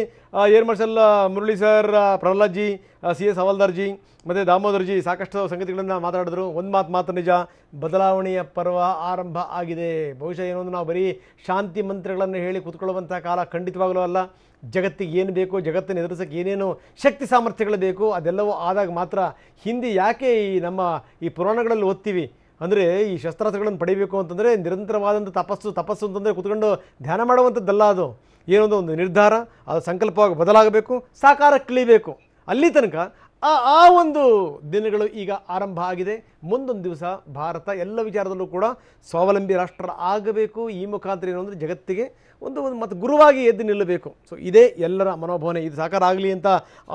Air marshal Murali sir, Prahlad ji, CS Havaldar ji ಮತ್ತು ದಾಮೋದರ್ ಜಿ ಸಾಕಷ್ಟು ಸಂಗತಿಗಳನ್ನು ಮಾತಾಡಿದ್ರು. ಒಂದು ಮಾತು ನಿಜ, ಬದಲಾವಣೆಯ ಪರ್ವ ಆರಂಭ ಆಗಿದೆ. ಬಹುಶಃ ಏನೊಂದು ನಾವು ಬರೀ ಶಾಂತಿ ಮಂತ್ರಗಳನ್ನು ಹೇಳಿ ಕೂತ್ಕೊಳ್ಳುವಂಥ ಕಾಲ ಖಂಡಿತವಾಗಲೂ ಅಲ್ಲ. ಜಗತ್ತಿಗೆ ಏನು ಬೇಕು, ಜಗತ್ತನ್ನು ಎದುರಿಸೋಕ್ಕೆ ಏನೇನು ಶಕ್ತಿ ಸಾಮರ್ಥ್ಯಗಳು ಬೇಕು, ಅದೆಲ್ಲವೂ ಆದಾಗ ಮಾತ್ರ. ಹಿಂದೆ ಯಾಕೆ ನಮ್ಮ ಈ ಪುರಾಣಗಳಲ್ಲಿ ಓದ್ತೀವಿ, ಅಂದರೆ ಈ ಶಸ್ತ್ರಾಸ್ತ್ರಗಳನ್ನು ಪಡಿಬೇಕು ಅಂತಂದರೆ ನಿರಂತರವಾದಂಥ ತಪಸ್ಸು ಅಂತಂದರೆ ಕೂತ್ಕೊಂಡು ಧ್ಯಾನ ಮಾಡುವಂಥದ್ದಲ್ಲ. ಅದು ಏನೊಂದು ಒಂದು ನಿರ್ಧಾರ, ಅದು ಸಂಕಲ್ಪವಾಗಿ ಬದಲಾಗಬೇಕು, ಸಾಕಾರಕ್ಕಿಳಿಬೇಕು. ಅಲ್ಲಿ ತನಕ ಆ ಒಂದು ದಿನಗಳು ಈಗ ಆರಂಭ ಆಗಿದೆ. ಮುಂದೊಂದು ದಿವಸ ಭಾರತ ಎಲ್ಲ ವಿಚಾರದಲ್ಲೂ ಕೂಡ ಸ್ವಾವಲಂಬಿ ರಾಷ್ಟ್ರ ಆಗಬೇಕು. ಈ ಮುಖಾಂತರ ಏನು ಅಂದರೆ ಜಗತ್ತಿಗೆ ಒಂದು ಮತ್ತು ಗುರುವಾಗಿ ಎದ್ದು ನಿಲ್ಲಬೇಕು. ಸೊ ಇದೇ ಎಲ್ಲರ ಮನೋಭಾವನೆ. ಇದು ಸಾಕಾರ ಆಗಲಿ ಅಂತ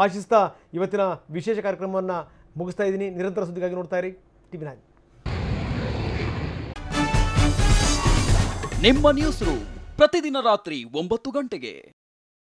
ಆಶಿಸ್ತಾ ಇವತ್ತಿನ ವಿಶೇಷ ಕಾರ್ಯಕ್ರಮವನ್ನು ಮುಗಿಸ್ತಾ ಇದ್ದೀನಿ. ನಿರಂತರ ಸುದ್ದಿಗಾಗಿ ನೋಡ್ತಾ ಇರಿ TV9. ನಿಮ್ಮ ನ್ಯೂಸ್ ರೂಮ್ ಪ್ರತಿದಿನ ರಾತ್ರಿ 9 ಗಂಟೆಗೆ.